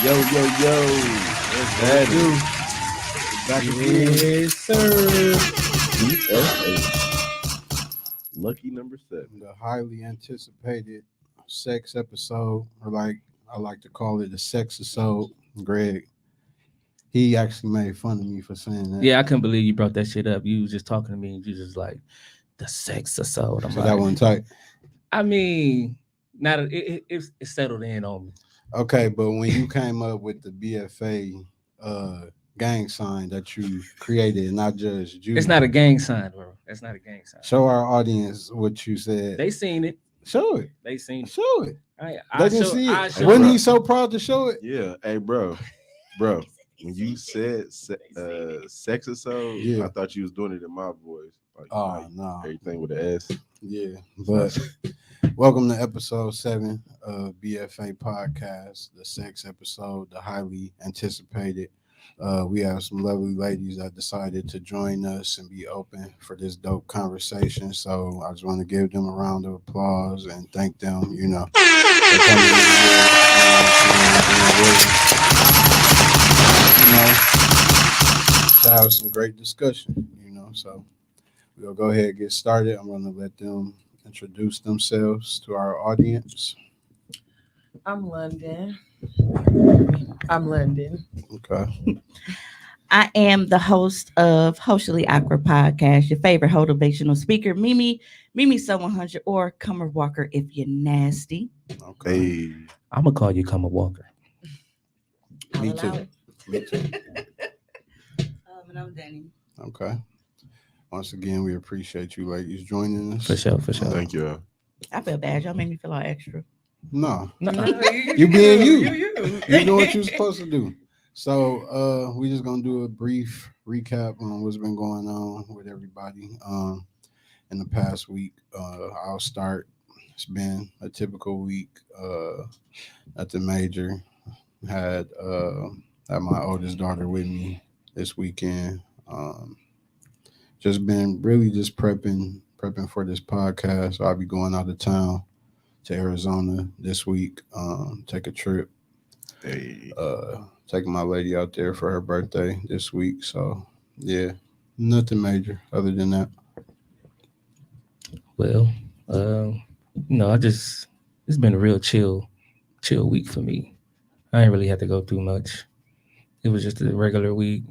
Yo. What's that? Back again. Yes, sir. USA. Lucky number 7. The highly anticipated sex episode, or like I like to call it, the sex episode. Greg, he actually made fun of me for saying that. Yeah, I couldn't believe you brought that shit up. You was just talking to me and you just like the sex assault. I'm So like, that one tight. I mean, not it settled in on me. Okay, but when you came up with the BFA gang sign that you created, and I judged you. It's not a gang sign, bro. That's not a gang sign. Show our audience what you said. They seen it. Show it. They seen it. Show it. I They can show, see I it. show Wasn't it. he so proud to show it? Yeah. Hey, bro. When you said sex episode, Yeah. I thought you was doing it in my voice. Like, Oh no. everything with an S. Yeah, but welcome to episode 7 of BFA podcast, the sex episode, the highly anticipated. We have some lovely ladies that decided to join us and be open for this dope conversation. So I just want to give them a round of applause and thank them, for coming in here, to have some great discussion, so we'll go ahead and get started. I'm going to let them introduce themselves to our audience. I'm London. Okay. I am the host of Hostily Awkward Podcast, your favorite motivational speaker, Mimi 100, or Comer Walker if you're nasty. Okay. Hey. I'm gonna call you Comer Walker. Me too. And I'm Danny. Okay. Once again, we appreciate you ladies joining us. For sure. Thank you. I feel bad. Y'all made me feel all extra. No. No. You being you. You know what you're supposed to do. So we're just gonna do a brief recap on what's been going on with everybody in the past week. I'll start. It's been a typical week at the major. Had my oldest daughter with me this weekend. Just been really just prepping for this podcast. I'll be going out of town to Arizona this week. Take a trip. Hey. Taking my lady out there for her birthday this week. So yeah, nothing major other than that. Well, it's been a real chill week for me. I ain't really had to go through much. It was just a regular week,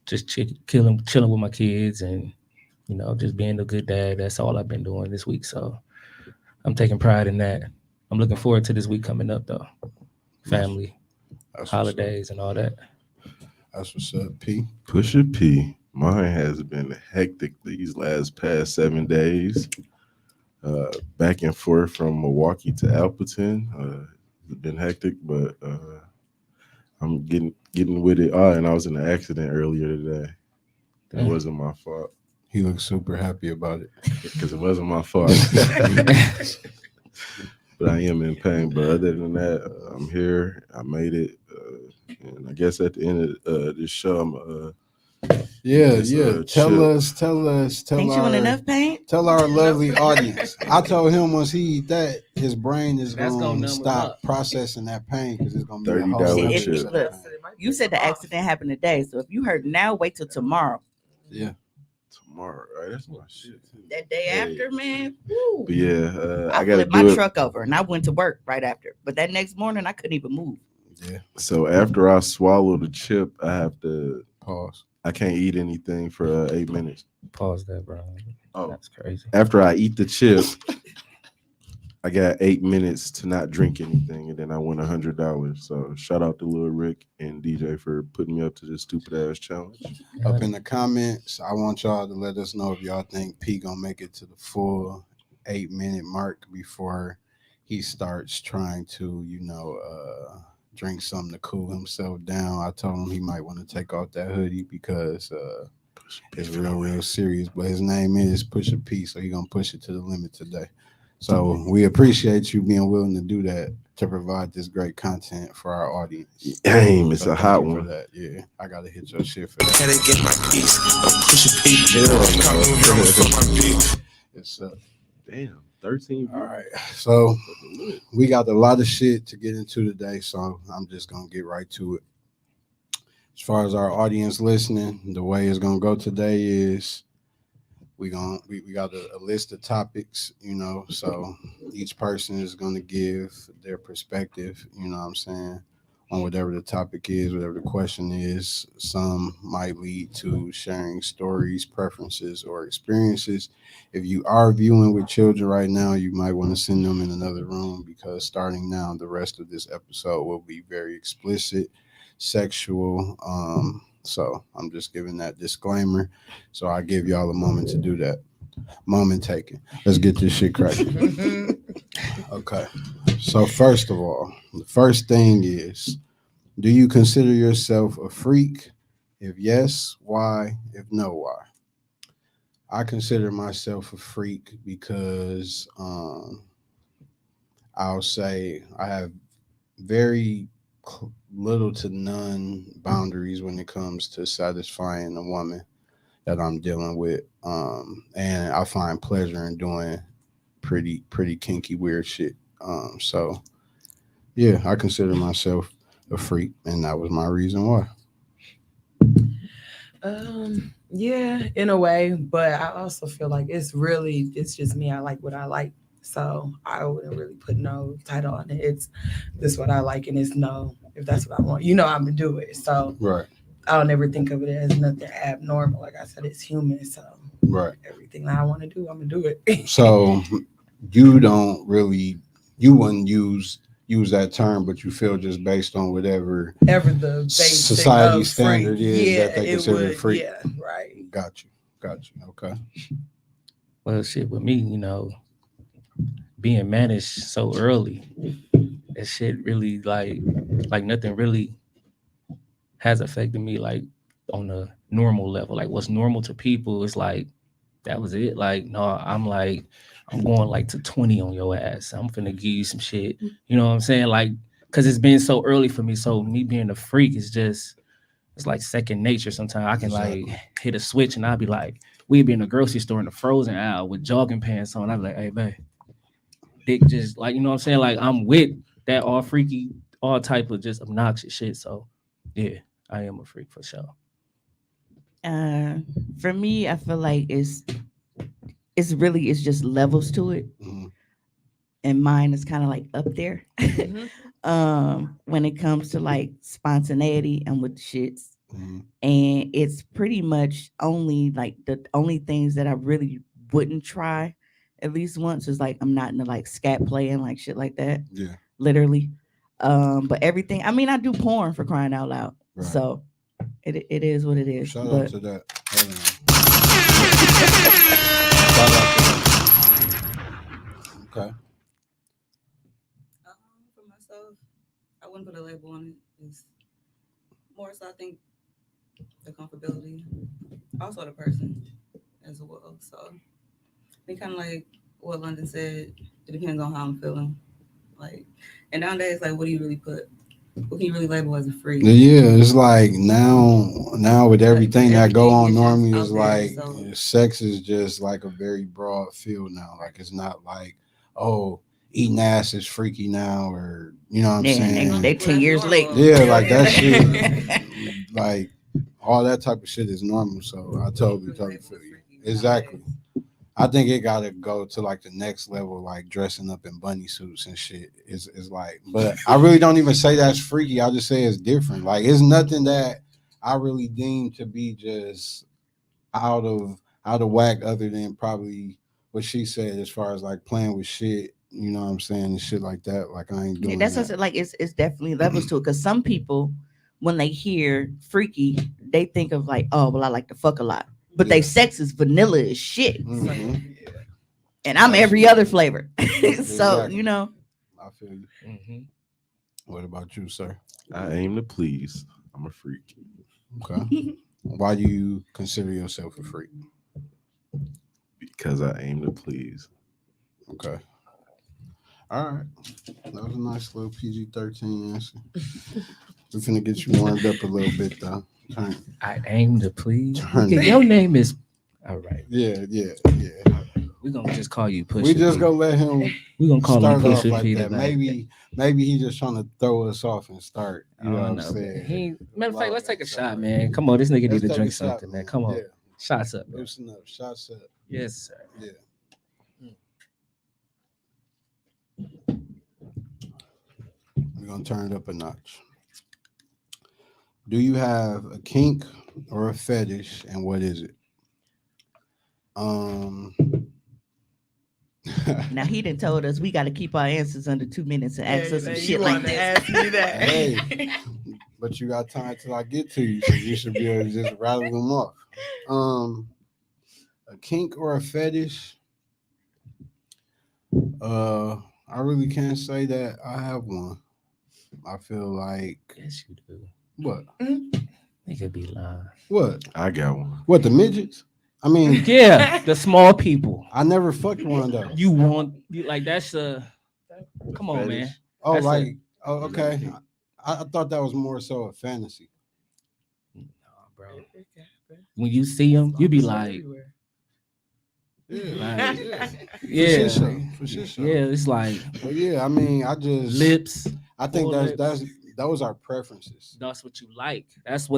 just chilling with my kids and, just being a good dad. That's all I've been doing this week. So I'm taking pride in that. I'm looking forward to this week coming up, though. Family, That's holidays, and all that. That's what's up, P. Pusha P. Mine has been hectic these past 7 days. Back and forth from Milwaukee to Appleton. It's been hectic, but I'm getting with it. And I was in an accident earlier today. It wasn't my fault. He looks super happy about it. Because it wasn't my fault. But I am in pain. But other than that, I'm here. I made it. And I guess at the end of this show, I'm Tell Ain't you in enough paint? Tell our lovely audience. I told him once he eat that, his brain is That's going gonna to numb stop up. processing that pain because it's going to be a $30 whole chip. episode of Look, pain. you said the accident happened today, so if you heard now, wait till tomorrow. Yeah. Tomorrow, right? That's my shit. That day Hey. after, man, woo. But yeah, I I got to flipped my do it. truck over and I went to work right after. But that next morning, I couldn't even move. Yeah. So after I swallow the chip, I have to. Pause. I can't eat anything for 8 minutes. Pause that, bro. Oh. That's crazy. After I eat the chip, I got 8 minutes to not drink anything, and then I win $100. So shout out to Lil Rick and DJ for putting me up to this stupid ass challenge. Up in the comments, I want y'all to let us know if y'all think P gonna make it to the full 8-minute mark before he starts trying to, drink something to cool himself down. I told him he might want to take off that hoodie because it's real serious. But his name is Pusha P, so he's gonna push it to the limit today. So we appreciate you being willing to do that to provide this great content for our audience. Damn, it's So a thank hot you for one. that. Yeah, I gotta hit your shit for that. Gotta get my piece of Pusha P. Hell no. It's Damn, 13. All right. So we got a lot of shit to get into today, so I'm just gonna get right to it. As far as our audience listening, the way it's gonna go today is we got a list of topics, so each person is gonna give their perspective, you know what I'm saying, on whatever the topic is, whatever the question is. Some might lead to sharing stories, preferences, or experiences. If you are viewing with children right now, you might want to send them in another room because starting now, the rest of this episode will be very explicit, sexual. So I'm just giving that disclaimer. So I give y'all a moment to do that. Moment taken. Let's get this shit cracking. Okay. So first of all, the first thing is, do you consider yourself a freak? If yes, why? If no, why? I consider myself a freak because I'll say I have very little to none boundaries when it comes to satisfying a woman that I'm dealing with. And I find pleasure in doing pretty kinky weird shit. So yeah, I consider myself a freak, and that was my reason why. Yeah, in a way, but I also feel like it's just me. I like what I like. So I wouldn't really put no title on it. It's this what I like and it's no, if that's what I want. I'm gonna do it. So Right, I don't ever think of it as nothing abnormal. Like I said, it's human. So right. everything that I want to do, I'm gonna do it. So you don't really, you wouldn't use that term, but you feel just based on whatever Ever the basic society of standard freak. is Yeah, that they it consider would. freak. Yeah, right. Got you. Okay. Well, shit with me, being managed so early, that shit really like nothing really has affected me like on a normal level. Like what's normal to people is like that was it. Like no, I'm going like to 20 on your ass. I'm finna give you some shit. You know what I'm saying? Like because it's been so early for me. So me being a freak is just it's like second nature. Sometimes I can like Exactly. hit a switch and I'll be like, we'd be in the grocery store in the frozen aisle with jogging pants on. I'd be like, hey babe, dick just like you know what I'm saying? Like I'm with that all freaky, all type of just obnoxious shit. So yeah, I am a freak for sure. Uh, for me, I feel like it's just levels to it, Mhm. and mine is kind of like up there. Mhm. When it comes to like spontaneity and with shits, Mhm. and it's pretty much only like the only things that I really wouldn't try at least once is like I'm not into like scat playing like shit like that, Yeah. literally. But everything, I mean, I do porn for crying out loud, Right. so it is what it is. Shout out But to that. Hold on. Okay. For myself, I wouldn't put a label on it. It's more so I think the comfortability, also the person as well. So it kind of like what London said. It depends on how I'm feeling. Like, and nowadays, like, what do you really put? What can you really label as a freak? Yeah, it's like now with everything that go everything on is just normally out is there, like so- sex is just like a very broad field now. Like it's not like, oh, eating ass is freaky now, or you know what I'm yeah, saying? they 10 years late. Yeah, like that shit, like all that type of shit is normal. So I totally feel you. Exactly. I think it gotta go to like the next level, like dressing up in bunny suits and shit. Is like, but I really don't even say that's freaky. I just say it's different. Like it's nothing that I really deem to be just out of whack, other than probably what she said as far as like playing with shit. You know what I'm saying, and shit like that. Like I ain't Yeah, doing that's what I that. said, like it's definitely levels to it because some people when they hear freaky, they think of like, oh well, I like to fuck a lot, but they Yeah. sex is vanilla as shit, Mhm. and I'm every Absolutely. other flavor. So Exactly. I feel you. Mm-hmm. What about you, sir? I aim to please. I'm a freak Okay. Why do you consider yourself a freak? because I aim to please. Okay. All right. That was a nice little PG-13 answer. We're finna get you warmed up a little bit though. I aim to please. Turn Nigga, it. your name is all right. Yeah. We're gonna just call you Pusha. We just P. gonna let him We're gonna call him start off Pusha like P that. tonight. Maybe he just trying to throw us off and start. You know what I'm No, saying? matter of fact, let's take a So, shot, man. Come on, this nigga need let's to take drink a shot, something, man. Come on. Yeah, Shots up, man. loosen up, shots up. Yes, sir. Yeah. We're gonna turn it up a notch. Do you have a kink or a fetish, and what is it? Um. Now he done told us we got to keep our answers under 2 minutes and ask us some you shit like wanna this. ask me that. Hey. But you got time till I get to you, so you should be able to just rattle them off. A kink or a fetish? I really can't say that I have one. I feel like Yes, you do. what? Nigga be lying. What? I got one. What, the midgets? I mean, Yeah, the small people. I never fucked one though. You want you like that's a come on, man. Fetish. Oh, that's like oh, You okay. like it? I thought that was more so a fantasy. No, bro. When you see them, you be It's like, everywhere. Yeah, Like, yeah. yeah, For sure. yeah. It's like But yeah, I mean, I just lips. I think full that's lips. those are preferences. That's what you like. That's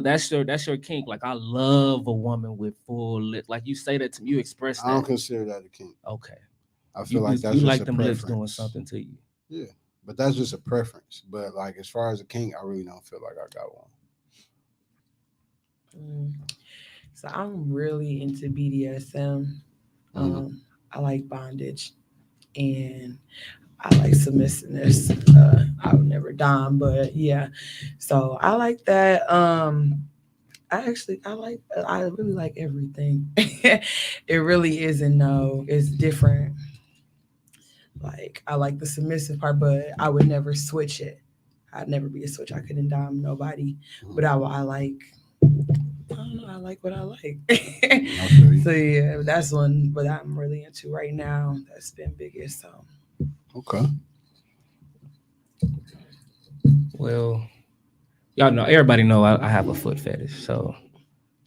your kink. Like I love a woman with full lips. Like you say that to me, you express I don't that. consider that a kink. Okay. I feel You, like you, that's you just like a them preference. lips doing something to you. Yeah, but that's just a preference. But like as far as a kink, I really don't feel like I got one. So I'm really into BDSM. I like bondage and I like submissiveness. I would never dom, but yeah. So I like that. I really like everything. It really isn't it's different. Like I like the submissive part, but I would never switch it. I'd never be a switch. I couldn't dom nobody, but I like. I don't know. I like what I like. I feel you. So yeah, that's one. But I'm really into right now. That's been biggest. So Okay. Well, y'all know everybody know I have a foot fetish. So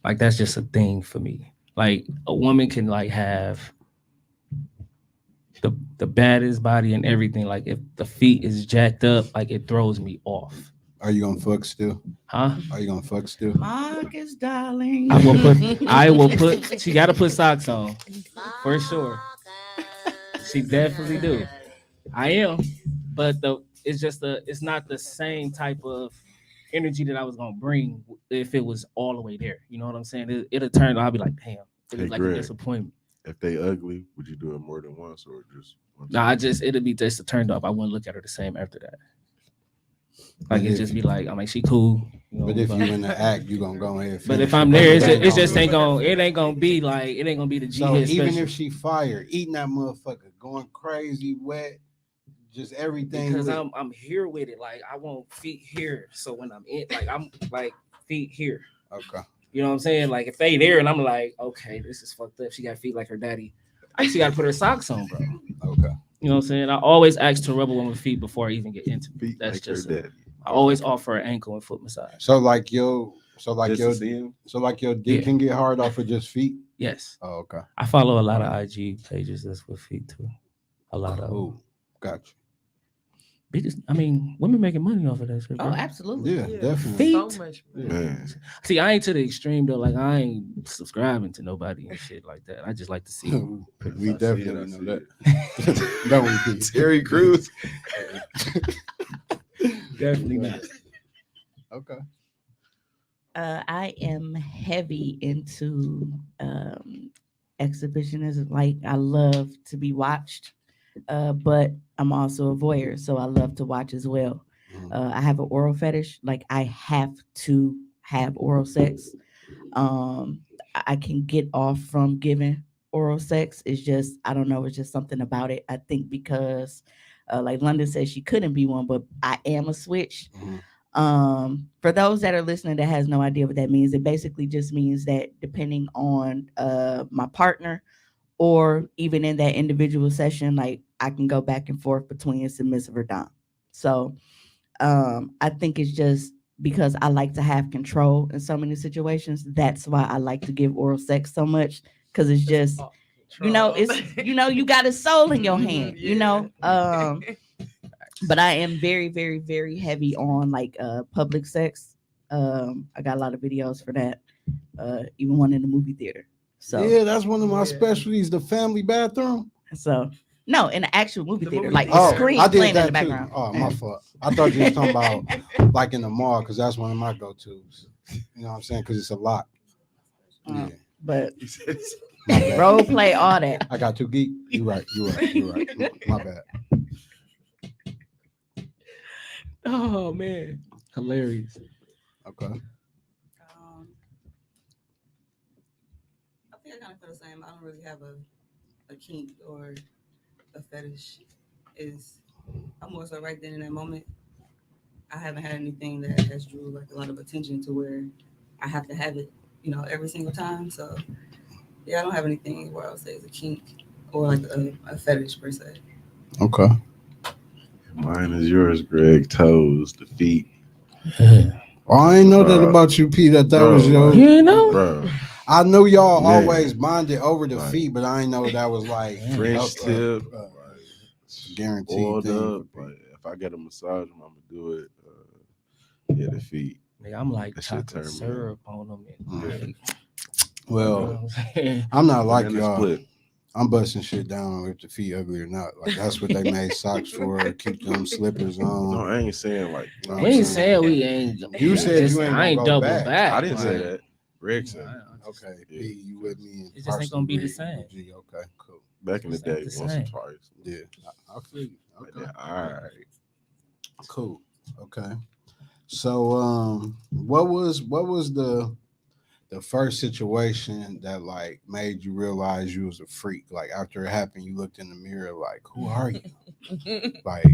like that's just a thing for me. Like a woman can like have the baddest body and everything. Like if the feet is jacked up, like it throws me off. Are you gonna fuck still? Huh? Are you gonna fuck still? Marcus, darling. I will put she gotta put socks on. For sure. She definitely do. I am. But it's not the same type of energy that I was gonna bring if it was all the way there. You know what I'm saying? It'll turn I'll be like, damn. It Hey, was like a Greg. disappointment. If they ugly, would you do it more than once or just once? No, it'll be just a turned off. I wouldn't look at her the same after that. Like But it if- just be like, I'm like, she cool. You know, But if you in the act, you gonna go ahead. but finish if I'm it. there, But it just gonna- ain't gonna be like it ain't gonna be the G So hit even special. if she fired, eating that motherfucker, going crazy, wet, just everything. Because lit. I'm here with it. Like I want feet here. So when I'm in, like I'm like feet here. Okay. You know what I'm saying? Like if they there and I'm like, okay, this is fucked up. She got feet like her daddy. She got to put her socks on, bro. Okay. You know what I'm saying? I always ask to rub a woman's feet before I even get into it. Feet That's like her just daddy. I always offer an ankle and foot massage. So Just to see him? your dick Yeah. can get hard off of just feet. Yes, Oh, okay. I follow a lot of IG pages that's with feet too. A lot of Cool. Got bitches. I mean, women making money off of that shit. Oh, bro. you. absolutely. Yeah, definitely. So Feet. much. Yeah. Man, See, I ain't to the extreme though. Like I ain't subscribing to nobody and shit like that. I just like to see. We I definitely see know it. that. Don't we, Pete? Terry Crews. Definitely not. Okay. I am heavy into exhibitionism. Like I love to be watched, but I'm also a voyeur, so I love to watch as well. I have an oral fetish. Like I have to have oral sex. I can get off from giving oral sex. It's just I don't know. It's just something about it. I think because, like London says, she couldn't be one, but I am a switch. Mhm. For those that are listening that has no idea what that means, it basically just means that depending on my partner or even in that individual session, like I can go back and forth between submissive or dom. So I think it's just because I like to have control in so many situations. That's why I like to give oral sex so much because it's just You know, it's you got a soul in your hand. You know, but I am very, very, very heavy on like public sex. I got a lot of videos for that. Even one in the movie theater. So yeah, that's one of my specialties, the family bathroom. So no, in the actual movie theater, movie like theater. the screen I did playing in the that too. background. Oh, my fault. I thought you was talking about like in the mall because that's one of my go-tos. You know what I'm saying? Because it's a lot. Yeah. But He said it's- My bad. role play, all that. I got too geek. You're right. My bad. Oh man, hilarious. Okay. I think I kind of feel the same. I don't really have a kink or a fetish. I'm more so right then in that moment. I haven't had anything that has drew like a lot of attention to where I have to have it, every single time. So yeah, I don't have anything where I would say it's a kink or like a fetish per se. Okay. Mine is yours, Greg. Toes, the feet. Oh, I ain't know that about you, P. That Bro, was your. You know, Bro, I knew y'all Man. always bonded over the Like, feet, but I ain't know that was like French tip, guaranteed oiled thing up. for Like, if I get a massage, I'm gonna do it. Yeah, the feet. nigga, I'm like That shit chocolate turn me syrup on them. And, Mm. like, Well, you know what I'm saying? I'm not like Banana y'all. split. I'm busting shit down if the feet ugly or not. Like that's what they made socks for. Keep them slippers No, on. I ain't saying like. You know what We I'm ain't saying? saying we ain't. You said you ain't I ain't gonna go double back. back. I didn't say Right. that. Greg said. Okay, Yeah. P, you with me? In It just ain't gonna be the Parson same. Greg, G, okay, cool. Back in the It's not day, the once or same. twice. Yeah, I feel you. Like Okay, that, all right. cool. Okay. So, what was the first situation that like made you realize you was a freak? Like after it happened, you looked in the mirror, like, who are you? Like,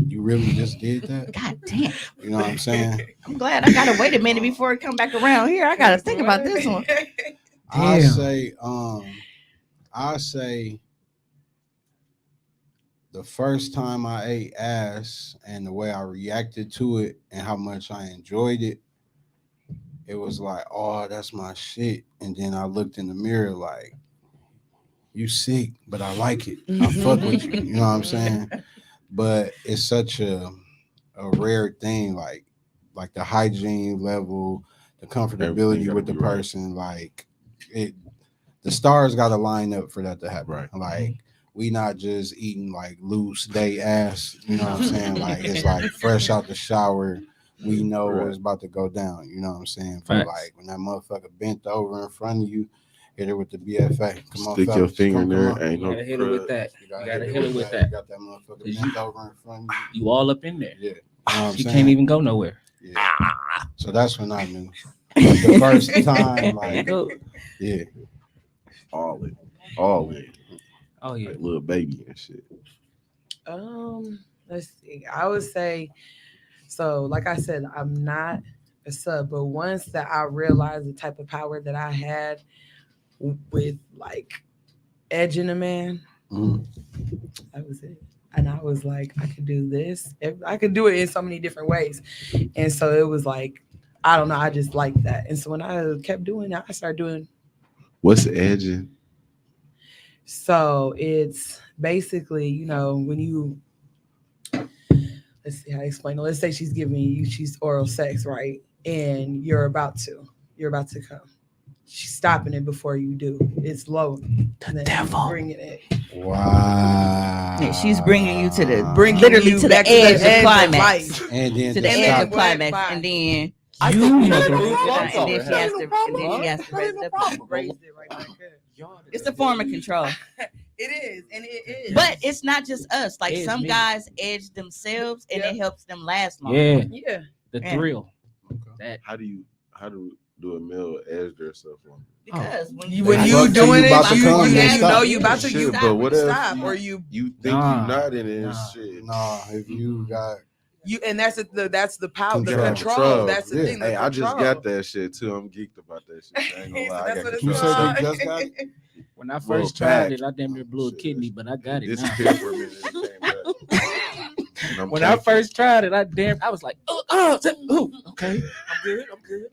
you really just did that? God damn. You know what I'm saying? I'm glad I gotta wait a minute before it come back around here. I gotta think about this one. I Damn. say the first time I ate ass and the way I reacted to it and how much I enjoyed it, it was like, oh, that's my shit. And then I looked in the mirror like, you sick, but I like it. I fuck with you. You know what I'm saying? But it's such a rare thing, like the hygiene level, the comfortability Everything with the gotta be right. person, like it. The stars got to line up for that to happen. Right. Like we not just eating like loose day ass. You know what I'm saying? Like it's like fresh out the shower. We know Right. what's about to go down. You know what I'm saying? But Facts. like when that motherfucker bent over in front of you, hit her with the BFA. Come on, Stick your fellas. finger in Come there. on. Ain't You no gotta hit it with crud. that. You You gotta hit it with You that. got that motherfucker You- bent over in front of you. You all up in there. Yeah. You know what I'm You saying? can't even go nowhere. Yeah. So that's when I knew. The first time, There you like, go. yeah. All in. Oh yeah. Like little baby and shit. Let's see. I would say, so like I said, I'm not a sub, but once that I realized the type of power that I had with like edging a man, Mhm. that was it. And I was like, I could do this. I could do it in so many different ways. And so it was like, I don't know, I just liked that. And so when I kept doing that, I started doing. What's edging? So it's basically, when you, let's see how to explain it. Let's say she's oral sex, right? And you're about to come. She's stopping it before you do. It's low. The devil. Bringing it. Wow. Yeah, she's bringing you to the Bringing literally you to the back edge of climax. life. And then To the to edge stop of climax. And then You motherfucker. and then she has to raise it up. Raised it right back up. It's a form of control. It is, and it is. But it's not just us. Like It's some me. guys edge themselves and Yep. it helps them last long. Yeah, yeah. the Yeah. thrill. Okay. That How do a male edge themselves on? Because When They you fuck till doing you it, about to you come, they know stop. you about to Shit, you but what if stop you- or you You think Nah. you not in it? Nah. Shit. Nah, if you got and that's the power, the Control. control. That's the Yeah. thing. The Hey, I just control. got that shit too. I'm geeked about that shit. I ain't gonna lie. I That's got what it's You control. said you called. just got it? when I Well, first tried back. it, I damn near blew a Shit, kidney, but I got it now. disappeared for a minute. And it came back. And I'm When I thankful. first tried it, I was like, okay,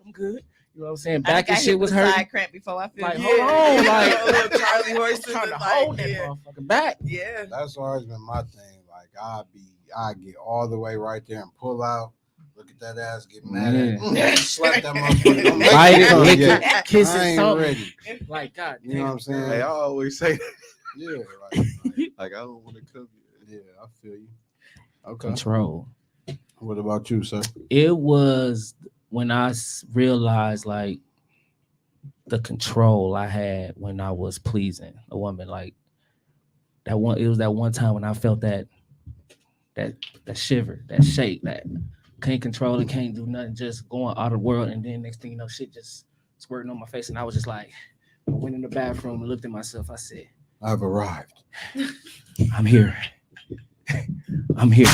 I'm good. You You know what I'm saying? I Back got and shit hit was with a hurting. side cramp before I feel Like, you. hold on, like a little Charlie horse trying to like, hold that yeah. motherfucker back. Yeah. That's always been my thing. Like I get all the way right there and pull out. Look at that ass, get mad at it. Slap that motherfucker. Don't make Bite me it, come lick yet. it, kiss I it, ain't something. ready. Like, God You know what I'm saying? Hey, I always say that. Yeah, Like, I don't want to come here. yeah, I feel you. Okay. Control. What about you, sir? It was when I realized like the control I had when I was pleasing a woman. Like that one, it was that one time when I felt that shiver, that shake, that can't control it, can't do nothing, just going out of the world, and then next thing you know, shit just squirting on my face, and I was just like, I went in the bathroom and looked at myself. I said, I've arrived. I'm here. I'm here.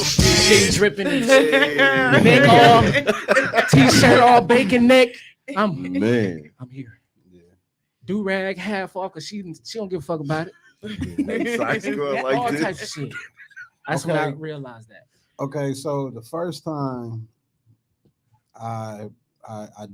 Shit dripping, neck all, t-shirt all bacon neck. Man. I'm here. Yeah. Do rag half off because she don't give a fuck about it. Socks going like All this. types of shit. That's when I Okay. realized that. Okay, so the first time I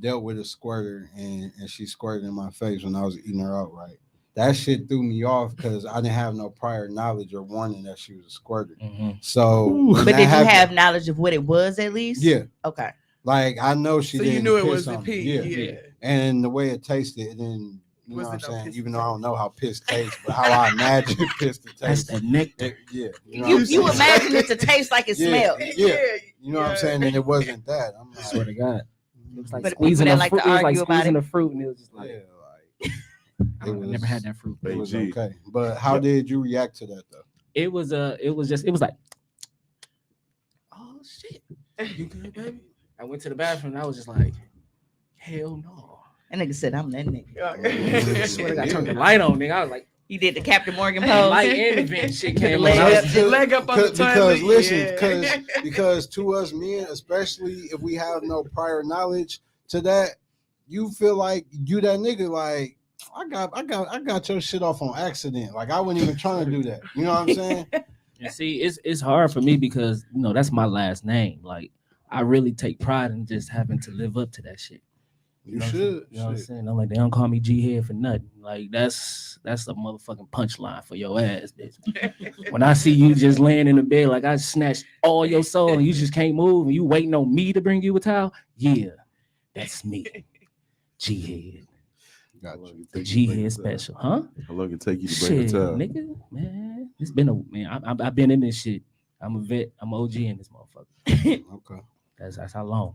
dealt with a squirter and she squirted in my face when I was eating her out, right? That shit threw me off because I didn't have no prior knowledge or warning that she was a squirter. So, when But that did you happened- have knowledge of what it was at least? Yeah, Okay. like I know she So didn't. you knew it piss was the on me. pee. Yeah. Yeah. And the way it tasted, it didn't. You know what I'm Wasn't no saying? piss Even to though I don't know how piss tastes, but how I imagine piss to That's taste. the nectar. Yeah, know You what I'm saying? imagine it to taste like it Yeah. smelled. Yeah. You know what I'm saying? And it wasn't that. I'm I like, swear to God. It was like But squeezing people a that like fruit. to It was like argue about squeezing it. a fruit, and it was just like, yeah, I never had that fruit. it was AG. okay. But how did you react to that though? It was like, oh shit, you good, baby? I went to the bathroom and I was just like, hell no. That nigga said, I'm that nigga. I swear to God, I turned the light on, nigga. I was like, He did the Captain Morgan the pose. light and the vent shit came on. Leg I up. was- Leg up on the toilet. Because listen, yeah. because to us men, especially if we have no prior knowledge to that, you feel like you that nigga. Like I got your shit off on accident. Like I wasn't even trying to do that. You know what I'm saying? And see, it's hard for me because that's my last name. Like I really take pride in just having to live up to that shit. You know what I'm should. saying? You know what I'm saying? I'm like, they don't call me G head for nothing. Like that's a motherfucking punchline for your ass, bitch. When I see you just laying in the bed, like I snatched all your soul and you just can't move and you waiting on me to bring you a towel, yeah, that's me. G head. Got you. The G head special, huh? How long it take you to bring Shit, the towel? nigga, man. It's been I've been in this shit. I'm a vet. I'm an OG in this motherfucker. Okay. That's how long.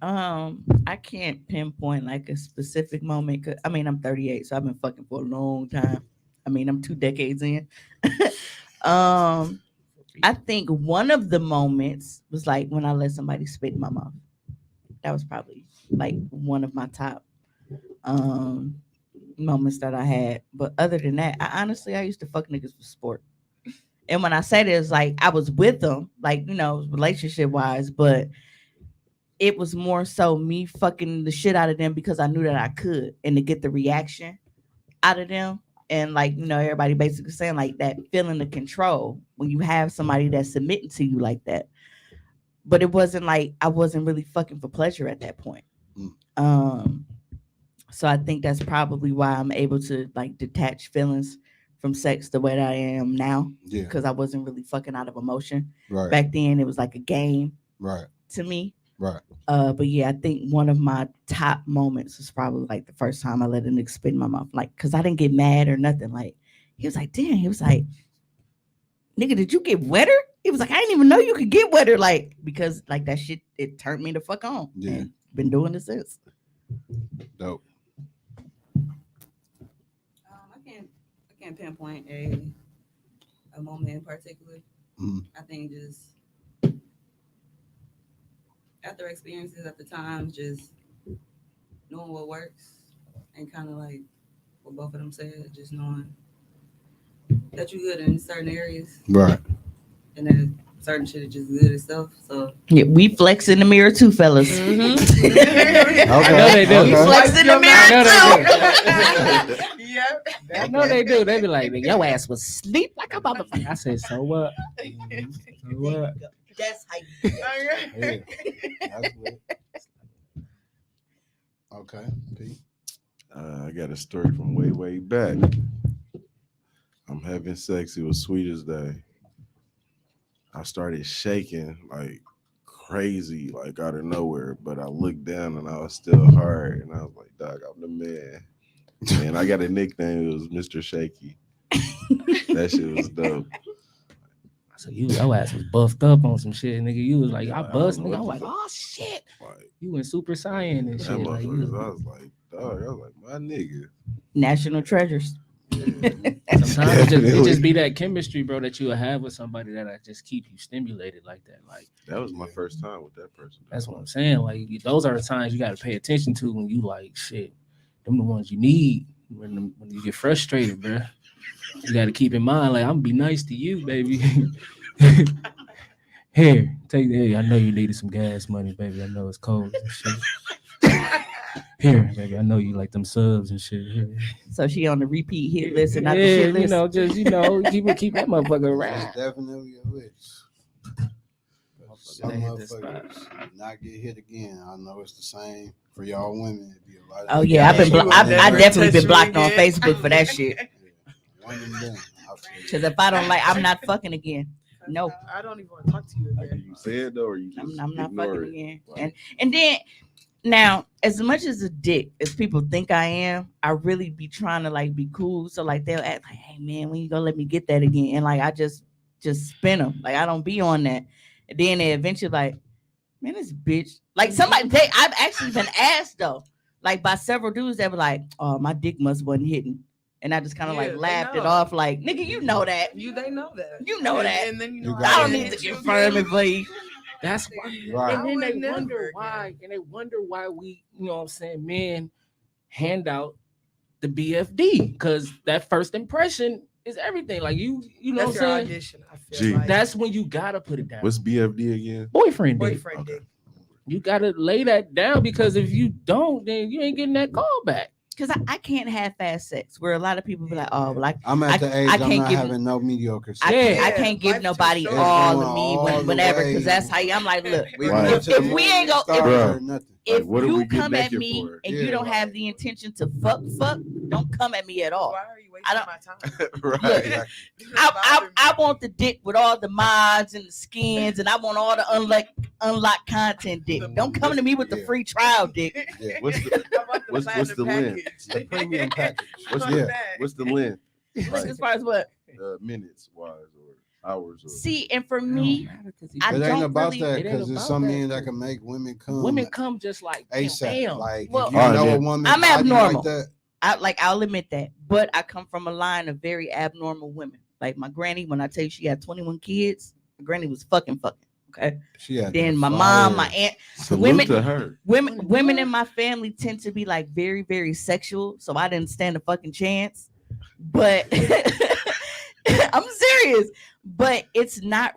I can't pinpoint like a specific moment. I mean, I'm 38, so I've been fucking for a long time. I mean, I'm 2 decades in. I think one of the moments was like when I let somebody spit in my mouth. That was probably like one of my top moments that I had. But other than that, I used to fuck niggas for sport. And when I say this, like I was with them, like, relationship wise, but it was more so me fucking the shit out of them because I knew that I could, and to get the reaction out of them. And like, everybody basically saying like that feeling of control when you have somebody that's submitting to you like that. But it wasn't like I wasn't really fucking for pleasure at that point. So I think that's probably why I'm able to like detach feelings from sex the way that I am now. Yeah. Because I wasn't really fucking out of emotion. Right. Back then it was like a game. Right. To me. Right. But yeah, I think one of my top moments was probably like the first time I let a nigga spit in my mouth. Like, cause I didn't get mad or nothing. Like, he was like, damn, he was like, nigga, did you get wetter? He was like, I didn't even know you could get wetter. Like, because like that shit, it turned me the fuck on. Yeah. And been doing it since. Dope. I can't pinpoint a moment in particular. I think just after experiences at the time, just knowing what works and kind of like what both of them said, just knowing that you're good in certain areas. Right. And then certain shit is just good itself. So yeah, we flex in the mirror too, fellas. Okay. I know they do. We flex in the mirror too. Yep. I know they do. They be like, your ass was sleep like a motherfucker. I said, so what? So what? That's how you Yeah. That's lit. Okay, Pete. I got a story from way back. I'm having sex. It was sweet as day. I started shaking like crazy, like out of nowhere. But I looked down and I was still hard, and I was like, "Dog, I'm the man." And I got a nickname. It was Mr. Shaky. That shit was dope. So your ass was buffed up on some shit, nigga. You was like, Yeah, I I bust, don't know nigga. I was what like, the fuck. oh shit. Like You went super saiyan and that shit. Like motherfuckers, you. I was like, dog. I was like, my nigga. National treasures. Yeah. Sometimes it Definitely. just be that chemistry, bro, that you will have with somebody that I just keep you stimulated like that. Like That was my first time with that person. that's what I'm saying. Like those are the times you got to pay attention to when you like shit. Them the ones you need when you get frustrated, bro. You got to keep in mind, like I'm gonna be nice to you, baby. Here, take that. Hey, I know you needed some gas money, baby. I know it's cold and shit. Here, baby. I know you like them subs and shit. Here. So she on the repeat hit list and not the Yeah, shit you list. know, just keep that motherfucker It's around. definitely a list. Some They hit this motherfuckers not get hit again. I know it's the same for y'all women. It'd be a lot of Oh yeah, I've been. She will I never definitely been touch blocked me on again. Facebook for that shit. one and done. I feel you. Because if I don't like, I'm not fucking again. No, I don't even want to talk to you Like, again. you say it though, or you just I'm not ignore fucking it? again. Like, And then now, as much as a dick as people think I am, I really be trying to like be cool. So like they'll act like, "Hey man, when you gonna let me get that again?" And like I just spin them. Like I don't be on that. And then they eventually like, man, this bitch. Like somebody, I've actually been asked though, like by several dudes that were like, "Oh, my dick must wasn't hitting," and I just kind of Yeah, like they laughed it know. off, like, "Nigga, you know that. They know that. You know that. And then you You know got I I don't it. need to hit you confirm again. it, buddy." That's why. Right. And then I they would never wonder again. why. And they wonder why we, you know what I'm saying, men hand out the BFD. Because that first impression is everything. Like you know That's what I'm your saying? audition. I feel Gee. like That's when you gotta put it down. what's BFD again? boyfriend dick. boyfriend Okay. dick. You gotta lay that down because if you don't, then you ain't getting that call back. Because I can't have fast sex. Where a lot of people be like, "Oh, well, I'm at the age I I'm can't not give- having no mediocre sex. I Yeah. can't give Life's too nobody short. all It's of me going all the whenever." way. Because that's how I'm like, look, We Right. going to the If we ain't go- stars Bruh. or nothing. if Like, what do you we get come at naked me for? and Yeah, you don't have right. the intention to fuck, don't come at me at all. Why are you I wasting don't- my time? Right. Exactly. I want the dick with all the mods and the skins, and I want all the unlocked content dick. Don't come to me with the Yeah. free trial dick. Yeah. What's the What's what's the length? The premium package. What's Yeah. what's the length? Like, As far as what? minutes wise or hours or See, and for It don't me, matter 'cause I It don't ain't about really- that It ain't because there's about some that, men that 'cause can make women come women come just like ASAP. damn. Like Well- if you Oh, know yeah. a woman I'm body abnormal. like that, I'll admit that, but I come from a line of very abnormal women. Like my granny, when I tell you she had 21 kids, my granny was fucking. Okay. she had Then that my fire. mom, my aunt, salute women- to her. women in my family tend to be like very, very sexual. So I didn't stand a fucking chance. But I'm serious. But it's not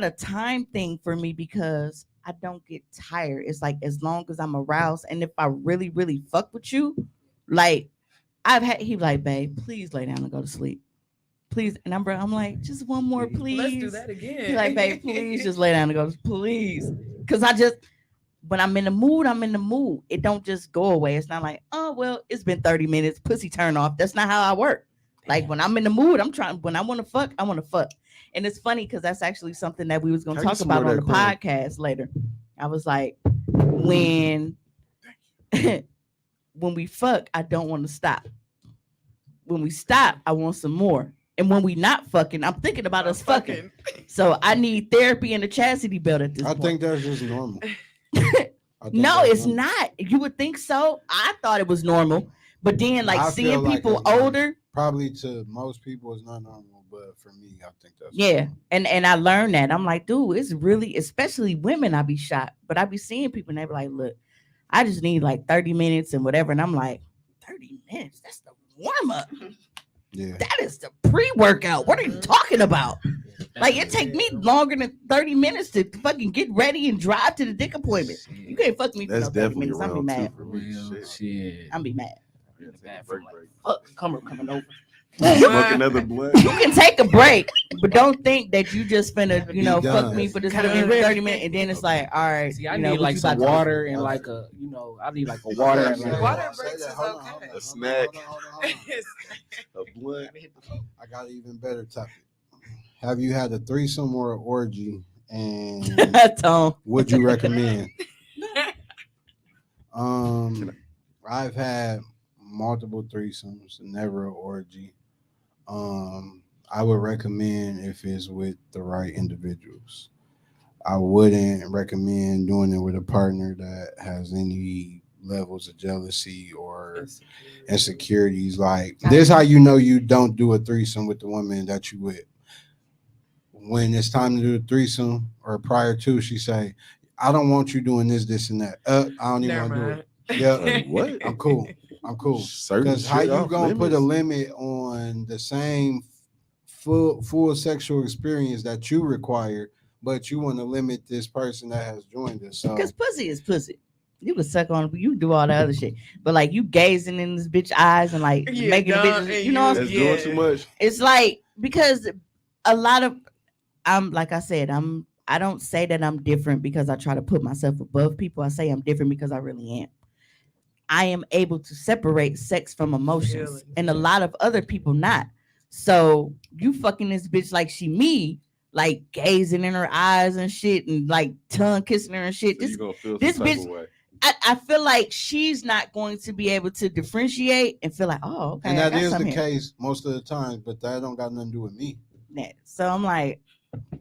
a time thing for me because I don't get tired. It's like as long as I'm aroused, and if I really, really fuck with you, like he like, babe, please lay down and go to sleep. Please. And I'm like, just one more, please. Let's do that again. He like, babe, please just lay down and go, please. Because when I'm in the mood, I'm in the mood. It don't just go away. It's not like, oh, well, it's been 30 minutes, pussy turn off. That's not how I work. Like when I'm in the mood, when I want to fuck, I want to fuck. And it's funny because that's actually something that we was going to How you talk about smell on the that podcast later. I was like, when we fuck, I don't want to stop. When we stop, I want some more. And when we not fucking, I'm thinking about us fucking. So I need therapy and a chastity belt at this I point. think that's just normal. I think No, that's it's normal. not. You would think so. I thought it was normal. But then like I seeing feel like people it's normal. older, Probably to most people it's not normal, but for me, I think that's yeah. And I learned that. I'm like, dude, it's really, especially women, I be shot. But I be seeing people and they be like, look, I just need like 30 minutes and whatever. And I'm like, 30 minutes? That's the warm up. Yeah. That is the pre-workout. What are you talking about? Like it take me longer than 30 minutes to fucking get ready and drive to the dick appointment. You can't fuck me for That's no 30 definitely minutes. I'm be around two mad. for me. Real Shit. shit. I'm be mad. In the Take a bathroom, break, like, break. fuck, coming over. Smoke another blunt. You can take a break, but don't think that you just finna, Be fuck done. me for this Gotta be 30 minutes, and then it's like, all right, See, I you know, need what like you some about to do? water and Okay. like I need like a water and like Water Say breaks that. is Hold on, okay. hold on, A hold on, snack. hold on. A blunt. I got an even better topic. Have you had a threesome or an orgy, and Tone. would you recommend? Can I've had multiple threesomes, never an orgy. I would recommend if it's with the right individuals. I wouldn't recommend doing it with a partner that has any levels of jealousy or insecurities. Like this, how you know you don't do a threesome with the woman that you with. When it's time to do the threesome or prior to, she say, "I don't want you doing this, this, and that. I don't even Never want to do it. mind. Yeah, Like what? I'm cool. I'm cool. Certain Because how shit you off gonna put a limits. limit on the same full sexual experience that you require, but you want to limit this person that has joined us? So Because pussy is pussy. You can suck on, you do all the other shit, but like you gazing in this bitch eyes and like Yeah, making the dumb, bitches, and you know, what I'm That's saying? doing too much. It's like because a lot of I'm like I said, I don't say that I'm different because I try to put myself above people. I say I'm different because I really am. I am able to separate sex from emotions, Feelings, and a yeah. lot of other people not. So you fucking this bitch like she me, like gazing in her eyes and shit, and like tongue kissing her and shit. So you gonna feel this some type bitch- of way. I feel like she's not going to be able to differentiate and feel like, oh, okay, and I that got is the something here. case most of the time, but that don't got nothing to do with me. So I'm like,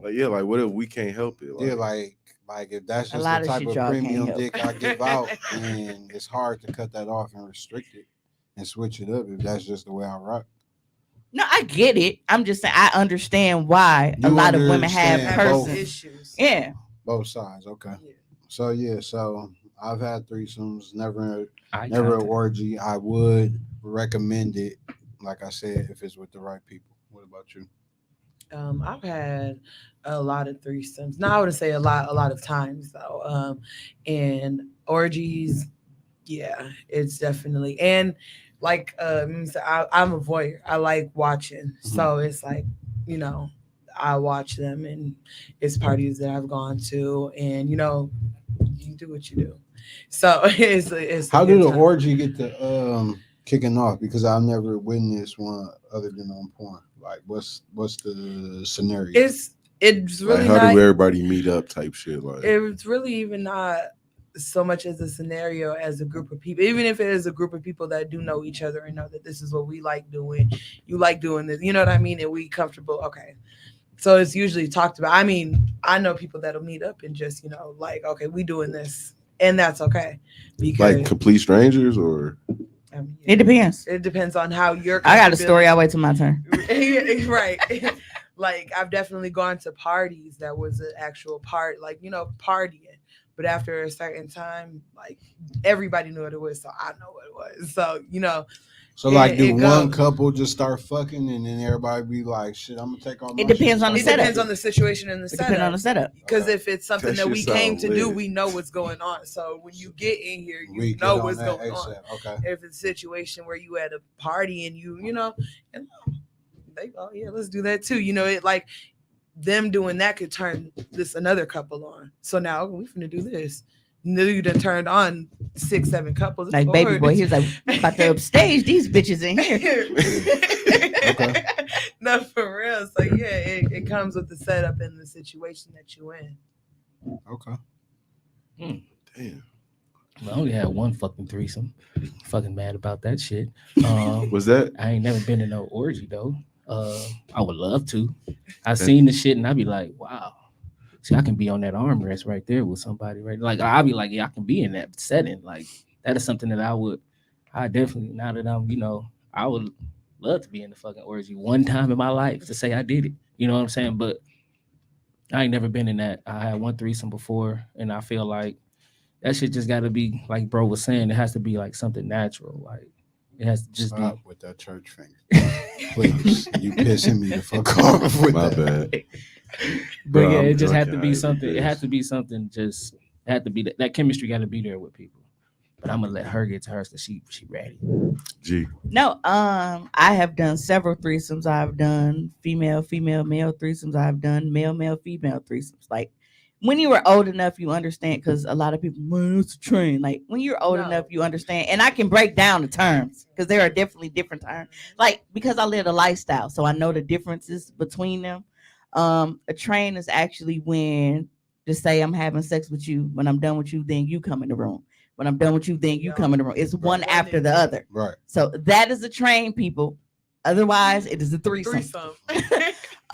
Like yeah, like what if we can't help it? Yeah, like if that's A just lot the of type shit of y'all can't premium help. dick I give out, then it's hard to cut that off and restrict it and switch it up if that's just the way I rock. no, I get it. I'm just saying I understand why a You lot of women have understand Have both. persons. issues. Yeah, Both sides, okay. Yeah. So I've had threesomes, never eye an contact. orgy. I would recommend it, like I said, if it's with the right people. What about you? I've had a lot of threesomes. Now I wouldn't say a lot of times though. And orgies, yeah, it's definitely and like I'm a voyeur. I like watching, so it's like you know I watch them, and it's parties that I've gone to, and you do what you do. So it's a How did good the time. orgy get the kicking off? Because I've never witnessed one other than on porn. Like, what's the scenario? It's Like really how not. do everybody meet up type shit? Like It's really even not so much as a scenario as a group of people. Even if it is a group of people that do know each other and know that this is what we like doing, you like doing this, you know what I mean, and we comfortable. Okay, so it's usually talked about. I mean, I know people that'll meet up and just like, okay, we doing this, and that's okay because like complete strangers or I mean, it depends. It depends on how you're. I got a story. I'll wait till my turn. Right. Like I've definitely gone to parties that was an actual part, like partying. But after a certain time, like everybody knew what it was, so I know what it was. So So, like, do it one goes. couple just start fucking and then everybody be like, shit, I'm gonna take all my It depends shit on the It and start depends setup. on the situation and the It depends on the setup. setup. Because Okay. if it's something That that shit we came sound to do, lit. we know what's going on. So when you get in here, you We know get on what's that going on. ASAP. Okay. If it's a situation where you at a party and and they yeah, let's do that too. It like them doing that could turn this another couple on. So now we finna do this. And then you done turned on 6, 7 couples. Like baby boy, he was like, "We about to upstage these bitches in here." Okay. No, for real. So yeah, it comes with the setup and the situation that you in. Okay. damn. I only had one fucking threesome. Fucking mad about that shit. Was that I ain't never been to no orgy though. I would love to. I seen the shit and I'd be like, wow. See, I can be on that armrest right there with somebody, right? Like I'll be like, yeah, I can be in that setting. Like that is something that I definitely now that I'm, I would love to be in the fucking orgy one time in my life to say I did it. You know what I'm saying? But I ain't never been in that. I had one threesome before, and I feel like that shit just got to be like bro was saying. It has to be like something natural. Like it has to just Stop with that church finger. Please. You pissing me the fuck off with my that. bad? But Bro, yeah, I'm it just had drunk to and be I something. It pissed. had to be something. Just it had to be that chemistry got to be there with people. but I'm gonna let her get to hers because she ready. G. No, I have done several threesomes. I've done female, female, male threesomes. I've done male, male, female threesomes. Like when you were old enough, you understand because a lot of people, man, it's a train. Like when you're old No. enough, you understand. And I can break down the terms because there are definitely different terms. Like because I live a lifestyle, so I know the differences between them. A train is actually when just say I'm having sex with you. When I'm done with you, then you come in the room. When I'm done with you, then you come in the room. It's one Right. after the other. Right. So that is a train, people. Otherwise, it is a threesome.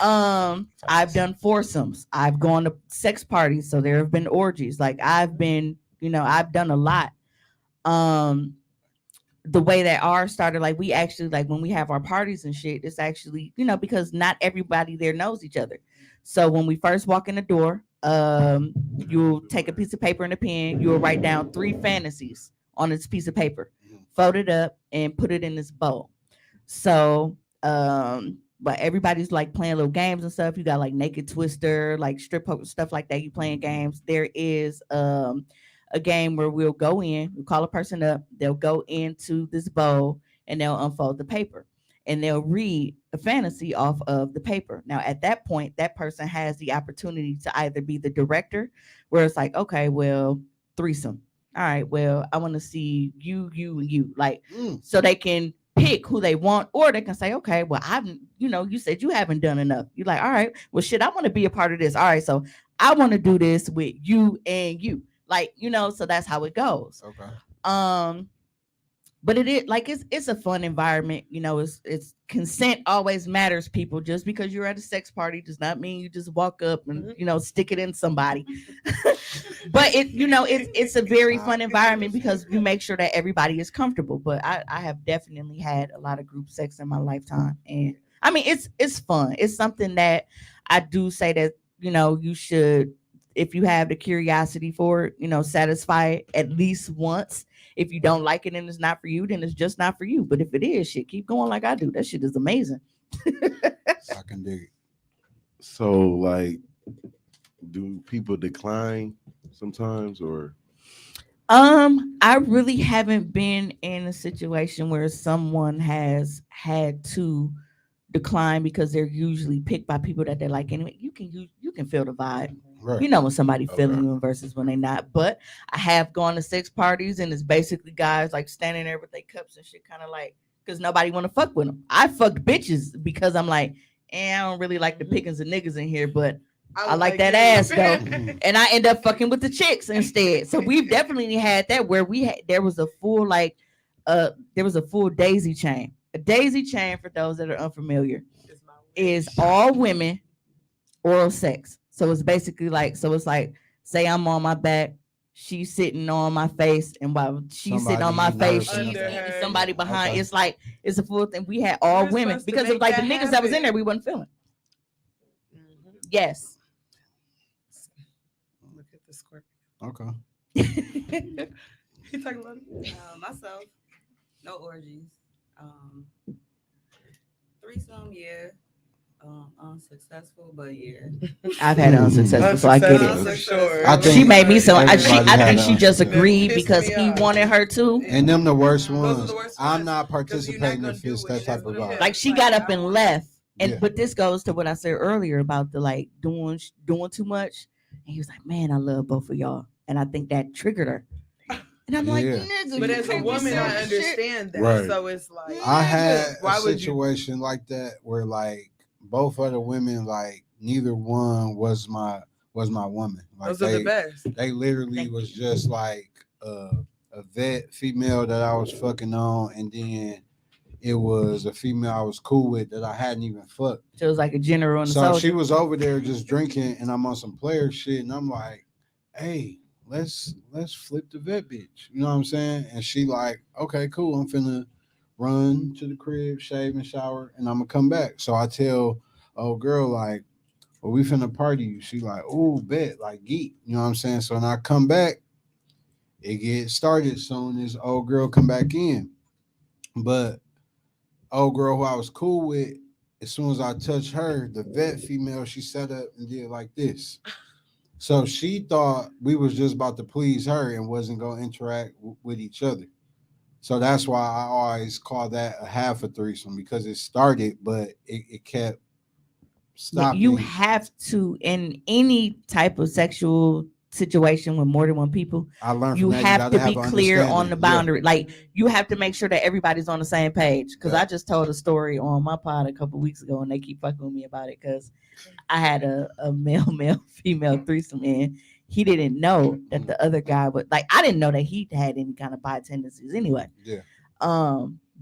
I've done foursomes. I've gone to sex parties, so there have been orgies. Like I've been, I've done a lot. Um, the way that ours started, like we actually like when we have our parties and shit, it's actually, because not everybody there knows each other. So when we first walk in the door, you'll take a piece of paper and a pen, you'll write down 3 fantasies on this piece of paper, fold it up and put it in this bowl. So but everybody's like playing little games and stuff. You got like naked twister, like strip poker, stuff like that. You playing games. There is a game where we'll go in, we'll call a person up, they'll go into this bowl and they'll unfold the paper and they'll read a fantasy off of the paper. Now, at that point, that person has the opportunity to either be the director, where it's like, okay, well, threesome. All right, well, I want to see you, and you. Like, so they can pick who they want, or they can say, okay, well, you said you haven't done enough. You're like, all right, well, shit, I want to be a part of this. All right, so I want to do this with you and you. Like, so that's how it goes. Okay. But it is like it's a fun environment. It's consent always matters, people. Just because you're at a sex party does not mean you just walk up and stick it in somebody. But it's a very fun environment because you make sure that everybody is comfortable. But I have definitely had a lot of group sex in my lifetime, and I mean it's fun. It's something that I do say that you should, if you have the curiosity for it, satisfy it at least once. If you don't like it and it's not for you, then it's just not for you. But if it is, shit, keep going like I do. That shit is amazing. I can dig it. So, like, do people decline sometimes, or? I really haven't been in a situation where someone has had to decline because they're usually picked by people that they like anyway. You can feel the vibe. Right. You know when somebody feeling Okay. you versus when they not. But I have gone to sex parties and it's basically guys like standing there with their cups and shit, kind of like because nobody want to fuck with them. I fucked bitches because I'm like, I don't really like the pickings of niggas in here, but I like that ass though. And I end up fucking with the chicks instead. So we've definitely had that where there was a full daisy chain. A daisy chain, for those that are unfamiliar, is all women oral sex. So it's basically like, it's like, say I'm on my back, she's sitting on my face, and while she's sitting on my face, she's Under eating her. somebody behind. Okay. It's like it's a full thing. We had all We're women supposed to because of make like the that niggas that was in happen. there, we wasn't feeling. Yes. Look at the scorpion. Okay. He talking about it? Myself, no orgies. Threesome, yeah. Unsuccessful, but yeah. I've had unsuccessful, so I get Unsuccessful, it. for sure. I She think made me so. I everybody think had she just unsuccessful. agreed Pissed because me he off. wanted her to. And them the worst Those are ones. the worst I'm ones, not 'cause you're not participating gonna if do it's what that she type does of with vibe. him. Like she Like, got up I and want- left, and Yeah. but this goes to what I said earlier about the like doing too much. And he was like, "Man, I love both of y'all," and I think that triggered her. And I'm like, Yeah. "Nigga, But you as a can't be woman, I saying shit." understand that. Right. So it's like I had why a would you? situation like that where like both other women, like neither one was my woman. Like Those are the best. they literally Thank was just like a vet female that I was fucking on, and then it was a female I was cool with that I hadn't even fucked. So it was like a general and a So soldier. she was over there just drinking, and I'm on some player shit, and I'm like, "Hey, let's flip the vet bitch." You know what I'm saying? And she like, "Okay, cool. I'm finna run to the crib, shave and shower, and I'm gonna come back." So I tell old girl like, "Well, we finna party." She like, "Ooh, bet, like geek." You know what I'm saying? So when I come back, it gets started soon as old girl come back in, but old girl who I was cool with, as soon as I touched her, the vet female, she sat up and did like this. So she thought we was just about to please her and wasn't going to interact with each other. So that's why I always call that a half a threesome because it started, but it kept stopping. You have to, in any type of sexual situation with more than one people, I learned you from that, have to be an clear on the understanding. boundary. Like you have to make sure that everybody's on the same page. Because Yeah. I just told a story on my pod a couple weeks ago, and they keep fucking with me about it because I had a male female threesome, and he didn't know that the other guy would like. I didn't know that he had any kind of bi tendencies anyway. Yeah.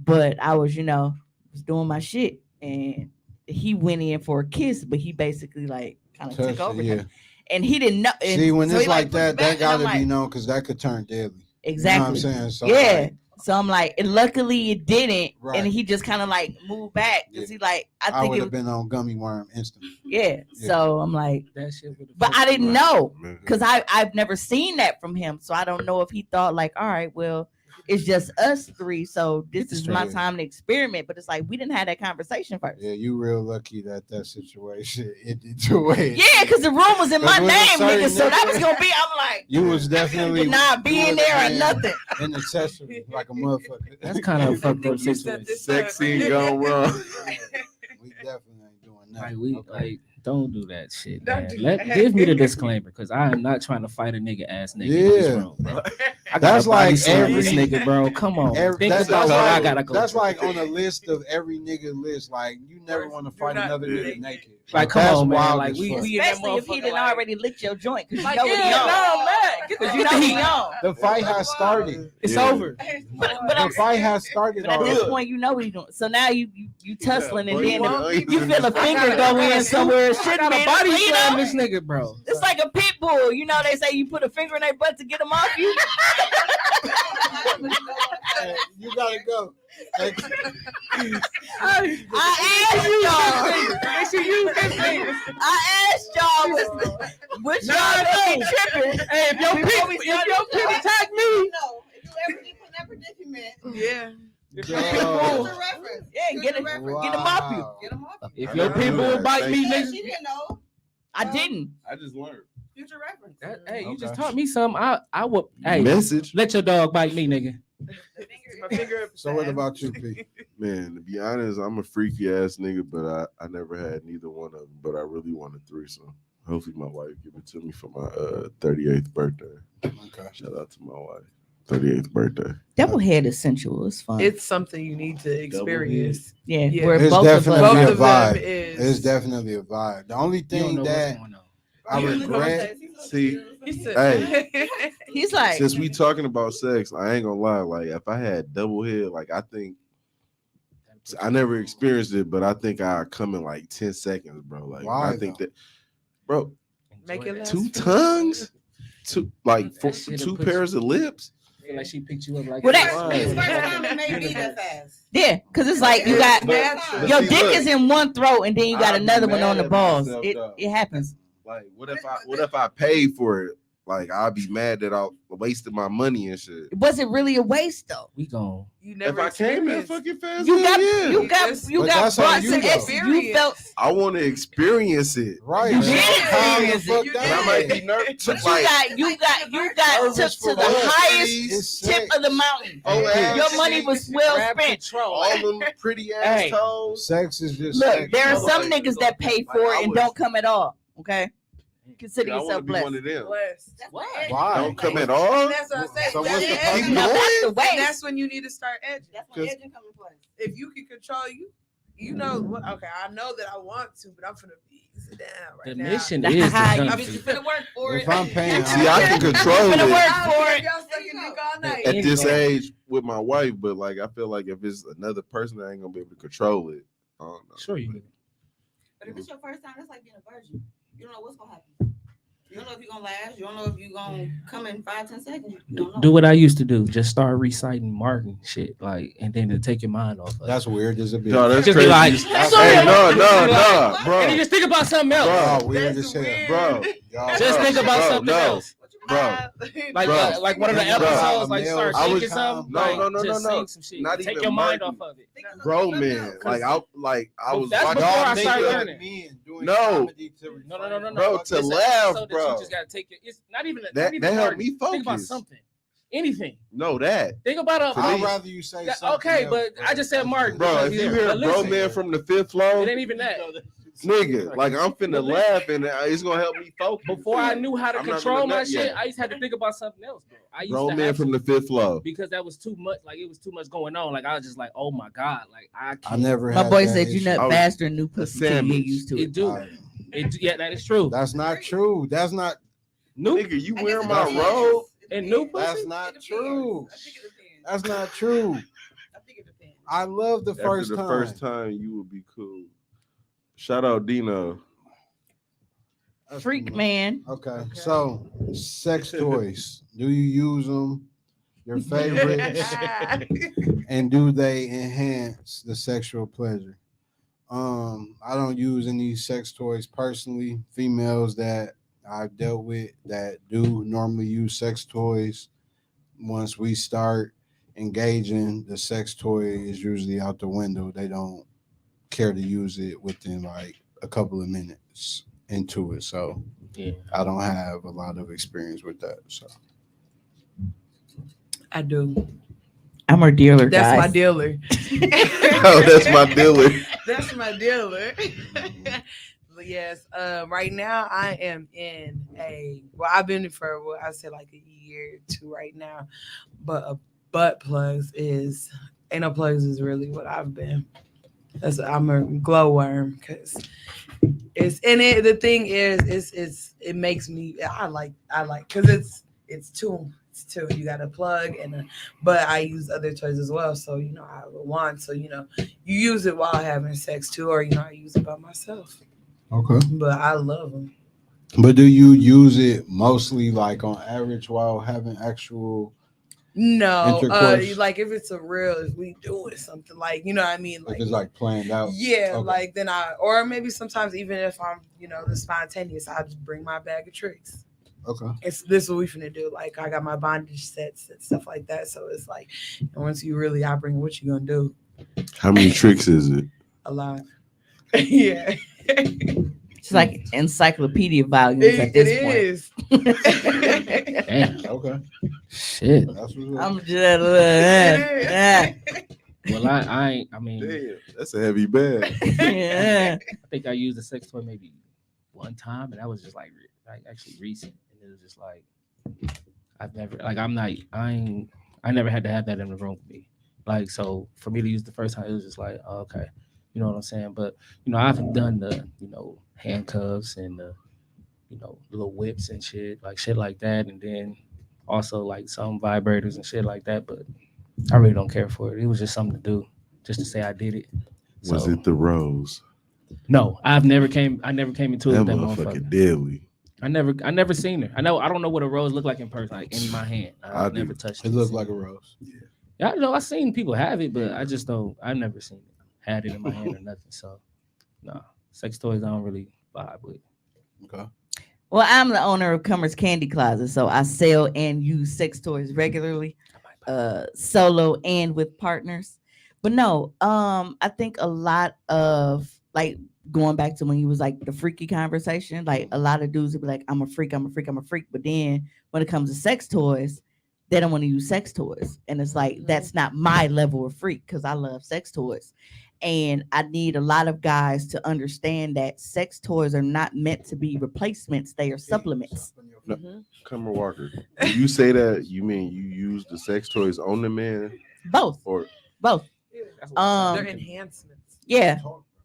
But I was, was doing my shit, and he went in for a kiss, but he basically like kind of took over him. And he didn't know. See, when so it's he, like put it that, back, that and I'm gotta be like, known because that could turn deadly. exactly. You know what I'm saying? So, yeah. like, So I'm like, and luckily it didn't, Right. and he just kind of like moved back because he like, I I think would it have was, been on gummy worm instantly. yeah. So I'm like, That shit would've but I fucked didn't me. know Man. because I've never seen that from him, so I don't know if he thought like, all right, well, it's just us three, so this is my straight. time to experiment. But it's like we didn't have that conversation first. Yeah, you real lucky that situation ended the way. Yeah, because the room was in my Because with a name, certain nigga. So that was nigga- gonna be. I'm like, You was definitely not you being would've there or been nothing. an accessory like a motherfucker. That's kind of a fucked up You set situation. this Sex up. scene gone wrong. We definitely ain't doing that. Like we Okay. like don't do that shit. Don't Man. do Let that. give me the disclaimer because I am not trying to fight a nigga ass nigga in this Yeah. room, bro. I That's gotta body like slam this every- nigga, bro. Come on. Think That's about what I like, gotta go. that's through. like on a list of every nigga list. Like you never want to Do fight not another do nigga that. naked. Like, come that's on, man. wild Like, as we- fuck. we- in that Especially if he motherfucker, didn't like- already lick your joint because Like, you know what he yeah, on. no, man. Because you know he on. The fight has started. It's Yeah. over. But The I'm fight has started But at this already. point, you know what he's doing. So now you tussling, and bro, then you you feel a finger go in somewhere it I shouldn't gotta be. body You slam know? this nigga, bro. It's like a pit bull. You know they say you put a finger in their butt to get them off you. Hey, you gotta go. Hey, I asked y'all. I asked y'all which y'all be tripping. Hey, if your pig attack me, No, if you ever get put in that predicament, Yeah. here's yo. a reference. Yeah, Here's get a it. reference. Get them off you. Wow. Get them off you. if your pit bull bite me, Yeah, nigga. she didn't know. I didn't. I just learned. Future reference. Hey, you Okay. just taught me something. I would. Hey, Message. let your dog bite me, nigga. My finger up So what fast. about you, P? Man, to be honest, I'm a freaky ass nigga, but I never had neither one of them. But I really want a threesome. Hopefully, my wife give it to me for my 38th birthday. Okay. Shout out to my wife. 38th birthday. Double head is sensual. It's fun. It's something you need to experience. yeah, yeah. where It's both of definitely us. a Both of vibe. them is. It's definitely a vibe. The only You don't thing know that what's going on. I regret, See, He said- Hey. He's like, since we talking about sex, I ain't gonna lie. Like, if I had double head, like I think I never experienced it, but I think I come in like 10 seconds, bro. Like Why, I think though? that, bro, Make it last. 2 tongues, That shit'll 2 put pairs of lips. I feel like she picked you up like. Well, a that- fly. His first time it may be that fast. yeah, because it's like you got But your see, dick look, is in one throat, and then you got I'd be another one on mad the at balls. myself, It though. it happens. Like, what if I paid for it? Like, I'd be mad that I wasted my money and shit. Was it really a waste though? We gone. You If never I came in experienced. fucking fast, You hell got yeah. you got But you got that's on brought you, to though. ex- you felt I want to experience it. right? You so did calm the experience fuck it. But I down. might be nervous. but you got Nervous to for the what? highest It's tip sex. of the mountain. Oh, ass. Your money was well Grab spent. control. all them pretty ass Hey. toes. Sex is just Look, sex. there are I'm some like- niggas that pay for like, it I and was- don't come at all. Okay, consider Yeah, I want to yourself be blessed. one of them. Blessed. What? Why? Don't come at all. That's what I say. So what's the That's purpose? edging. Now that's the And waste. that's when you need to start edging. That's when 'Cause- edging come in place. If you can control you know what? Okay, I know that I want to, but I'm gonna be sit down right The now. mission Nah, is you the bitch, Bitch, you country. finna work for it. If I'm paying, See, I can control Finna it work I'll for take it. y'all sucking dick all night. at this Anyway. age with my wife, but like I feel like if it's another person, I ain't gonna be able to control it. I don't know. Sure you do. But if it's your first time, that's like being a virgin. You don't know what's gonna happen. You don't know if you're gonna last. You don't know if you're gonna come in 5-10 seconds. You don't know. Do what I used to do. Just start reciting Martin shit, like, and then to take your mind off. Of it. that's weird as a bitch. No, that's Just be crazy. like, Hey, no, and you bro. just think about something else. Bro, Y'all weird That's as hell. weird. Bro, Y'all Just bro, think about bro, something no. else. What you Bro. Like Bro. like one of the Bro. episodes, like start I was- shaking something. no, like, no, no, just no, no. sing some shit. Not Take even your mind Martin. off of it. Bro, man, like I was That's watching. before I Y'all started make learning. men doing No. comedy to No. Bro, to It's an laugh, episode that bro. You just gotta take it. It's not even That even helped hard. me Think about focus. something, anything. No, that. Think about To I'd me- rather you say That- something okay, else, but I just said Martin. Bro, because if he's you there. hear But bro listen, man from the fifth floor, it ain't even that. nigga, like I'm finna laugh and it's gonna help me focus. Before I knew how to I'm not control gonna my nut shit, yet. I used to have to think about something else, bro. I used Bro to man have from to, the fifth floor. because that was too much. Like it was too much going on. Like I was just like, oh my god, like I can't. I never. My had boy that said you issue. I nut was faster than new pussy till you sandwich. get used to It it. do. Alright. Yeah, that is true. That's not true. That's not. New Nigga, you I wear guess my it robe. depends. and new pussy. That's not true. I think it depends. That's not true. I think it depends. I love the After first the time. first time, you would be cool. Shout out Dino. That's Freak cool. man. Okay, so sex toys. Do you use them? Your favorites, and do they enhance the sexual pleasure? I don't use any sex toys personally. Females that I've dealt with that do normally use sex toys, once we start engaging, the sex toy is usually out the window. They don't care to use it within like a couple of minutes into it. So Yeah. I don't have a lot of experience with that. So I do. I'm a dealer, That's my guys. dealer. Oh, that's my dealer. That's my dealer. But yes, right now I am in I've been in for I say like a year or two right now, but a butt plugs is anal plugs is really what I've been. I'm a glowworm because the thing is it makes me I like because it's two. You got a plug but I use other toys as well. So I have a wand. So you use it while having sex too, or I use it by myself. okay. But I love them. But do you use it mostly like on average while having actual? No, Intercourse. like if it's if we doing something like what I mean, If it's like planned out? yeah, Okay. like then or maybe sometimes even if I'm the spontaneous, I just bring my bag of tricks. Okay. This is what we finna do. Like I got my bondage sets and stuff like that. So it's like, and once you really, I bring what you gonna do. How many tricks is it? A lot. Yeah. It's like encyclopedia volumes at It this point. is. Damn. Okay. Shit. That's what's up. I'm just Well, I mean, Damn, that's a heavy bag. yeah. I think I used a sex toy maybe one time, and that was just like actually recent, and it was just like I've never like I never had to have that in the room with me. Like so, for me to use the first time, it was just like okay, you know what I'm saying. But I've done the handcuffs and the little whips and shit like that, and then also like some vibrators and shit like that. But I really don't care for it. It was just something to do, just to say I did it. Was So, it the rose? No, I never came into it That with that motherfucker motherfucker. deadly. I never seen her. I don't know what a rose look like in person, like in my hand. I I've do. never touched it. It looks like a rose. Yeah, I know. I seen people have it, but I just don't. I never seen it, had it in my hand or nothing. So, no, sex toys I don't really vibe with. Okay. Well, I'm the owner of Cummer's Candy Closet, so I sell and use sex toys regularly, solo and with partners. But no, I think a lot of like going back to when you was like the freaky conversation, like a lot of dudes would be like, I'm a freak. But then when it comes to sex toys, they don't want to use sex toys. And it's like, that's not my level of freak because I love sex toys. And I need a lot of guys to understand that sex toys are not meant to be replacements. They are supplements. Mhm. Cumber Walker. When you say that, you mean you use the sex toys on the man? Both. Or Both. That's what I'm They're thinking. enhancements. Yeah.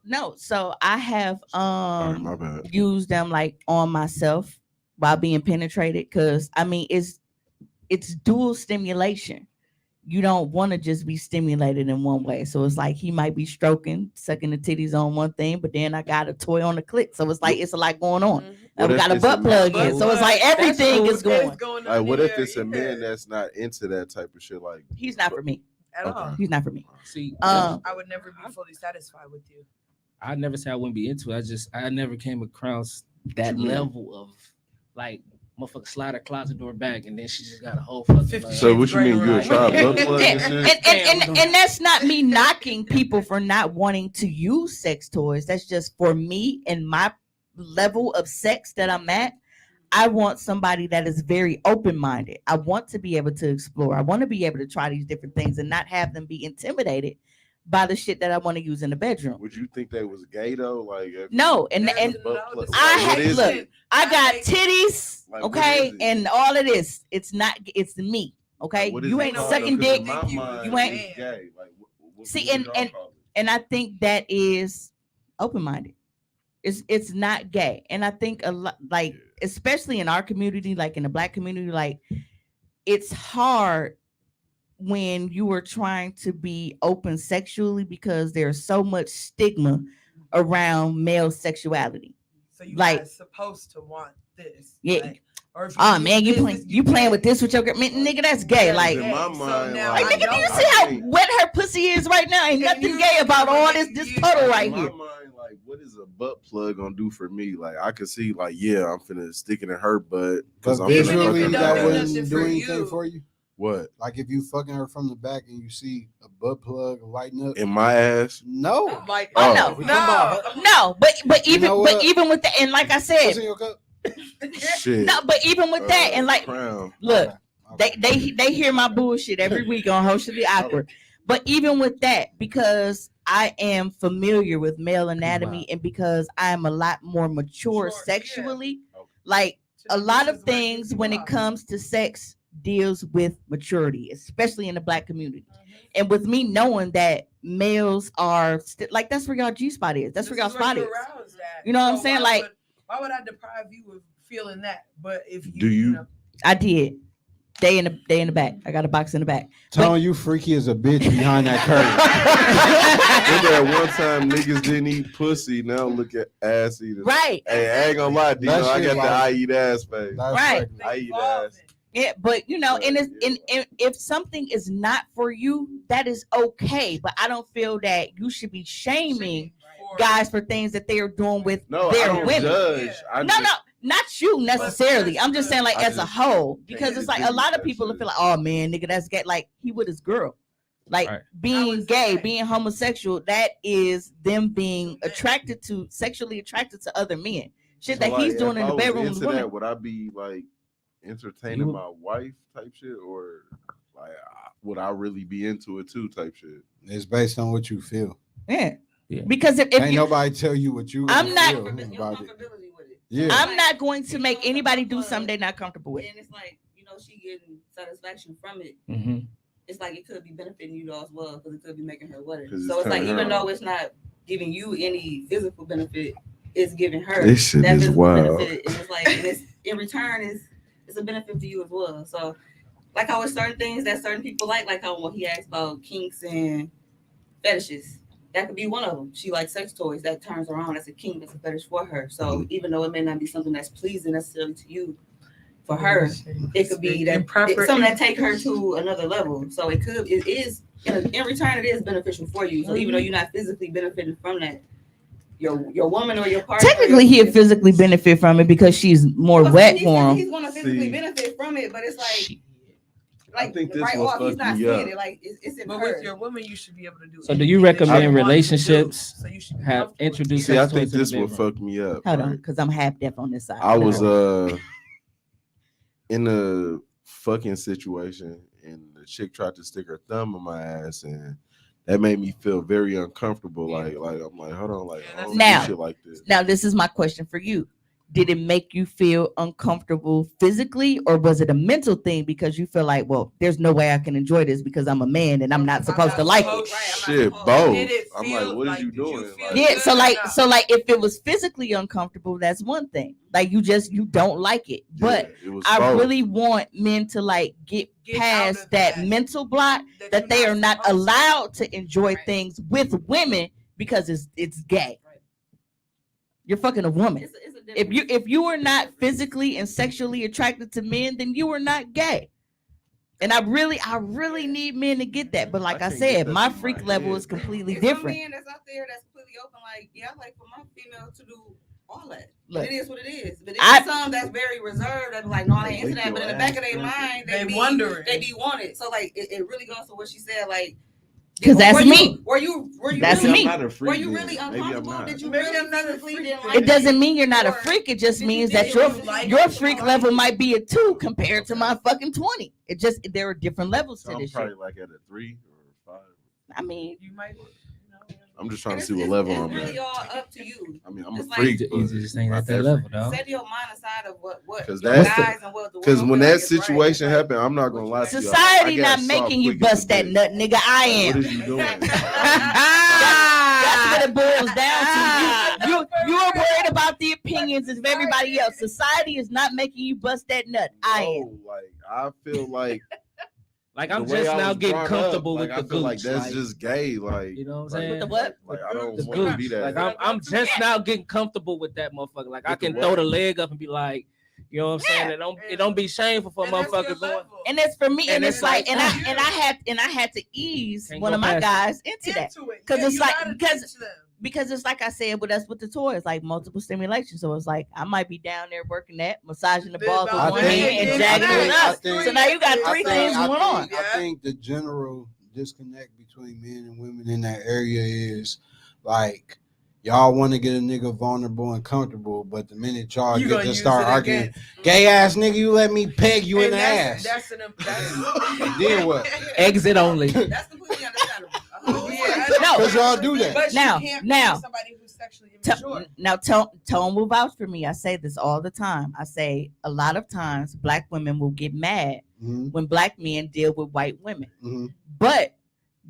No. So I have all right, my bad. used them like on myself while being penetrated. Cause I mean it's dual stimulation. You don't want to just be stimulated in one way. So it's like he might be stroking, sucking the titties on one thing, but then I got a toy on the clit. So it's like it's a lot going on. Mhm. And we What got if a it's a butt plug man- in. So it's like That's everything cool. is going. It's going Like, on what in if there, it's a yeah. man that's not into that type of shit? Like, He's not for me. At Okay. all. He's not for me. See, Um, I would never be fully satisfied with you. I never say I wouldn't be into it. I never came across that What you mean? level of like motherfucker slide her closet door back, and then she just got a whole fucking. 50 like, So what you mean? You a try Yeah. butt plug and shit? And that's not me knocking people for not wanting to use sex toys. That's just for me and my level of sex that I'm at. I want somebody that is very open-minded. I want to be able to explore. I want to be able to try these different things and not have them be intimidated by the shit that I want to use in the bedroom. Would you think that was gay though? Like No, and butt plug- I what had is look. it? I got titties, Like, what okay, is it? and all of this. It's not. It's me, okay. What is You it ain't called, sucking though? 'Cause dick. in my mind, You ain't- it's gay. Like, what See, would and- y'all and- call it? And I think that is open-minded. It's not gay, and I think a lot, like especially in our community, like in the Black community, like it's hard when you are trying to be open sexually because there's so much stigma around male sexuality. So you Like- guys supposed to want this. Yeah. Like, or if Oh do man, you this, playing you playing with this with your girl, man, nigga, that's gay. That's Like, in gay. my So mind, now like, like I nigga, do you don't see how think- wet her pussy is right now? Ain't And nothing you- gay about all this you- puddle right in my here. mind, like, what is a butt plug gonna do for me? Like, I could see, like, yeah, I'm finna stick it in her butt because But I'm finna Even if visually, it fuck don't that her do ass. wouldn't nothing do for anything you. for you. What Like if you fucking her from the back and you see a butt plug lighting up. in my ass? No. Like, Oh, Oh. no, We talking about no, but You even know but what? even with that, and like I What's said, in your cup? Shit. no, but even with that, and like Crown. look, Okay. they hear my bullshit every week on Socially Awkward. But even with that, because I am familiar with male anatomy and because I am a lot more mature Sure, yeah. sexually, Okay. like a this lot is of where things you when are. it comes to sex deals with maturity, especially in the Black community. And with me knowing that males are like that's where y'all G spot is. That's where y'all spot is. You know what I'm saying? Like why would I deprive you of feeling that? But if you Do you- know, I did. They in the back. I got a box in the back. Telling you freaky as a bitch behind that Remember at one time niggas didn't eat pussy. Now look at ass eaters. Right. Hey, I ain't gonna lie, D. That I shit got the like- I eat ass face. That's Right. regular. I eat ass. Yeah, but you know, and it's Yeah. and if something is not for you, that is okay. But I don't feel that you should be shaming guys for things that they are doing with No, their I don't women. judge. I No, just, no, not you necessarily. But- I'm just saying, like I as a just whole, can't because it's like a distribute lot of that people shit. feel like, oh man, nigga, that's gay. Like he with his girl, like Right. I being would say gay, that. being homosexual. That is them being attracted to, sexually attracted to other men. Shit So, that like, he's doing if in I the was bedroom with into women. that, would I be like entertaining You would- my wife type shit, or like would I really be into it too type shit? It's based on what you feel. Yeah. Yeah. Because if Ain't you, nobody tell you what you I'm really not- feel Your about it. comfortability with it. Yeah. I'm not going to make anybody do something they're not comfortable with. And it's like, she getting satisfaction from it. Mm-hmm. It's like it could be benefiting you as well because it could be making her wetter. 'Cause it's So it's like turning her even though on. it's not giving you any physical benefit, it's giving her This shit that is physical wild. benefit. And it's like and it's in return it's a benefit to you as well. So like how it's certain things that certain people like how when he asked about kinks and fetishes. That could be one of them. She likes sex toys. That turns her on. That's a kink. That's a fetish for her. So even though it may not be something that's pleasing necessarily to you, for her, it could be that something that take her to another level. So it is in return, it is beneficial for you. So even though you're not physically benefiting from that, your woman or your partner. Technically, he'll physically benefit from it because she's more wet for him. He's going to physically See. benefit from it, but it's like. I think this right will off, he's fuck not me seeing up. it. Like it's in But her. with your woman, you should be able to do. So do you anything that recommend you want to do. relationships So you should be have comfortable. introduced See, I sex think toys in this the will bedroom? fuck me up. Hold on, right? because I'm half deaf on this side. I was in a fucking situation and the chick tried to stick her thumb in my ass and that made me feel very uncomfortable. Like I'm like, hold on, like I don't Now- do shit like this. Now, this is my question for you. Did it make you feel uncomfortable physically, or was it a mental thing because you feel like, well, there's no way I can enjoy this because I'm a man and I'm not supposed to like it? Shit, both. Did it I'm feel like, what is you did doing? feel Like, Yeah, good so or like, not? if it was physically uncomfortable, that's one thing. Like you don't like it, but yeah, it was I both. really want men to like get Get out past of that that. mental block that you're they are not supposed to. allowed to enjoy Right. things with women because it's gay. Right. You're fucking a woman. It's a If you are not physically and sexually attracted to men, then you are not gay. And I really need men to get that. But like I I can't said, get that my through my freak level head. is completely It's some different. men that's out there that's completely open. Like, yeah, I like for my female to do all that. Look, It is what it is. But I- there's some that's very reserved. That's like, no, I ain't into that. But in the back of their mind, They wondering. They be wanted. So like, it really goes to what she said. Like, because that's me. Were you That's really, me. I'm not a freak Were you then. really Maybe I'm uncomfortable? not. Did you Maybe really I'm not a physically freak didn't then. like It doesn't it? mean you're not a Or freak. It just did you means think that it your was like- your freak like- level might be a 2 compared to my fucking 20. It just there are different levels So to I'm this probably shit. like at a 3 or 5. I mean, You might. I'm just trying And to see what level I'm It's really at. all up to you. I mean, I'm a It's like- freak. You just ain't at that level, dog. Set your mind aside of what 'Cause your that's guys and what the Because world when feel that like is right. situation It's like, happened, I'm not gonna lie to you. society I got not soft making you quick as a bust that bitch. nut, nigga. I Like, am. what is you doing? That's what it boils down to. You are worried about the opinions of everybody else. Society is not making you bust that nut. I am. No, like I feel like Like the I'm way just I now was getting brought comfortable up, with like, the I feel like gooch. that's Like, just gay. Like, you know what I'm like, saying? With the what? Like I don't The want to gooch. be that. Like I'm just now getting comfortable with that motherfucker. Like I With the can what? throw the leg up and be like, you know what I'm saying? It don't be shameful for a motherfucker going. And it's for me, and And it's it's like, like, and I had to ease Can't one go of my past guys into that. Because it's like because it's like I said, but that's with the toy. It's like multiple stimulation. So it's like I might be down there working that, massaging the balls with I one think- hand and I jagging think- it I up. think- So now you got I three think- things I going think- on. I think the general disconnect between men and women in that area is like y'all want to get a nigga vulnerable and comfortable, but the minute y'all You get gonna to use start it arguing, against- gay ass nigga, you let me peg you in the ass. That's Then what? Exit only. That's completely understandable. No. Because y'all do that. But Now- you can't now- be somebody who's sexually T- immature. now Tone will vouch for me. I say this all the time. I say a lot of times black women will get mad Mhm, when black men deal with white women, mhm. but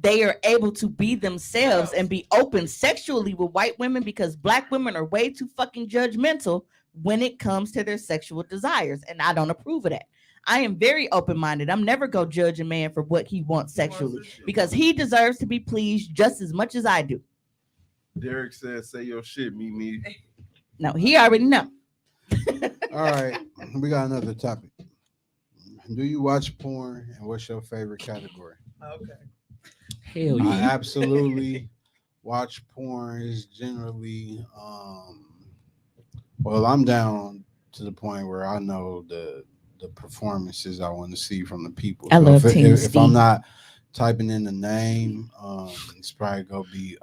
they are able to be themselves and be open sexually with white women because black women are way too fucking judgmental when it comes to their sexual desires, and I don't approve of that. I am very open-minded. I'm never gonna judge a man for what he wants sexually because he deserves to be pleased just as much as I do. Derek said, "Say your shit, me." No, he already know. All right, we got another topic. Do you watch porn, and what's your favorite category? Okay. Hell I yeah. absolutely watch porn. Is generally, well, I'm down to the point where I know the performances I want to see from the people. I love if, Team if Steve. I'm not typing in the name, it's probably gonna be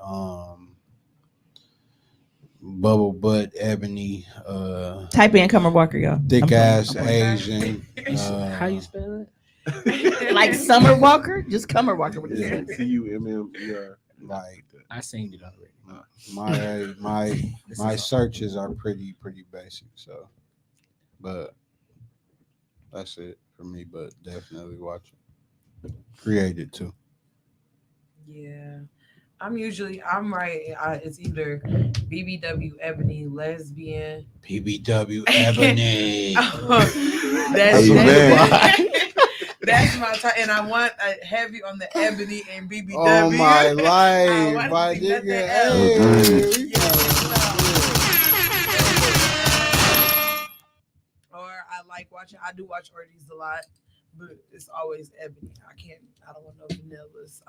Bubble Butt Ebony, Type in Summer Walker, y'all. thick I'm playing. ass I'm playing. Asian. How you spell Like Summer Walker, just Summer Walker with Yeah, the TUMMER. like it? I seen it already. my This my is searches are pretty basic. So, but that's it for me. But definitely watch it. Created too. Yeah. I'm right. It's either BBW Ebony lesbian. PBW Ebony. that's Amen. that's my type, and I want a heavy on the Ebony and BBW. Oh my I life, want my to see nothing nigga. else. Hey, Or I do watch orgies a lot, but it's always Ebony. I don't want no vanillas.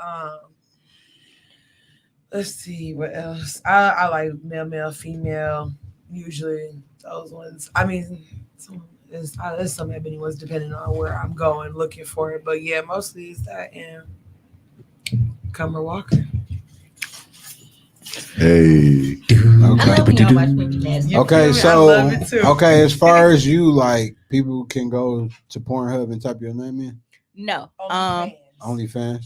Let's see what else. I like male, female. Usually those ones. I mean, there's some Ebony ones depending on where I'm going looking for it. But yeah, mostly it's that and Summer Walker. Hey, I love when y'all watch Pinky Nasty. You Okay, feel me? I so love it too. okay, as far as you like, people can go to Pornhub and type your name in. No, OnlyFans.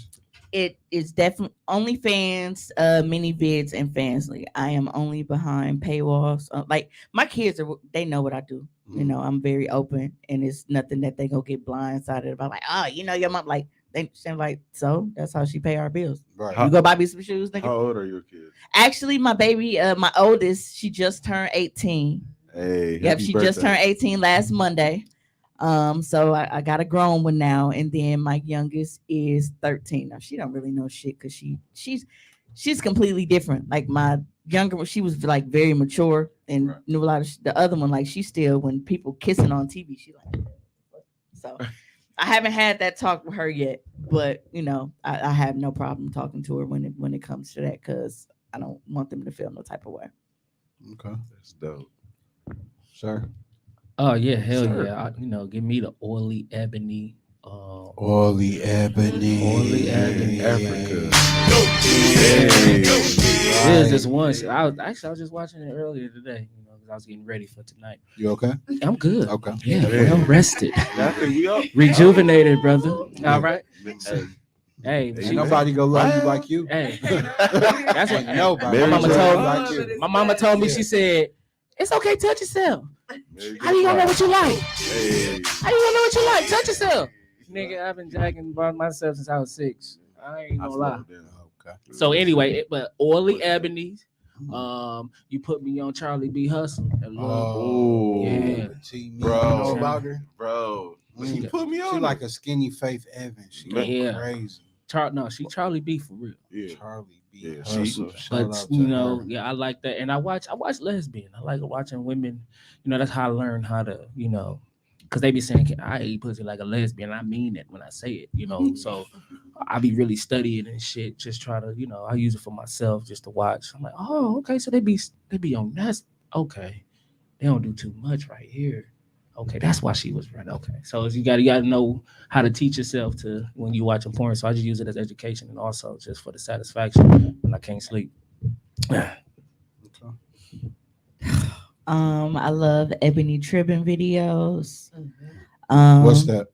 it is definitely OnlyFans, mini vids, and Fansly. I am only behind paywalls. Like my kids they know what I do. You know, I'm very open, and it's nothing that they go get blindsided about. Like, oh, you know, your mom. Like they like, so that's how she pay our bills. Right. You go buy me some shoes, nigga. how old are your kids? Actually, my baby, my oldest, she just turned 18. Hey, Yep, happy she birthday. just turned 18 last Monday. So I got a grown one now, and then my youngest is 13. Now she don't really know shit because she's completely different. Like my younger one, she was like very mature and Right. knew a lot of the other one, like she still when people kissing on TV, she like so. I haven't had that talk with her yet, but you know, I have no problem talking to her when it comes to that because I don't want them to feel no type of way. Okay. That's dope. Sir. Oh yeah, hell Sir. yeah. Give me the oily ebony. Oily ebony. Oily ebony. Africa. Hey. There's this Right. one. I was just watching it earlier today. Because I was getting ready for tonight. You okay? I'm good. Okay. Yeah, Man. well rested, I think we all rejuvenated, brother. Yeah. All right. Hey, Hey, Ain't she, nobody gonna love you Wow. like you. hey. That's what Ain't nobody. my Mary mama J. told like me. you. My mama told me. Yeah. She said, "It's okay, touch yourself. Mary How you gonna know what you like? Hey. How you gonna know what you like? Touch yourself." Nigga, I've been jacking by myself since I was 6. I ain't I gonna lie. slowed down. Okay. So anyway, but oily ebony. You put me on Charlie B. Hustle. Oh, Yeah. T, me. Bro. You know about her? Bro, Mm. you put me on. She it. like a skinny Faith Evans. She go Yeah. crazy. She Charlie B for real. Yeah. Charlie B. Yeah, Hustle. she- Shout But out to her. yeah, I like that, and I watch lesbian. I like watching women. That's how I learn how to, because they be saying I eat pussy like a lesbian. I mean it when I say it, So I be really studying and shit. Just try to, I use it for myself just to watch. I'm like, oh, okay, so they be on that's okay. They don't do too much right here. Okay, that's why she was right. Okay, so you got to know how to teach yourself to when you watching porn. So I just use it as education and also just for the satisfaction when I can't sleep. I love Ebony Tribbin videos. What's that?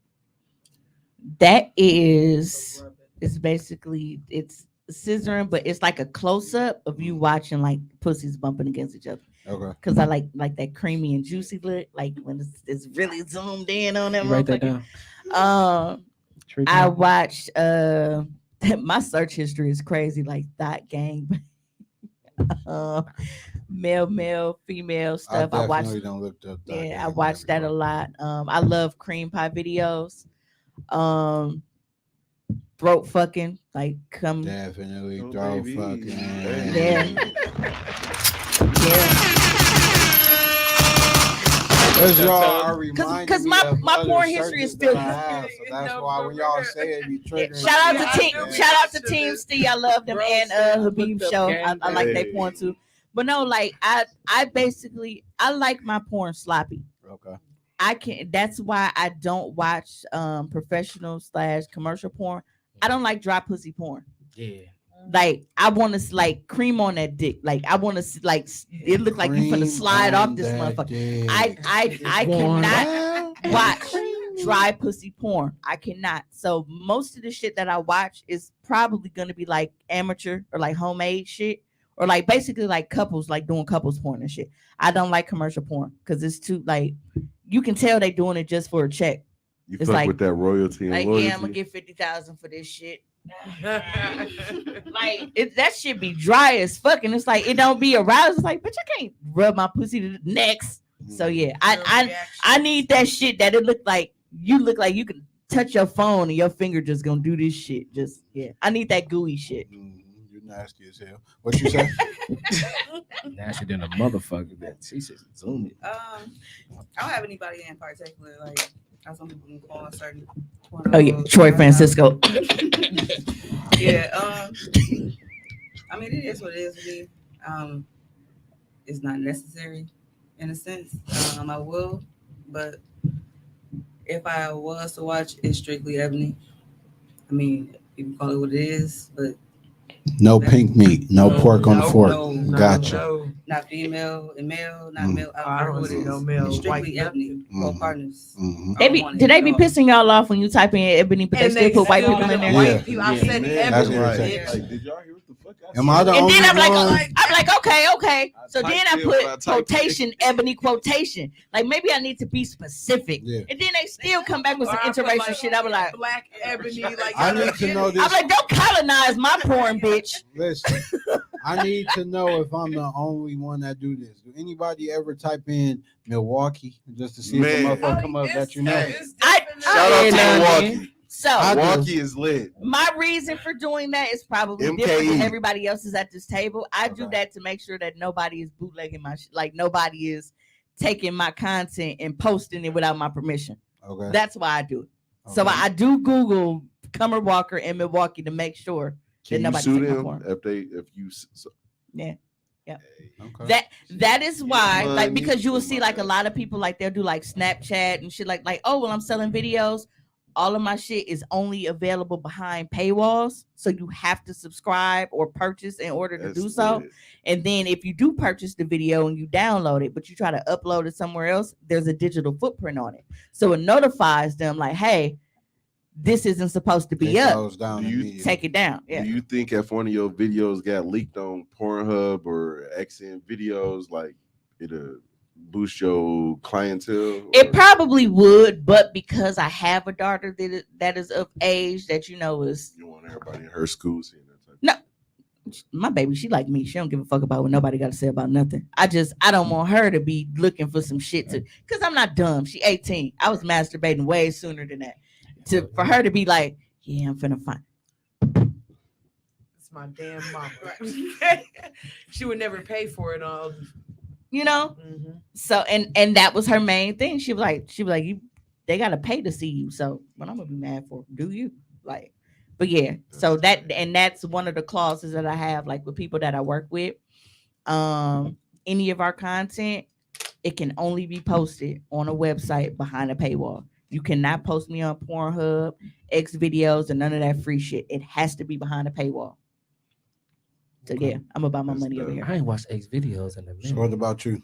That is it's basically it's scissoring, but it's like a close up of you watching like pussies bumping against each other. Okay. Cause I like that creamy and juicy look, like when it's really zoomed in on them. You write that down. I watched my search history is crazy, like Thought Gang, male, female stuff. I watched. definitely don't look up. Thought Yeah, I Gang watched that a everywhere. lot. I love cream pie videos. Throat fucking, like come. Definitely Oh, throw baby. fucking. Yeah. Yeah. Because y'all are reminding Cause me my of my other porn history is searches still. that I have, so that's No, why for when y'all real. say it, be Yeah, triggering. shout out Yeah, to I team, do shout out to watch Team this. Steve. I love them Bro and said, Habib "Put the show. gang I like their Hey. porn too. But no, like I basically I like my porn sloppy. Okay. I can. That's why I don't watch professional / commercial porn. I don't like dry pussy porn. Yeah. Like I want to like cream on that dick. Like I want to like it look like you finna Cream slide on off this that motherfucker. dick. I Warm. cannot watch dry pussy porn. I cannot. So most of the shit that I watch is probably gonna be like amateur or like homemade shit. Or like basically like couples like doing couples porn and shit. I don't like commercial porn because it's too like you can tell they doing it just for a check. You It's fuck like- with that royalty and Like, loyalty. yeah, I'm gonna get 50,000 for this shit. Like that shit be dry as fuck, and it's like it don't be aroused. It's like, but you can't rub my pussy to the next. So yeah, I need that shit that it look like you can touch your phone and your finger just gonna do this shit. Just yeah, I need that gooey shit. You're nasty as hell. What you say? Nasty than a motherfucker. That she says zoom it. I don't have anybody in particular. Like, how some people can call a certain. Oh yeah, Troy Francisco. Yeah. I mean, it is what it is to me. It's not necessary, in a sense. I will, but if I was to watch, it's strictly ebony. I mean, people call it what it is, but No pink meat. No pork on the fork. Gotcha. No. not female and male, not Mm. male. I I don't don't know what see it no is. male It's white strictly ebony nothing. or Mhm. partners. Mhm. They be do they be pissing y'all off when you type in ebony, but they still put white people in there? Yeah. White people. I Yeah. said Man, That's ebony. what it right. is. Like, did y'all hear what the fuck I Am I said? the And only then I'm one? like, okay. So typed then I in what I put typed in. quotation, ebony quotation. Like maybe I need to be specific. Yeah. And then they still come back with some Or I put, interracial like, shit. I was like, black ebony. Like I y'all need don't to get know it. this. I'm like, don't colonize my porn, bitch. Listen, I need to know if I'm the only one that do this. Do anybody ever type in Milwaukee just to see if Man. the motherfucker come up that you know? It's I- definitely- Shout out Yeah, to nah, Milwaukee. So I do. Milwaukee is lit. my reason for doing that is probably MKE. different than everybody else's at this table. I do Okay. that to make sure that nobody is bootlegging my shit. Like nobody is taking my content and posting it without my permission. Okay. That's why I do it. So Okay. I do Google Cummer Walker in Milwaukee to make sure that Can you nobody sue take my them porn. if you? Yeah. Okay. That is why, like, money because you will for see my like a lot of people like they'll do like Snapchat and shit like oh well I'm selling videos. All of my shit is only available behind paywalls, so you have to subscribe or purchase in order to That's do so. lit. And then if you do purchase the video and you download it, but you try to upload it somewhere else, there's a digital footprint on it, so it notifies them like, hey, this isn't supposed to be It up. goes down Do you immediately. Take it down. Yeah. Do you think if one of your videos got leaked on Pornhub or XN videos, like it'll boost your clientele? It or- probably would, but because I have a daughter that is of age that is You want everybody in her school seeing that type. no, my baby, she like me. She don't give a fuck about what nobody got to say about nothing. I don't want her to be looking for some shit because I'm not dumb. She 18. I was masturbating way sooner than that. For her to be like, yeah, I'm finna find. It's my damn mama. She would never pay for it all. Mm-hmm. So and that was her main thing. She was like, they gotta pay to see you. So what I'm gonna be mad for? Do you like? But yeah. So that's one of the clauses that I have, like with people that I work with. Any of our content, it can only be posted on a website behind a paywall. You cannot post me on Pornhub, X videos, and none of that free shit. It has to be behind a paywall. So yeah, I'm about my money over here. I ain't watched X videos in a So minute. what about you?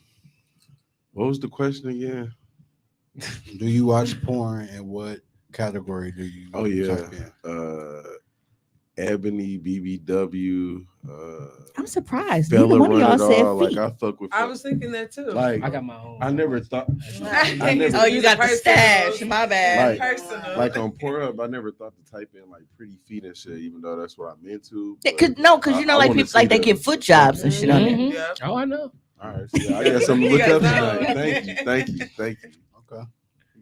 What was the question again? Do you watch porn, and what category do you? Oh yeah, type in? Ebony, BBW. I'm surprised. Fella Neither one of run y'all it said all. feet. Like I fuck with. I was thinking that too. like I got my own. I never thought. Oh, you got the stash. My bad. Like- Personal. Like on Pornhub, I never thought to type in like pretty feet and shit, even though that's what I'm into. but Because you know, I like wanna people like see they get foot jobs and shit on there. Mhm. Yeah. Oh, I know. All right, so I got something to You look up guys know. tonight. Thank you. Okay.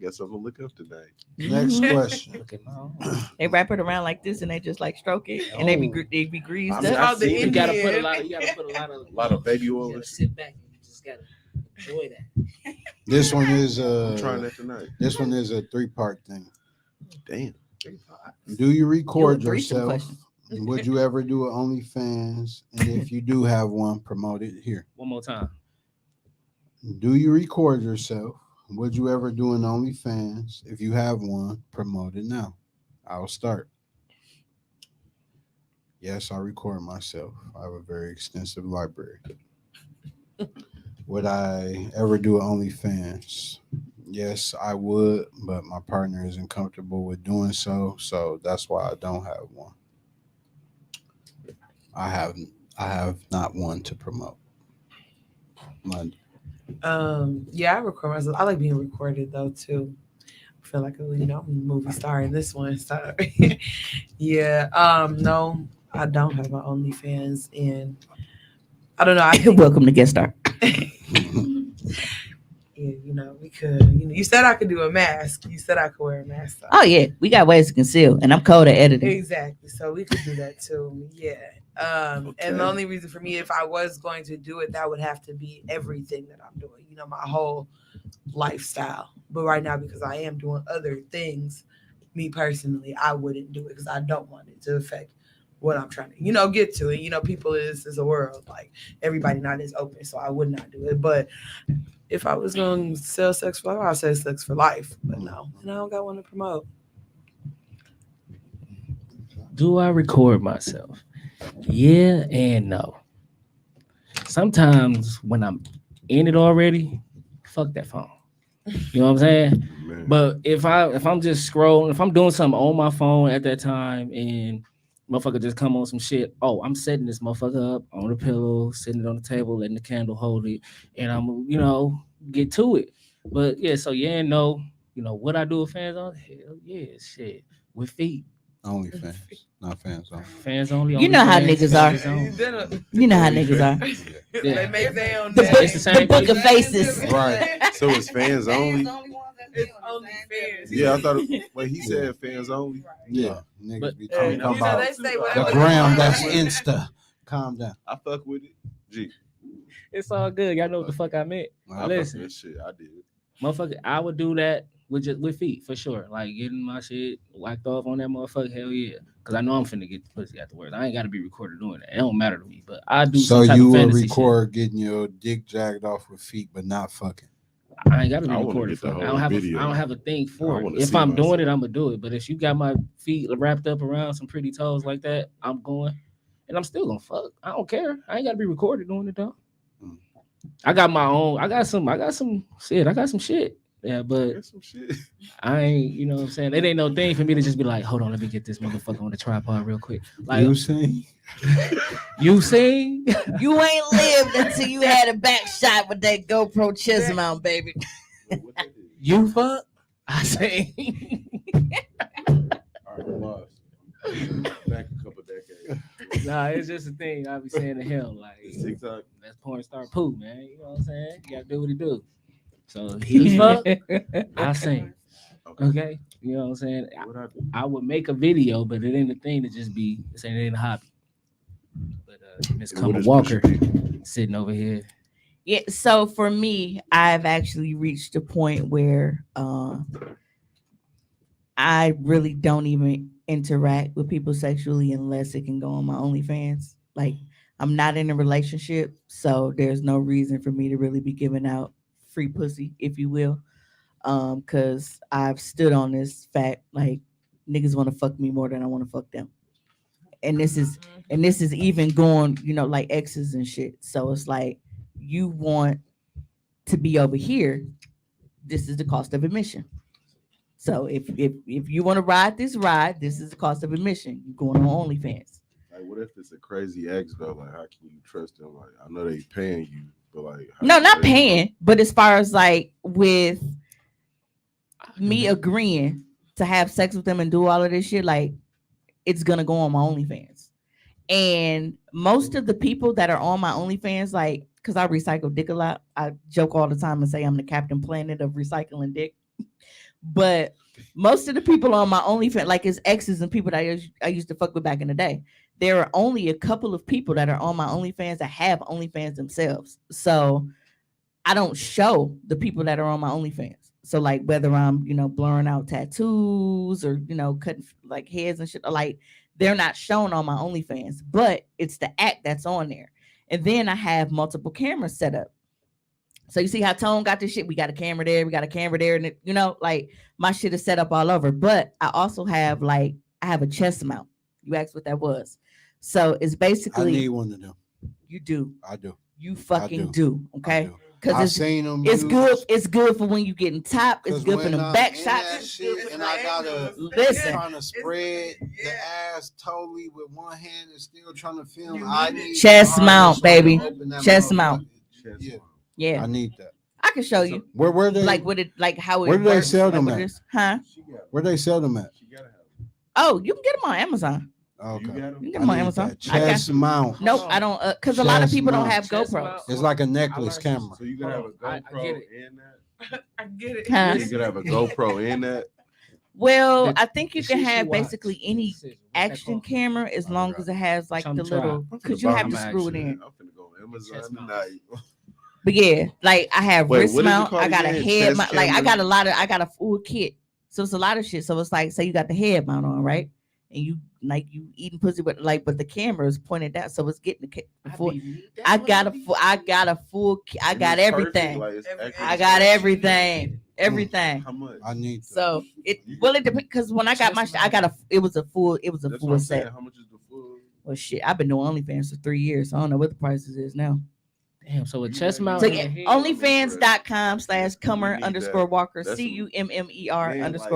I got something to look up tonight. Next Mhm. question. Look at my own. They wrap it around like this and they just like stroke it and they be Oh. greased I mean, up. I've Called the seen You it. gotta Indian. put a lot of. You gotta put a lot of baby oil You and gotta sit back and you just gotta enjoy that. This one is I'm trying that tonight. This one is a 3-part thing. Damn. Do you record You a threesome yourself? question. Would you ever do an OnlyFans? And if you do have one, promote it here. One more time. Do you record yourself? Would you ever do an OnlyFans? If you have one, promote it now. I'll start. Yes, I record myself. I have a very extensive library. Would I ever do an OnlyFans? Yes, I would, but my partner isn't comfortable with doing so, so that's why I don't have one. I have not one to promote. Yeah, I record myself. I like being recorded though too. I feel like I'm a movie star in this one. So yeah. No, I don't have my OnlyFans, and I don't know. I think, Welcome to Guest Star. yeah, we could. You said I could do a mask. You said I could wear a mask. So. Oh yeah, we got ways to conceal, and I'm cold at editing. Exactly. So we could do that too. Yeah. And the only reason for me, if I was going to do it, that would have to be everything that I'm doing, my whole lifestyle. But right now, because I am doing other things, me personally, I wouldn't do it because I don't want it to affect what I'm trying to, get to. And, people is a world. Like, everybody not as open, so I would not do it. But if I was going to sell sex for life, I'll sell sex for life. But no, and I don't got one to promote. Do I record myself? Yeah and no. Sometimes when I'm in it already, fuck that phone. You know what I'm saying? Man. But if I'm just scrolling, if I'm doing something on my phone at that time and motherfucker just come on some shit, oh, I'm setting this motherfucker up on the pillow, sitting it on the table, letting the candle hold it, and I'm get to it. But yeah, so yeah and no. What I do with fans on? Hell yeah, shit. With feet. OnlyFans, not fans only. Fans only. You know how OnlyFans, niggas fans are. only. You know how niggas are. Yeah. They make their own It's the same book of thing. faces. Right. So it's fans only. It's only fans. Yeah, I thought. He said fans only. Yeah, niggas But- be Hey, talking you know, about they say the whatever. gram. That's Insta. Calm down. I fuck with it. Gee, It's all good. Y'all know what the fuck I meant. I fuck Listen. with that shit. I did. Motherfucker, I would do that with feet for sure. Like getting my shit whacked off on that motherfucker. Hell yeah, because I know I'm finna get the pussy afterwards. I ain't gotta be recorded doing that. It don't matter to me. But I do So some type you of will fantasy record getting your dick jagged off with feet, but not fucking. shit. I ain't gotta be I wanna recorded get the for it. I whole don't have video. I don't have a thing for I it. wanna If see I'm doing it, myself. I'm gonna do it. But if you got my feet wrapped up around some pretty toes like that, I'm going, and I'm still gonna fuck. I don't care. I ain't gotta be recorded doing it though. Mm. I got my own. I got some shit. I got some shit. Yeah, but That's some shit. I ain't, you know what I'm saying? It ain't no thing for me to just be like, hold on, let me get this motherfucker on the tripod real quick. Like, You see? you sing? You ain't lived until you had a back shot with that GoPro chest mount, baby. Wait, what that is? You fuck? I sing. All right, I'm lost. Back a couple decades. Nah, it's just a thing I be saying to him. Like, It's TikTok. that's porn star poo, man. You know what I'm saying? You gotta do what he do. So he fuck, I sing. Okay. Okay? You know what I'm saying? What I do? I would make a video, but it ain't a thing to just be, it ain't a hobby. But Miss And what Cumber is Walker pushing? sitting over here. Yeah, so for me, I've actually reached a point where I really don't even interact with people sexually unless it can go on my OnlyFans. Like, I'm not in a relationship, so there's no reason for me to really be giving out free pussy, if you will. Because I've stood on this fact, like, niggas want to fuck me more than I want to fuck them. And this is even going, like exes and shit. So it's like, you want to be over here, this is the cost of admission. So if you want to ride, this is the cost of admission. You're going on OnlyFans. Like, what if it's a crazy ex though? Like, how can you trust them? Like, I know they paying you, but like, how No, you not trust them? paying, but as far as like with me agreeing to have sex with them and do all of this shit, like, it's gonna go on my OnlyFans. And most of the people that are on my OnlyFans, like, because I recycle dick a lot, I joke all the time and say I'm the Captain Planet of recycling dick. But most of the people on my OnlyFans, like, it's exes and people that I used to fuck with back in the day. There are only a couple of people that are on my OnlyFans that have OnlyFans themselves. So I don't show the people that are on my OnlyFans. So like whether I'm, blurring out tattoos or, cutting like heads and shit, like, they're not shown on my OnlyFans, but it's the act that's on there. And then I have multiple cameras set up. So you see how Tone got this shit? We got a camera there, we got a camera there, and it, like, my shit is set up all over. But I also have I have a chest mount. You asked what that was. So it's I basically need one of them. you do. I do. You fucking do. I Okay. do. Because I've it's seen them. it's good. It's good for when you getting top. It's 'Cause good for when them I'm back in that shots. shit and I gotta Listen. trying to spread the ass totally with one hand and still trying to film. You I need need chest the mount, hardest way to baby. open that Chest motherfucker. mount. Yeah, Yeah, I need that. I can show you. Where they Like what it, like how it where do they works, sell like them what at? it is. Huh? Where they sell them at? She gotta have them. Oh, you can get them on Amazon. Okay. You got You them? can get I them on need Amazon. that I got chest mount. Nope, I don't. Because a lot of Chest people don't mount. have Chest GoPros. mount. It's like a necklace learned- camera. So you gotta have a I GoPro get it. in that. I get it. Huh? You gotta have a GoPro in that. Well, The- I think you the can shit have watch. basically any What's that action called? camera as I long forgot. as it has like Chum the try. little. I'm finna Because you buy have me to some screw it shit. in. I'm finna go on Amazon Chest mount. tonight. But yeah, like I have Wait, wrist what is it mount. called I got a again? head Chest mount. Like I camera? got a full kit. So it's a lot of shit. So it's like, say you got the head mount on, right? And you eating pussy, but the camera is pointed down, so it's getting the full. I got a full. I got And got it's perfect, everything. like, it's Every- accurate. I got everything. Everything. How much? I need that. So it depends because when I got my shit, I got it was a full That's what full I'm set. saying. How much is the full? Well, shit, I've been doing OnlyFans for 3 years. So I don't know what the prices is now. Damn, so a You chest got- mount. So Oh, in yeah, the head. onlyfans.com/Cummer_Walker That's some- CUMMER Man, underscore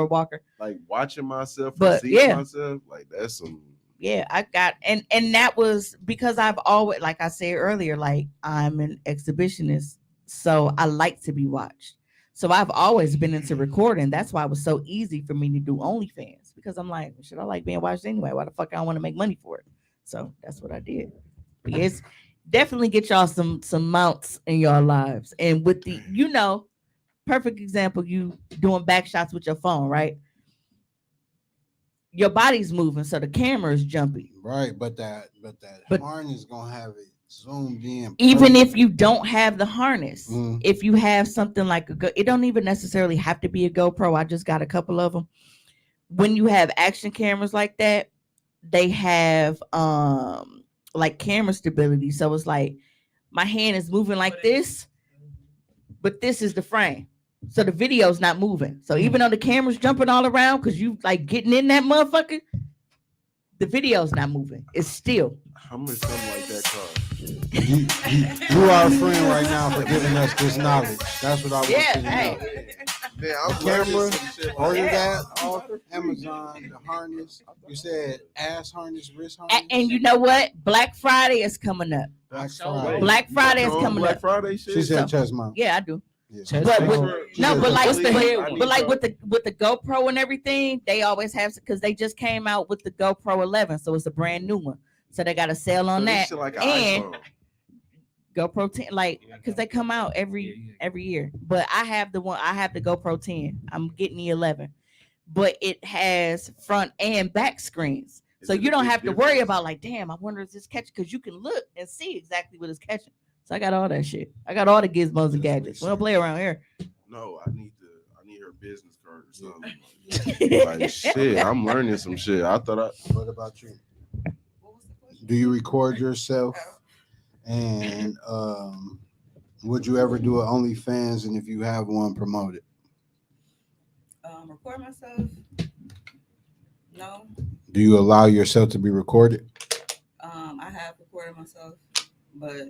like- Walker. Like watching myself, But, and seeing yeah. myself, like that's some. Yeah, I got and that was because I've always, like I said earlier, like I'm an exhibitionist, so I like to be watched. So I've always been into recording. That's why it was so easy for me to do OnlyFans because I'm like, should I like being watched anyway? Why the fuck I don't want to make money for it? So that's what I did. But yes, definitely get y'all some mounts in your lives. And with the, perfect example, you doing back shots with your phone, right? Your body's moving, so the camera is jumpy. Right, but that But- harness gonna have it zoomed in. Even if you don't have the harness, Mhm. if you have something like it don't even necessarily have to be a GoPro. I just got a couple of them. When you have action cameras like that, they have like camera stability. So it's like my hand is moving like this, but this is the frame. So the video's not moving. So even though the camera's jumping all around because you like getting in that motherfucker, the video's not moving. It's still. How much something like that cost? You are a friend right now for giving us this knowledge. That's what I want you to know. Man, The I'm camera, learning some shit. order that off Amazon. The harness, you said ass harness, wrist harness. And you know what? Black Friday is coming up. Black So Friday. Black Friday is On coming Black up. Friday shit. She said chest mount. Yeah, I do. Yeah. Chest But mount. with- She No, said but like, chest the mount. head one. but like with the GoPro and everything, they always have because they just came out with the GoPro 11, so it's a brand new one. So they got a sale on So this that. shit like an And iPhone. GoPro 10, like, because they come out every year. But I have the GoPro 10. I'm getting the 11, but it has front and back screens, Is so it you a don't big have to worry difference? about like, damn, I wonder if this catch because you can look and see exactly what it's catching. So I got all that shit. I got all the gizmos and gadgets. We don't play around here. No, I need her business card or something. Like shit, I'm learning some shit. I thought What about you? What was the question? Do you record yourself? And would you ever do an OnlyFans? And if you have one, promote it? Record myself? No. Do you allow yourself to be recorded? I have recorded myself, but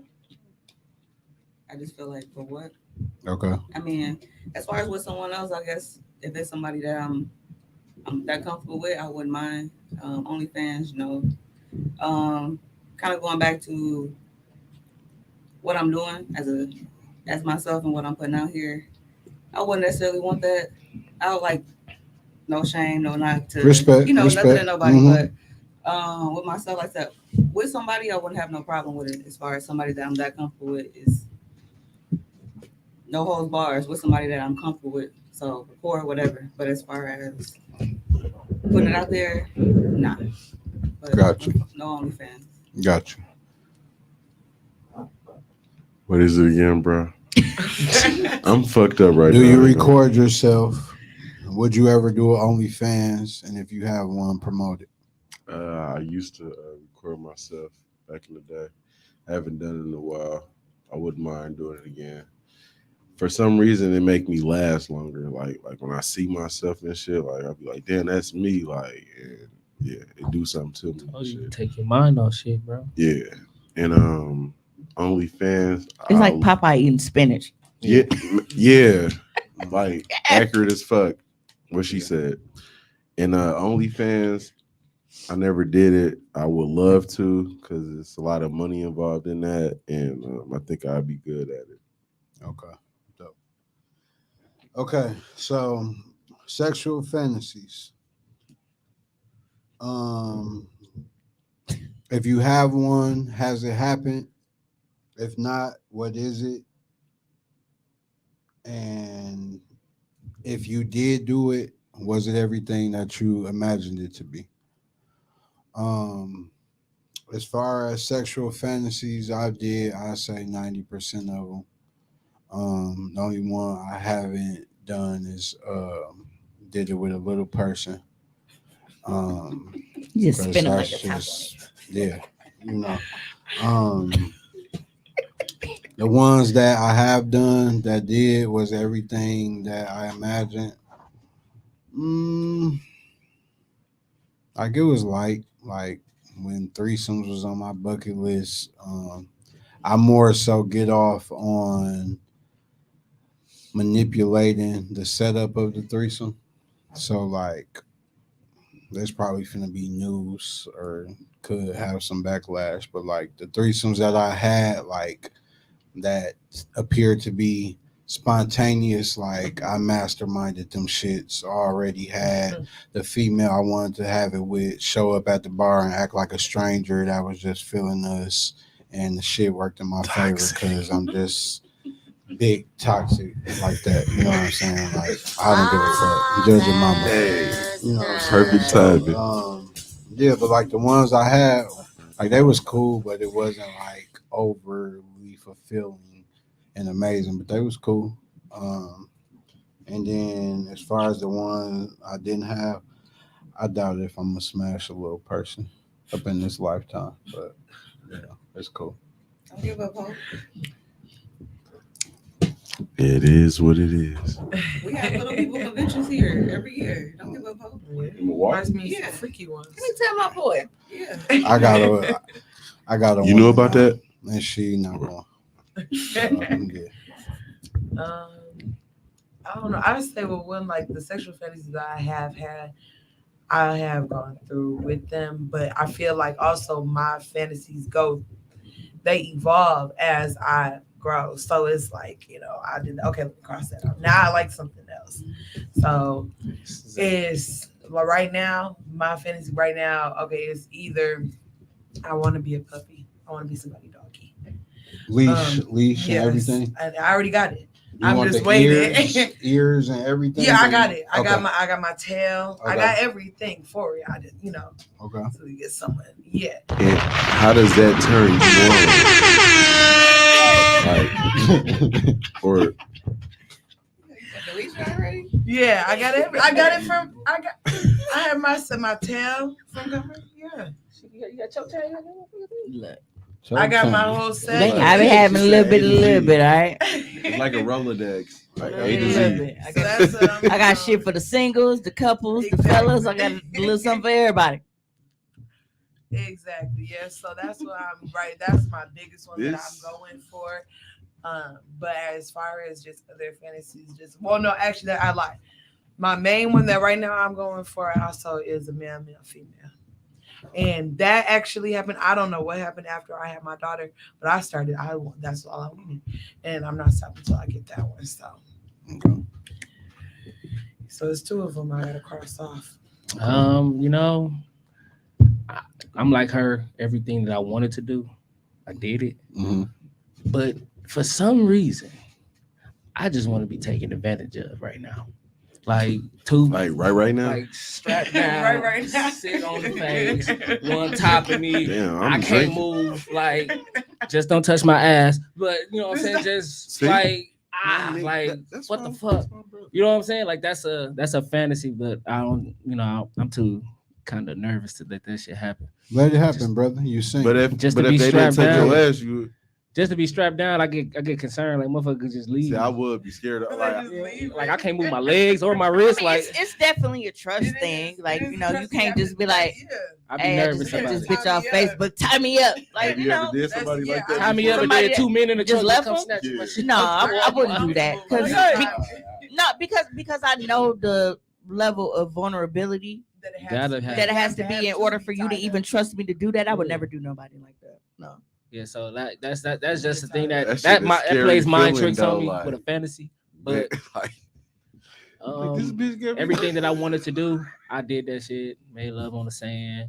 I just feel like for what? Okay. I mean, as far as with someone else, I guess if it's somebody that I'm that comfortable with, I wouldn't mind. OnlyFans, no. Kind of going back to what I'm doing as myself and what I'm putting out here. I wouldn't necessarily want that. I would like no shame, no not to Respect, nothing respect. to nobody, Mhm. but with myself like that, with somebody I wouldn't have no problem with it. As far as somebody that I'm that comfortable with is no holds bars with somebody that I'm comfortable with. So record whatever. But as far as putting it out there, nah. But Gotcha. no OnlyFans. Gotcha. what is it again, bro? I'm fucked up right now. Do you record yourself? Would you ever do an OnlyFans? And if you have one, promote it? I used to record myself back in the day. I haven't done it in a while. I wouldn't mind doing it again. For some reason, it make me last longer. Like when I see myself and shit, like I'll be like, damn, that's me. Like, and yeah, it do something to me. Oh, And you shit. take your mind off shit, bro. Yeah, and OnlyFans. It's like Popeye eating spinach. Yeah, yeah, like accurate as fuck. What she said. And OnlyFans, I never did it. I would love to because it's a lot of money involved in that, and I think I'd be good at it. Okay. Dope. Okay. So, sexual fantasies. If you have one, has it happened? If not, what is it? And if you did do it, was it everything that you imagined it to be? As far as sexual fantasies, I say 90% of them. The only one I haven't done is did it with a little person. Just 'Cause spinning like that's a top. just, yeah, you know. The ones that I have done that did was everything that I imagined. Like it was like when threesomes was on my bucket list. I more so get off on manipulating the setup of the threesome. So like there's probably gonna be news or could have some backlash, but like the threesomes that I had, like that appeared to be spontaneous, like I masterminded them shits. Already had the female I wanted to have it with show up at the bar and act like a stranger that was just feeling us, and the shit worked in my favor because I'm just big toxic like that. You know what I'm saying? Like I don't give a fuck. Judging mama. Hey, You know what I'm saying? perfect timing. Yeah, but like the ones I had, like they was cool, but it wasn't like overly fulfilling and amazing, but they was cool. And then as far as the one I didn't have, I doubt if I'm gonna smash a little person up in this lifetime, but it's cool. Don't give up hope. It is what it is. We have little people conventions here every year. Don't give up hope. Reminds me of Yeah. some freaky ones. Let me tell my boy. Yeah. I got a. You know woman about now, that? and she not going. Yeah. I don't know. I would say one like the sexual fantasies that I have had, I have gone through with them, but I feel like also my fantasies they evolve as I grow. So it's like, I did okay, let me cross that off. Now I like something else. So it's like right now, my fantasy right now, okay, it's either I want to be a puppy, I want to be somebody doggy. Leash, Yes, and everything. I already got it. You I'm want just the waiting. ears and everything. Yeah, I got it. I Okay. got my tail. I Okay. got everything for it. I just, Okay. so we get someone. Yeah. And how does that turn you on? Like, or You got the leash already? Yeah, I got it from. I have my tail from government. Yeah. You got your tail? Look, I got my Choke whole I set. be having a little bit, all right. it's like a Rolodex, like A A to little Z. bit. So that's what I'm I got doing. shit for the singles, the couples, the Exactly. fellas. I got a little something for everybody. Exactly. Yeah. So that's what I'm right. That's my biggest one that This- I'm going for. But as far as just other fantasies, no, actually that I like. My main one that right now I'm going for also is a male, female. And that actually happened. I don't know what happened after I had my daughter, but that's all I wanted. And I'm not stopping until I get that one. So it's two of them I gotta cross off. I'm like her. Everything that I wanted to do, I did it. Mhm. But for some reason, I just want to be taken advantage of right now. Like right now. like strapped down, Right now. sit on the face, one top of me. Damn, I I'm can't drinking. move. Like, just don't touch my ass. But you know what I'm saying? Just See? that's what the fuck? You know what I'm saying? Like that's a fantasy, but I don't. I'm too kind of nervous to let that shit happen. Let it happen, brother. You sing. But if Just but to if be they didn't strapped take your down. ass, you Just to be strapped down, I get concerned. Like motherfucker could just leave. see. I would be scared of Like I can't move my legs or my wrists. Like it's definitely a trust thing. Like, you can't just be like, I'd be hey, I nervous just hit about this it. bitch off Facebook, tie me up. Like, Have you ever did somebody like that? Tie me up and Somebody then 2 men in the just truck left come them? snatch my shit. No, I wouldn't do that. Because I know the level of vulnerability Gotta that it has to be in order for you to even trust me to do that. I would never do nobody like that. No. Yeah, so that's just the thing That shit that is that scary plays mind feeling, tricks on though, me like- with a fantasy. But like this bitch get me- everything that I wanted to do, I did that shit. Made love on the sand.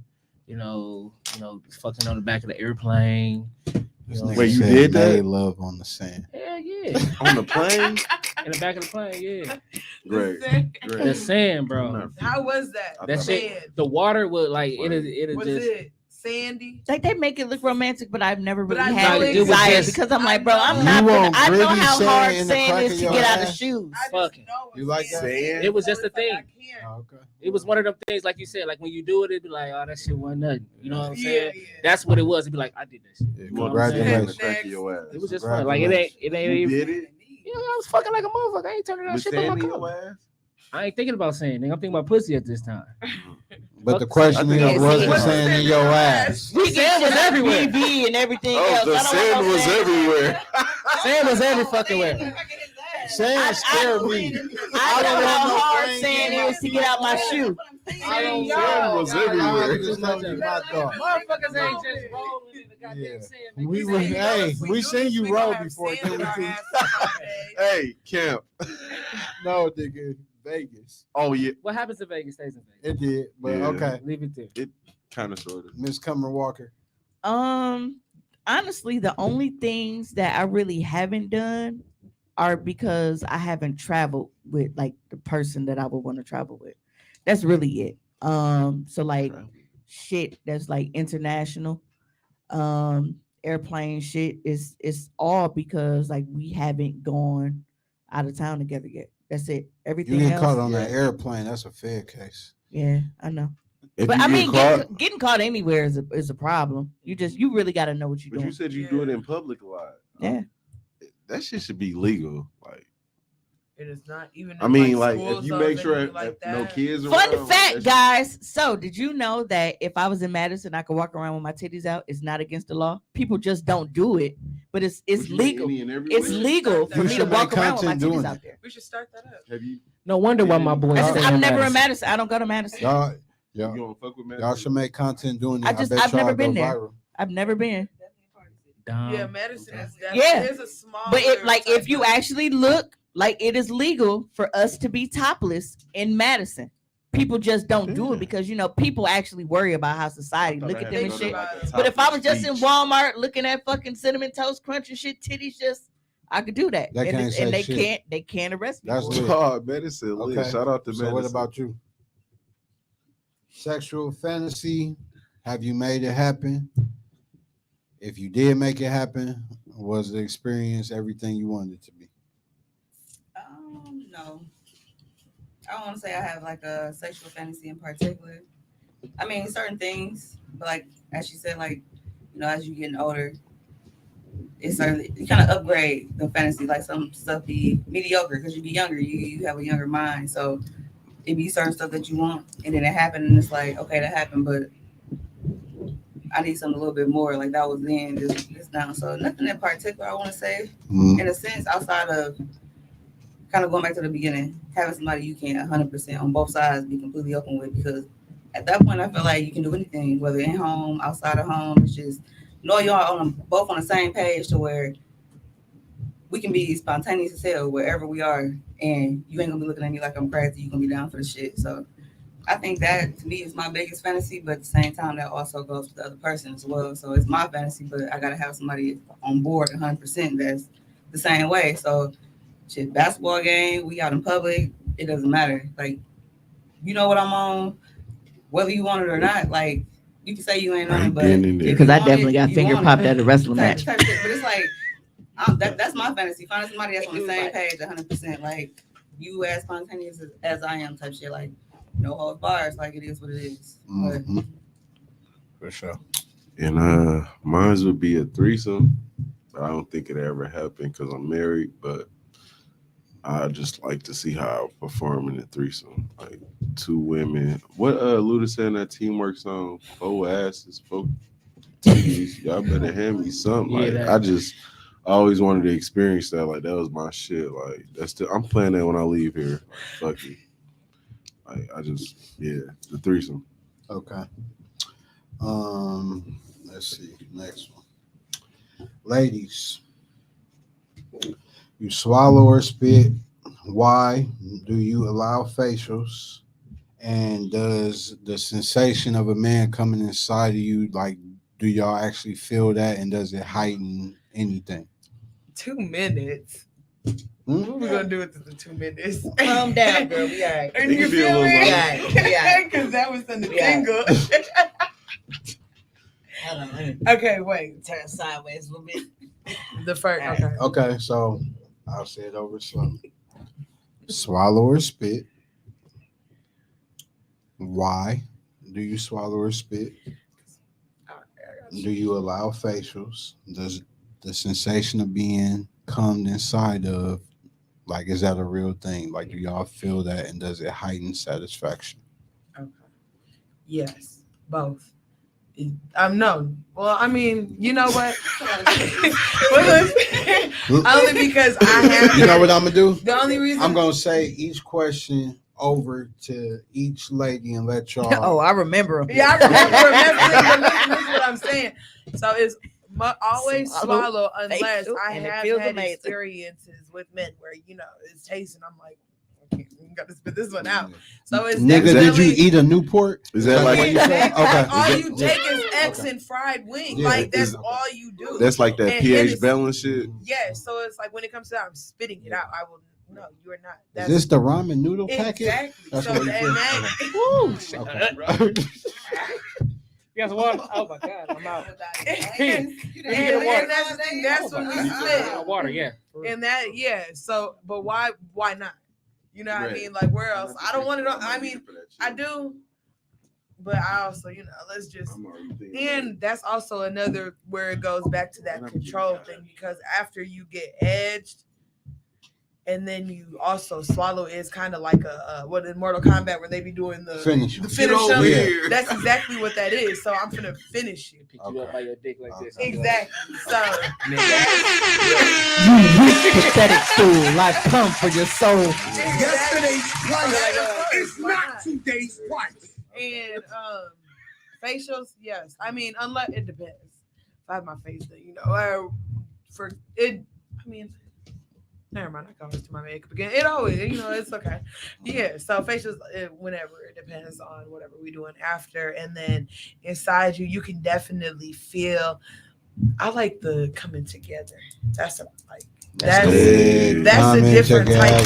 Fucking on the back of the airplane. This You know, nigga Wait, you said did that? made love on the sand. hell yeah, on the plane. in the back of the plane, yeah. Great, The great. sand, bro. How was that? I That thought- shit, the water would like it'll Was just. it sandy? Like, they make it look romantic, but I've never But really I had know the it was desire just- because I'm like, I bro, know. I'm You not. want I know gritty how sand hard in the sand crack is of to your get out of ass? shoes. Fucking. You like that? Sand? It was just a thing. Oh, okay. It was one of them things, like you said, like when you do it, it'd be like, oh, that shit wasn't nothing. You know what I'm Yeah, saying? yeah. That's what it was. It'd be like, I did that shit. Yeah, You want to stand in the congratulations. crack of your ass. It was just fun. Like it ain't You even. did it. I was fucking like a motherfucker. I ain't turning that With shit on my sand in car. your ass. I ain't thinking about saying, nigga. I'm thinking about pussy at this time. But the question I think is, I was see, the what's sand in your ass? We Sand get was shit everywhere. everywhere. BV and everything Oh, else. the I don't sand want no was sand. everywhere. Sand was every fucking where. Sand scared me. I know don't how want no hard thing sand in my is to get out my shoe. I don't Sand was everywhere. Just let me my thought. Motherfuckers ain't just rolling in the goddamn Yeah. sand. We was, hey, we seen you roll before. Then we seen, Hey, Camp. no, nigga, Vegas. Oh yeah, What happens in Vegas stays in Vegas. It did, but Yeah. okay. Leave it there. kind of sort of. Miss Cumber Walker. Honestly, the only things that I really haven't done are because I haven't traveled with like the person that I would want to travel with. That's really it. So like shit that's like international. airplane shit is all because like we haven't gone out of town together yet. That's it. You Everything get else, caught on Yeah. that airplane. That's a fair case. yeah, I know. If But you I get mean, caught, getting caught anywhere is a problem. You really got to know what you're but you doing. said you do it in public a lot. Yeah. That shit should be legal. Like, It is not even. I in, mean, like school if you zones, make sure anything like if no that. kids around. Fun like, fact, that guys. So, did you know that if I was in Madison, I could walk around with my titties out? It's not against the law. People just don't do it, but it's shit- what you mean, legal. any and everywhere? It's legal for You me should to make walk around with my content titties doing out it. there. We should start that up. Have you? No wonder why my boys Y'all- stay I'm in never in Madison. Madison. I don't go to Madison. Y'all, You y'all, don't fuck with man? y'all should make content doing it. I've bet never y'all been go there. viral. I've never been. Yeah, Madison is definitely Yeah. is a small. But if you actually look, like it is legal for us to be topless in Madison. People just don't do Yeah. it because people actually worry about how society I look thought at I them had and to go shit. to, like, a But if I was topless just in beach. Walmart looking at fucking cinnamon toast crunch and shit, titties just I could do that. They and can't it's- say and they shit. can't arrest me. That's for it. lit. Oh, medicine lit. Okay. Shout out to So medicine. what about you? Sexual fantasy. Have you made it happen? If you did make it happen, was the experience everything you wanted it to be? No. I don't want to say I have like a sexual fantasy in particular. I mean, certain things, but like as she said, like as you getting older, it's certainly you kind of upgrade the fantasy. Like some stuff be mediocre because you be younger, you have a younger mind, so it be certain stuff that you want, and then it happened, and it's like okay, that happened, but I need something a little bit more. Like that was then, this now. So nothing in particular. I want to say, in a sense, outside of kind of going back to the beginning, having somebody you can 100% on both sides be completely open with, because at that point I feel like you can do anything, whether in home, outside of home. It's just know y'all both on the same page to where we can be spontaneous as hell wherever we are, and you ain't gonna be looking at me like I'm crazy. You gonna be down for the shit. So I think that to me is my biggest fantasy, but at the same time that also goes for the other person as well. So it's my fantasy, but I gotta have somebody on board 100% that's the same way. So shit, basketball game, we out in public, it doesn't matter. Like, you know what I'm on, whether you want it or not. Like, you can say you ain't on it, but because I definitely got finger popped at a wrestling match. Type shit. But it's like that's my fantasy. Finding somebody that's on the same page 100%. Like, you as spontaneous as I am, type shit. Like, no holds bars. Like, it is what it is. Mm-hmm. For sure. And mine would be a threesome. I don't think it ever happened because I'm married, but I just like to see how I perform in a threesome. Like two women. What Luda said in that teamwork song, 4 asses, 4 titties. Y'all better hand me something. Yeah, Like that- I just always wanted to experience that. Like that was my shit. Like I'm playing that when I leave here. Like, fuck it. Like the threesome. Okay. Let's see. Next one. Ladies, you swallow or spit. Why do you allow facials? And does the sensation of a man coming inside of you, like, do y'all actually feel that? And does it heighten anything? 2 minutes. Hmm? What we gonna do with the 2 minutes? Calm down, girl. We all right. And It you can be a feel little me? long. Yeah. Because that was in the Yeah. tingle. Hold on, let me Okay, wait. turn sideways a little bit. The first. All right. Okay. Okay, so I'll say it over slowly. Swallow or spit. Why do you swallow or spit? Do you allow facials? Does the sensation of being cummed inside of, like, is that a real thing? Like, do y'all feel that, and does it heighten satisfaction? Okay. Yes, both. No. Well, I mean, you know what? Only because I have. You know what I'm gonna do? The only reason I'm gonna say each question over to each lady and let y'all. Oh, I remember him. Yeah, I remember. This is what I'm saying. So it's always swallow unless facial, I and it have feels had amazing. experiences with men where it's tasting. I'm like, okay, you got to spit this one out. So it's Nigga, did you definitely- eat a Newport? Is that like what you said? Okay. All Is you that- take is X and fried wing. Yeah, Like that's is- all you do. That's like that And pH Hennessy. balance shit. Yeah, so it's like when it comes to that, I'm spitting it out. I will no, you are not. Is this the ramen noodle packet? exactly. That's So what you that, feel. that Okay. You got some water? Oh my god, I'm out. And that's the thing. That's when we split. Water, yeah. And that, yeah. So, but why not? You know what I mean? Like, where else? I don't want it. I mean, I do, but I also, let's just. And that's also another where it goes back to that control thing, because after you get edged, and then you also swallow, it's kind of like a what in Mortal Kombat where they be doing the Finish. the finish them. Yeah. That's exactly what that is. So I'm gonna finish you. Pick you up by your dick like this. Exactly. So You weak, pathetic fool. I've come for your soul. yesterday's It's not today's twice. And facials, yes. I mean, unless it depends. If I have my face done, for it. I mean. Never mind, I can always do my makeup again. It always, it's okay. Yeah, so facials, whenever, it depends on whatever we're doing after. And then inside you can definitely feel, I like the coming together. That's what I like. That's a different type of,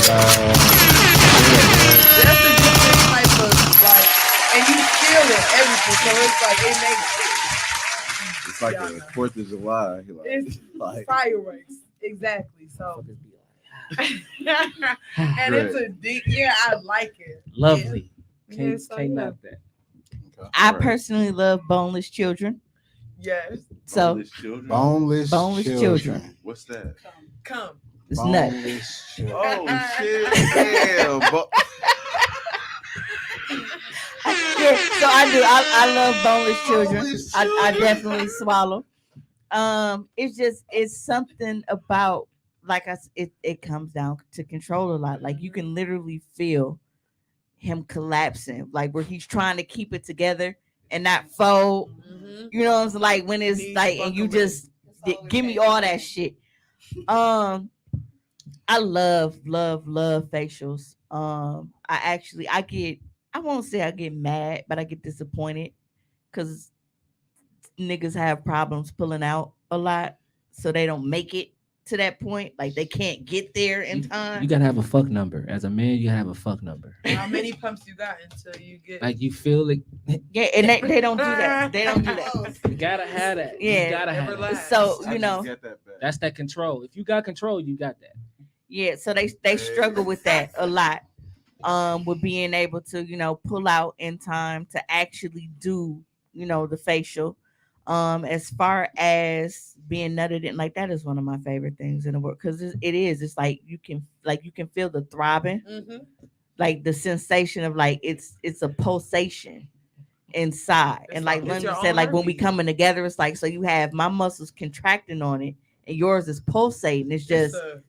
that's a different type of, like, and you feel it, everything. So it's like, it makes, it's like the 4th of July. It's like fireworks. Exactly. So. And Right. it's a deep, I like it. Lovely. Yeah, Can't so, knock that. I personally love boneless children. Yes. So Boneless children. What's that? Come. it's nuts. Boneless children. Oh shit! Damn. Yeah, so I do. I love boneless children. I definitely swallow. It's something about, like it comes down to control a lot. Like you can literally feel him collapsing, like where he's trying to keep it together and not fold. Mm-hmm. You know what I'm saying? Like when it's like, and you just give me all that shit. I love facials. I won't say I get mad, but I get disappointed because niggas have problems pulling out a lot, so they don't make it to that point. Like they can't get there in time. You gotta have a fuck number. As a man, you have a fuck number. How many pumps you got until you get? Like you feel it. Yeah, and they don't do that. They don't do that. You gotta have that. Yeah. You gotta have that. Everlast. So I you just know, get that back. That's that control. If you got control, you got that. yeah. So they struggle with that a lot. With being able to pull out in time to actually do the facial. As far as being nutted in, like that is one of my favorite things in the world, because it's like you can feel the throbbing, Mm-hmm. like the sensation of like it's a pulsation inside. It's And like like it's Linda your said, own like when we heartbeat. coming together, it's like, so you have my muscles contracting on it and yours is pulsating. It's just that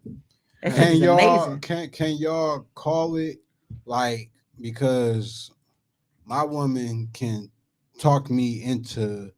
shit Can is y'all amazing. can y'all call it, like, because my woman can talk me into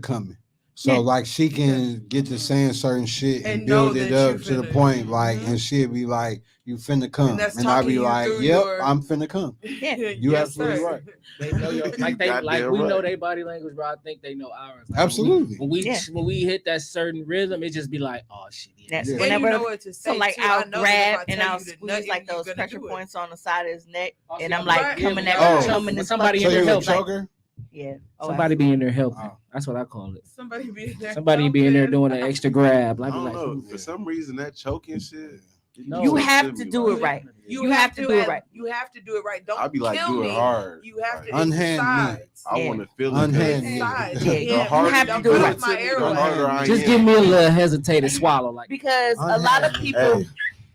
coming. So Yeah. like she can get to saying certain shit and And know build it that up you to the finna- point, like, Mhm. and she'll be like, "You finna come," that's and I'll talking be you like, through "Yep, your- I'm finna come." Yeah. You Yes, absolutely sir. right. They know your, like Goddamn we know right. their body language, bro. I think they know ours. Like, Absolutely. Yeah. When we hit that certain rhythm, it just be like, oh shit. That's Yeah. And whenever. you know what to say. So like too. I I'll know that if grab I and tell I'll you to nut squeeze like you, you're those gonna pressure do it. points on the side of his neck, Oh, and see, I'm like right. coming Yeah, there, when coming when this somebody So in there you a helping. choker? Yeah. Oh, Somebody be in there helping. Oh. That's what I call it. Somebody be in there. Somebody be in there helping. doing an extra grab. I I'd be don't like, know. "Ooh." For some reason, that choking shit. No. You It's have to do it right. You have have to to do it at- right. You have to do it right. Don't I'll be like, kill do it me. hard. You have to. Like, It's the Unhand me. sides. I Yeah. want to feel Unhand it. me. Sides. Yeah, You you can't- have to don't do it push right. my The airway. harder I Just am. give me a little hesitated swallow. Like, Because a lot of people, Hey,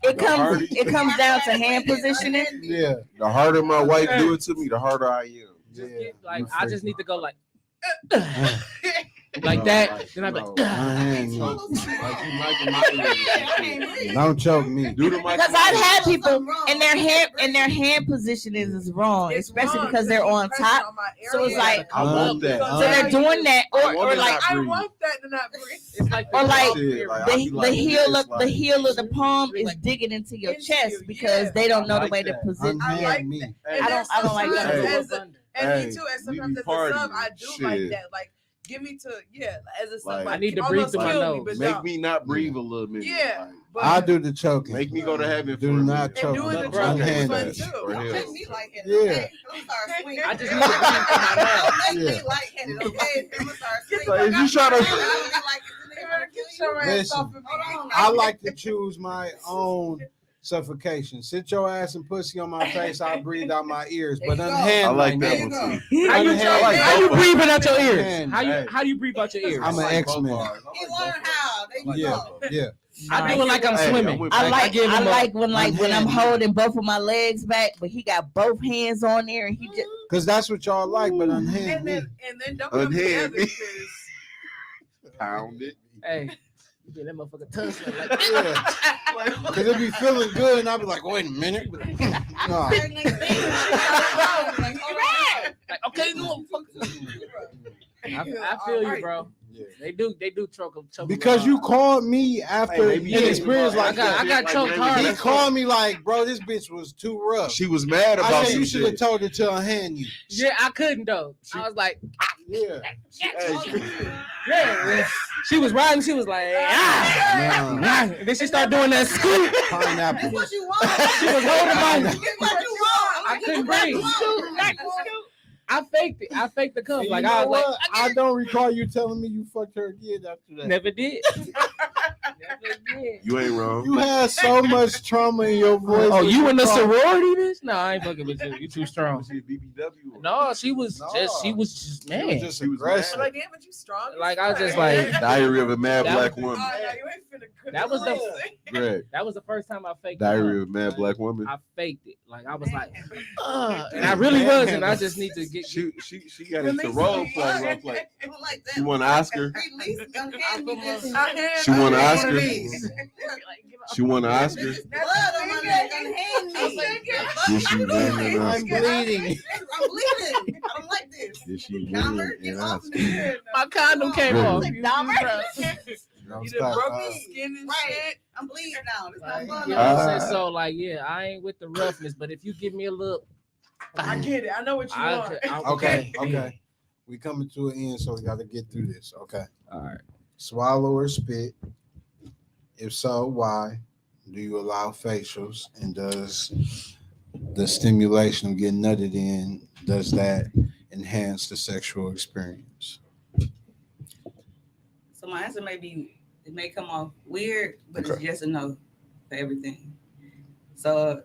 it the comes harder- it comes down to hand positioning. Yeah. the harder my wife do it to me, the harder I am. just Yeah. get, like You I freak. just need to go like No, that. Then I'm no. like, Unhand me. Like you liking my ears. Don't choke me. Do the mic. Because I've had people and their hand position is wrong, It's especially wrong because they're you on pressing top. on my So it's area. like, I want that. so they're doing that, I or want it like not I breathe. want that to not breathe. it's like Or like Shit, like, I be the like, heel it's of like- the heel of the palm is digging into your Into chest you, because yeah. they don't know I the like way to that. position. I like Unhand me. that. Hey, I don't like sometimes that. as a- and Hey, me too. And we sometimes be as a sub, partying. I do Shit. like that. Like Get me to as a Like, somebody. I need to almost breathe through my kill me, nose. but Make don't. me not breathe a little minute. Yeah, Like, but I do the choking. make me go to heaven. Do for a not minute. choke. And doing the Bro, choking is unhand fun that. too. Or Don't hell. make me lightheaded, Yeah. okay? Don't start swinging. I just need to breathe through my nose. Don't make Yeah. me lightheaded, okay? I'm gonna start swinging. Like, if you try to- I don't be like, is it gonna kill you? Listen, Hold on. I like to choose my own suffocation. Sit your ass and pussy on my face. I'll breathe out my ears, but There you go. unhand I like my that nigga. one too. How you, Unhand- I like how you both of breathing out your ears? Unhand. How you Hey. how do you breathe out your ears? I'm an I like both X-Men. bars. I He like both learned how. There you Yeah, go. yeah. I do it like I'm Hey, swimming. I'm with I Frank. like give him I a- like when I'm unhand. holding both of my legs back, but he got both hands on there and he just Because that's what y'all like, but unhand And me. then don't come Unhand together me. 'cause Pound it. Hey, you get that motherfucker tussling like Yeah. Because it be feeling good, and I'll be like, wait a minute. No. Certain things, like, hold on. like okay, no, fuck. I feel you, bro. Yeah. They do choke them. Because you called me after Hey, they be an hitting experience the ball. like I got that. choked hard. He called me like, bro, this bitch was too rough. She was mad about I said some you should have shit. told her to unhand you. Yeah, I couldn't though. I was like, Yeah. yeah. She was riding. She was like, ah. Nah. Ah. And then she started doing that scoot. That's Pineapple. what you want. She was holding my. That's what you want. I couldn't breathe. I faked it. I faked the cum. And Like you I know was what? I don't recall you telling me you fucked her again after like, that. never did. Never did. You ain't wrong. You had so much trauma in your voice. Oh, when you in the called. sorority? Bitch? No, I ain't fucking with you. You too strong. Was she a BBW? No, she was No. just. She was just She was man. just She was aggressive. I'm like, damn, but you strong. as Like, I was just fuck. like- Diary of a Mad That Black was- Woman. Oh, no, you ain't finna cook That was the- it. Greg. That was the first time I faked. Diary it of a Mad Black Woman. I faked it. Like I was like, and I really was, and I just need to get. She got into role play. I don't like that. She won an Oscar. Release, unhand me this. She won an Unhand Oscar. me. She won an Oscar. Blood on my neck, unhand me. Did she win an I'm Oscar? bleeding. I'm bleeding. I don't like this. Did she win Dahmer, an get off Oscar? me. My condom came Really? off. Don't You stop. done broke your skin and Right. shit. I'm bleeding now. It's not Like, fun. you know what I'm Ah. saying? So like, yeah, I ain't with the roughness, but if you give me a look, I get it. I know what you want. Okay, okay. We coming to an end, so we got to get through this. Okay. All right. Swallow or spit? If so, why? Do you allow facials? And does the stimulation of getting nutted in, does that enhance the sexual experience? So my answer may be, it may come off weird, but it's Okay. yes or no for everything. So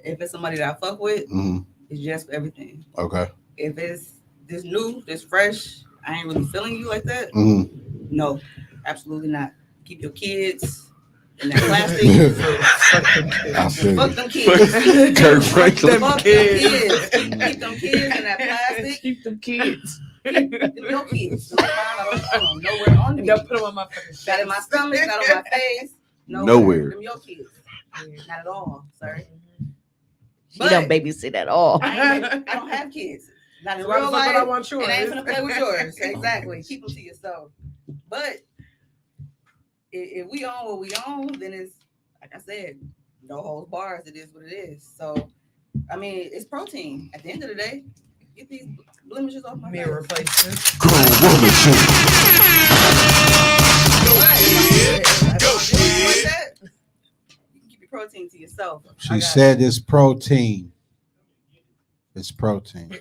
if it's somebody that I fuck with, Mm-hmm. it's yes for everything. Okay. If it's this new, this fresh, I ain't really feeling you like that. Mm-hmm. No, absolutely not. Keep your kids in that plastic. I feel Fuck you. them kids. Kirk Franklin. Fuck them kids. Keep them kids in that plastic. Keep them kids. Keep them your kids. I don't nowhere on me. Don't put them on my fucking Not in my stomach, not on my face. Nowhere. Them your kids. Not at all, sir. she don't babysit at all. I don't have kids. Not in So why the real fuck would I life. want yours? And I ain't gonna play with yours. Exactly. Keep them to yourself. But if we own what we own, then it's like I said, no holds bars. It is what it is. So, I mean, it's protein. At the end of the day, get these blemishes off my Mirror face. replacement. You can keep your protein to yourself. She said it's protein. It's protein.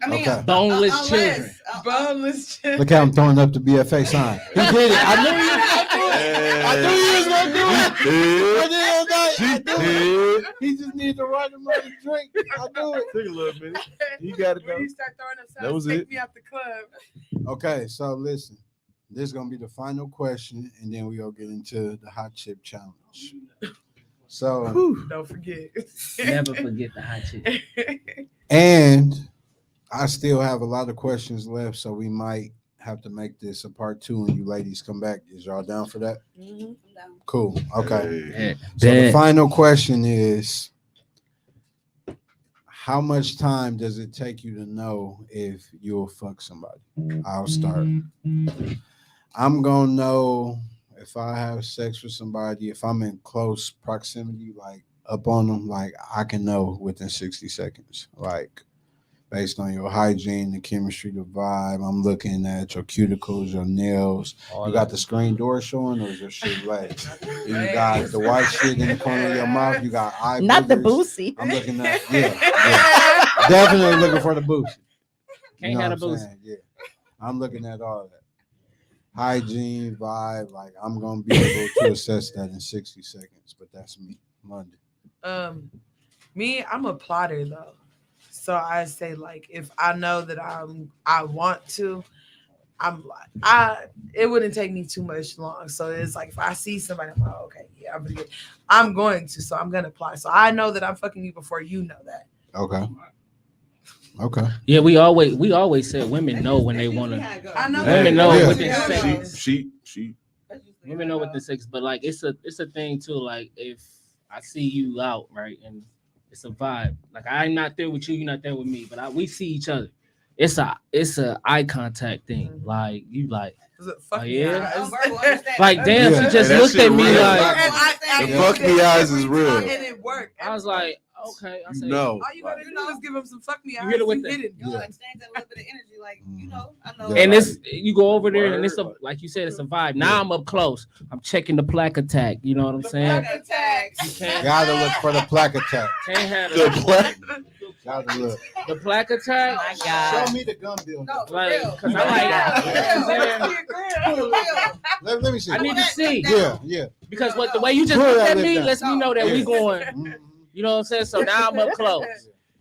I mean, Okay. Boneless children. Boneless children. Look how I'm throwing up the BFA sign. He did it. I knew he was gonna do it. I knew he was gonna do it. I knew it. He just needed to write him on the drink. I knew it. Took a little minute. You got it When though. you start throwing up That was signs, take it. me out the club. Okay, so listen. This is gonna be the final question, and then we gonna get into the hot chip challenge. So, Don't forget. Never forget the hot shit. and I still have a lot of questions left, so we might have to make this a part 2 when you ladies come back. Is y'all down for that? Mhm. I'm down. Cool. Okay. Hey. So the final question is, how much time does it take you to know if you'll fuck somebody? I'll start. I'm gonna know if I have sex with somebody, if I'm in close proximity, like up on them, like I can know within 60 seconds. Like based on your hygiene, the chemistry, the vibe. I'm looking at your cuticles, your nails. You got the screen door showing, or is your shit like? You got the white shit in the corner of your mouth. You got eye Not the boogers. boosie. I'm looking at definitely looking for the boost. Can't have a boost. Yeah, I'm looking at all that hygiene vibe. Like I'm gonna be able to assess that in 60 seconds, but that's me. Monday. Me, I'm a plotter though. So I say like if I know that I want to, I'm like it wouldn't take me too much long. So it's like if I see somebody, I'm like, okay, yeah, I'm going to. So I'm gonna plot. So I know that I'm fucking you before you know that. Okay. Okay. Yeah, we always said women know when they want to. I know Women know Yeah. within seconds. She Women know within seconds, but like it's a thing too. Like if I see you out, right, and it's a vibe. Like I'm not there with you, you're not there with me, but we see each other. It's a eye contact thing. Like you like, Fuck oh, me, yeah? eyes. like damn, Yeah. she just And that looked shit at me real. like. The fuck me eyes is real. And it worked. I was like, okay. I said, No. All you gotta do is give him some fuck me eyes. You hit it with You the- hit it. You know, exchange that little bit of energy, like I know. Yeah. And it's you go over there and it's Word. like you said, it's a vibe. Now I'm up close. I'm checking the plaque attack. You know what I'm saying? You can't Gotta look for the plaque attack. have The plaque. Gotta look. the plaque attack. My God. Show me the gun bill. No, for Like, real. cause I like, Let me see. I need to see Yeah. because what the way you just Pull looked that at lip me down. lets me know that we Yeah. going. Mhm. You know what I'm saying? So now I'm up close.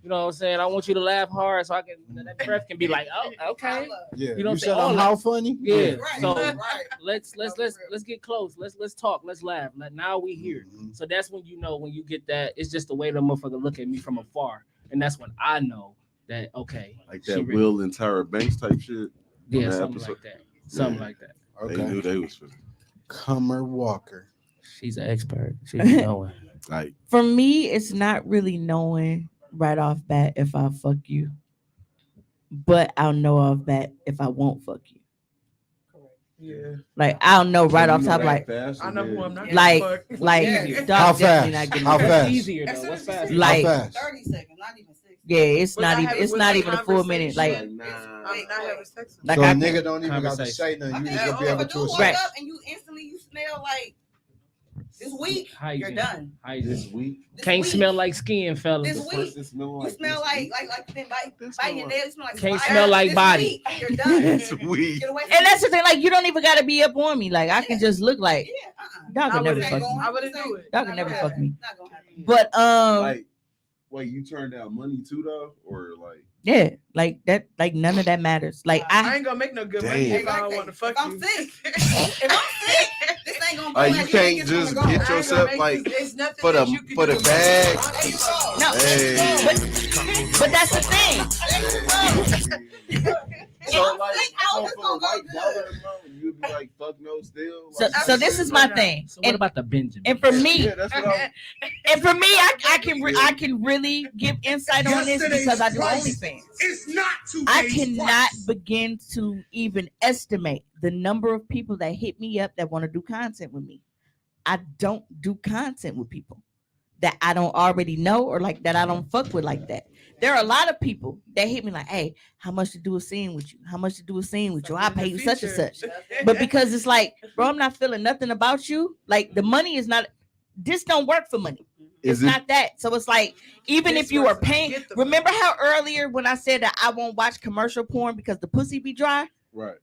You know what I'm saying? I want you to laugh hard so I can that breath can be like, oh, okay. Yeah. You know what I'm You saying? said I'm All how funny? Yeah. Right, So right. let's get close. Let's talk. Let's laugh. Now we here. Mhm. So that's when you know when you get that. It's just the way the motherfucker look at me from afar, and that's when I know that okay, Like she that ready. Will and Tyra Banks type shit. Yeah, that something episode. like that. Something Yeah. like that. They knew Okay. they was finna. Comer Walker. She's an expert. She be knowing. Like For me, it's not really knowing right off bat if I fuck you, but I'll know off bat if I won't fuck you. Yeah. Like I'll know right off top, like I know who I'm not. like gonna fuck. like Yeah. dog How definitely fast? not getting How fucked. fast? Easier As though. soon What's as you fast? see Like- How fast? 30 seconds, not even 60. Yeah, it's Without not even having- it's without not even a full minute. Like conversation. nah. I'm not having sex with Like So I a can- nigga don't even got to Conversation. say nothing. You Okay, just gonna be if able a to dude walk Right. up and you instantly smell like this week, Hygiene. you're done. Hygiene. This week. This Can't week, smell like skin, fellas. This week. Person smell You smell this like week. you've been This biting smell your like- nails. You smell like Can't fire. smell like This body. week, you're done. This week. Get away from And that's me. the thing, like you don't even gotta be up on me. Like I can just look like Yeah, y'all I can never wouldn't fuck go- me. I wouldn't do it. Y'all can never Not fuck gonna me. happen. Not gonna happen. But Like, wait, you turned down money too though, or like? yeah, like that, like none of that matters. Like I I ain't gonna make no good money Damn. if I don't want to fuck If I'm you. sick, if I'm sick, this ain't gonna go Like, like you can't it's gonna just go. get I ain't gonna yourself, make like, this- it's nothing for that you can the do. bag. There you go. no, Hey. but that's the thing. So like, How so it's for gonna the right go dollar good? amount, you'd be like, fuck no, still. So, Like, so this is my thing. So what about the Benjamin? And for me, yeah, that's what I'm. and for me, I can really give insight on this because I do OnlyFans. It's not 2 I days cannot twice. begin to even estimate the number of people that hit me up that want to do content with me. I don't do content with people that I don't already know or like that I don't fuck with like that. There are a lot of people that hit me like, hey, how much to do a scene with you? How much to do a scene with you? I'll pay you such and such. But because it's like, bro, I'm not feeling nothing about you. Like the money is not, this don't work for money. It's Is it? not that. So it's like, even This if you are works to paying, get the remember how earlier when I said that I won't watch commercial porn because the pussy be dry? Right.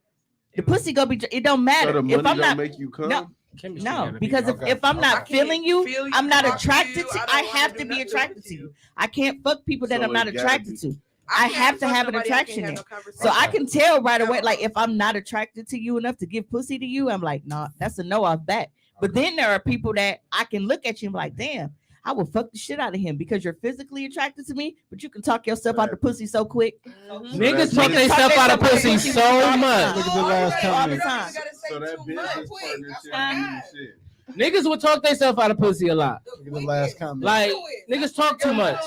The pussy gonna be, it don't So matter. the money If I'm don't not, make you come. no, Chemistry no, gotta be because there. if I'm Okay. not feeling you, feel I'm not talk to attracted you, to, don't I wanna have do to be nothing attracted with to you. you. I can't fuck people that So I'm not it gotta attracted be- to. I can't have to fuck have an nobody I can't attraction have there. no conversation So I with. can tell right away, like if I'm not attracted to you enough to give pussy to you, I'm like, nah, that's a no off bat. But then there are people that I can look at you and be like, damn, I will fuck the shit out of him because you're physically attracted to me, but you can talk yourself out the pussy so quick. Mhm. Niggas So talk that- themselves out of pussy All so the much. time. Look at the last All the comment. time. So that business Quick. partnership That's and shit. Niggas will talk themselves out of pussy a lot. Look at the last comment. Like niggas talk too much.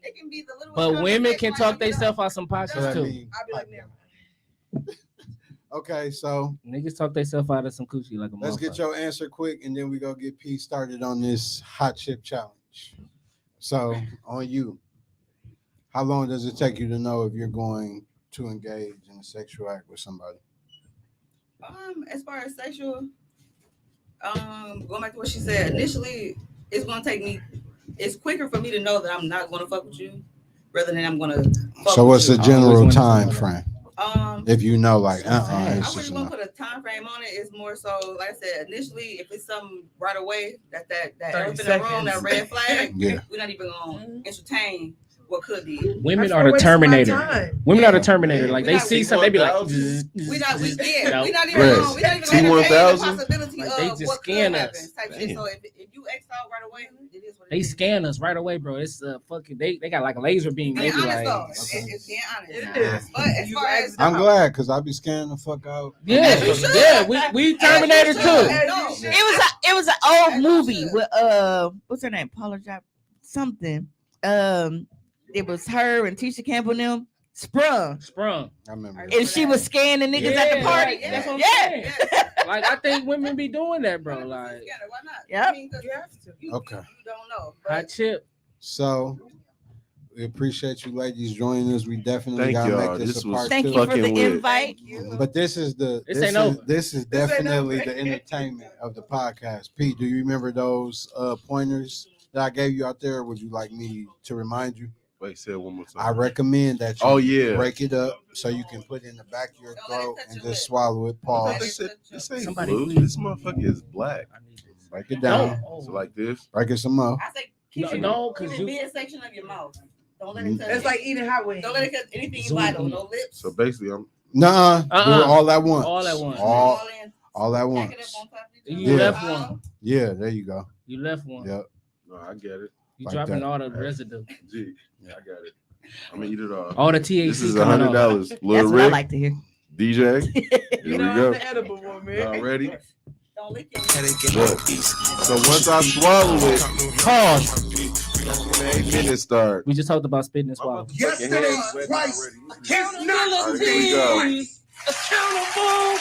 It can be the littlest But women can conversation, talk like, you know, themselves out some pockets So that too. mean- I'll be like, never mind. Okay, so Niggas talk themselves out of some coochie like a let's get motherfucker. your answer quick, and then we go get P started on this hot chip challenge. So on you, How long does it take you to know if you're going to engage in a sexual act with somebody? As far as sexual, going back to what she said, initially it's gonna take me. It's quicker for me to know that I'm not gonna fuck with you, rather than I'm gonna. Fuck So with what's you. the I always general wanted to time know that. frame? Um, If you know, like, So fast. I it's really just won't enough. put a time frame on it. It's more so, like I said, initially, if it's something right away, that 30 elephant in the room, that seconds. red flag, Yeah. we're not even gonna entertain what could be. Women That's are not the wasting my Terminator. time. Women are the Yeah. Terminator. Like We they not- see something, they be like, T1000? We not, we no. not even Greg, gonna, we not even T1000? gonna entertain the possibility Like, they of just what could scan happen. us. Type shit. Damn. So if you X out right away, it is what it They is. scan us right away, bro. It's fucking. They got like a laser beam. They Being be honest like, though, okay. it's being honest. It is. But as You far as asked I'm out. glad because I be scanning the fuck out. Yeah, You should. yeah. We Terminator As you too. should. As No. you should. It was an As old you movie should. with what's her name? Paula Job something. It was her and Tisha Campbell and them sprung. Sprung. I remember. And she was scanning niggas at the Yeah, party. like, that's what I'm Yeah. saying. Yes. Like I think women be doing that, bro. 100% Like scatter. Why not? Yep. I mean, 'cause You have to. you Okay. don't know. hot But chip. So we appreciate you ladies joining us. We definitely Thank gotta y'all. make this This a was part Thank two. you for the Fucking lit. invite. But this is This ain't over. this is This ain't definitely over. the entertainment of the podcast. Pete, do you remember those pointers that I gave you out there? Or would you like me to remind you? Wait, say it one more time. I recommend that you Oh, yeah. break it up so you can put it in the back of your Don't let it throat touch and your just lips. swallow it. I thought they Pause. said this ain't Somebody blue. please. This motherfucker is black. I need this. Break it down. No, So like this. Break it some more. I say keep no, it, no, keep cause it you. midsection of your mouth. Don't let it touch. It's like eating hot wings. Don't let it touch anything Zoom vital. in. No lips. So basically, I'm Nuh-uh. Do it all at once. All at once. All at Stack once. it up on top of each You other. left one. Yeah, there you go. You left one. Yep. no, I get it. You Like dropping that. all the residue. Gee, yeah, I got it. I'm gonna eat it all. All the THC. This is coming off. $100. That's Lil what I Rick, like to hear. DJ. You Here know, we I'm go. the edible woman. Y'all ready? Don't lick your Look. So once I swallow it, Pause. 8 minutes start. We just talked about spitting and swallowing. Yesterday, twice. Kiss not All right, here we go. Accountable.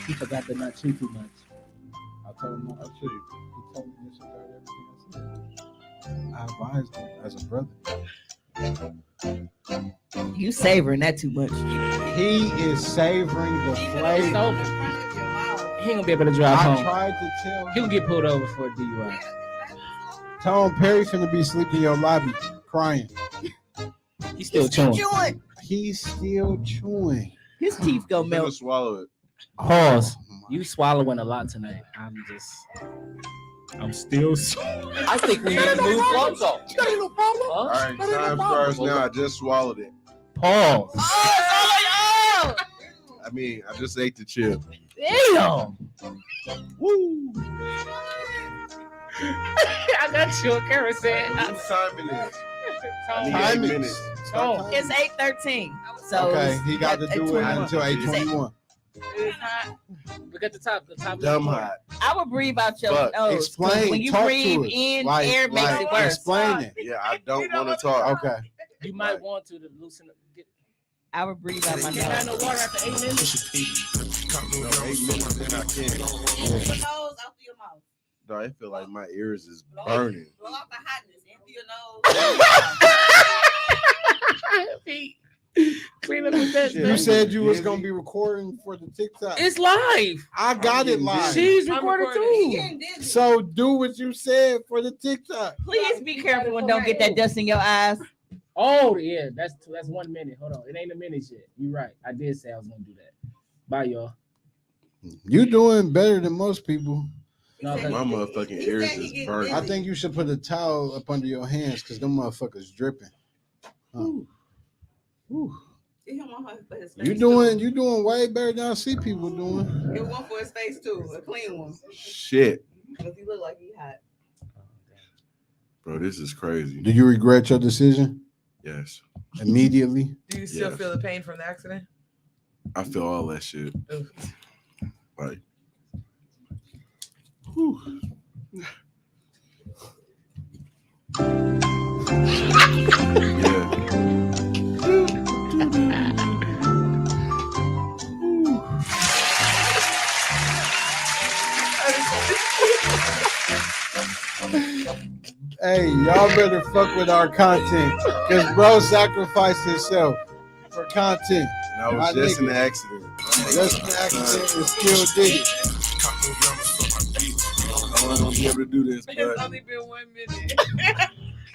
He forgot to not chew too much. I told him not to chew. He told me to disregard everything I said. I advised him as a brother. You savoring that too much. He is savoring the Keep it It's flavor. over. in front of your mouth. He ain't gonna be able to drive I home. tried to tell He'll him. get pulled over for a DUI. Tell him Perry finna be sleeping in your lobby, crying. He's still chewing. Chewing. He's still chewing. His teeth go I'm gonna melt. swallow it. Pause. Oh my You swallowing a lot tonight. I'm still. I think we need to move Lonzo. All right, time starts now. I just swallowed it. Pause. Oh, I mean, I just ate the chip. Damn. Woo. I got you. Karen said. Whose time it is? I need Time 8 it. minutes. Oh. it's 8:13. So Okay, he got to do it 8:21. until 8:21. It's hot. Look at the top. The top. Dumb hot. I would breathe out your Fuck. nose. 'cause Explain. When you Talk breathe to us. in, Like- air makes like, it worse. Explain it. Yeah, I don't want to talk. Okay. You might want to loosen up. I would breathe out my Can't have no nose. water after 8 minutes. No, 8 minutes, then I can't. Your nose out through your mouth. No, I feel like my ears is burning. Blow out the hotness into your nose. Clean up with that. Shit. You thing. said you was gonna be recording for the TikTok. It's live. I got it live. She's I'm recording recording. too. Getting dizzy. So do what you said for the TikTok. Please be careful and don't get that dust in your eyes. Oh yeah, that's 1 minute. Hold on, it ain't a minute yet. You're right. I did say I was gonna do that. Bye, y'all. You doing better than most people. No, My motherfucking ears is burning. I think you should put a towel up under your hands because them motherfuckers dripping. Whew. Get him one for his face You doing way better than I see people doing. too. Get one for his face too, a clean one. Shit, Because he look like he hot. bro, this is crazy. Do you regret your decision Yes, immediately? Do you still Yes. feel the pain from the accident? I feel all that shit. Ugh. Like, whew. Yeah. Hey, y'all better fuck with our content because bro sacrificed himself for content. And I was My just nigga. an accident. Just an accident and still did it. I wasn't gonna be able to do this, It's but only been 1 minute.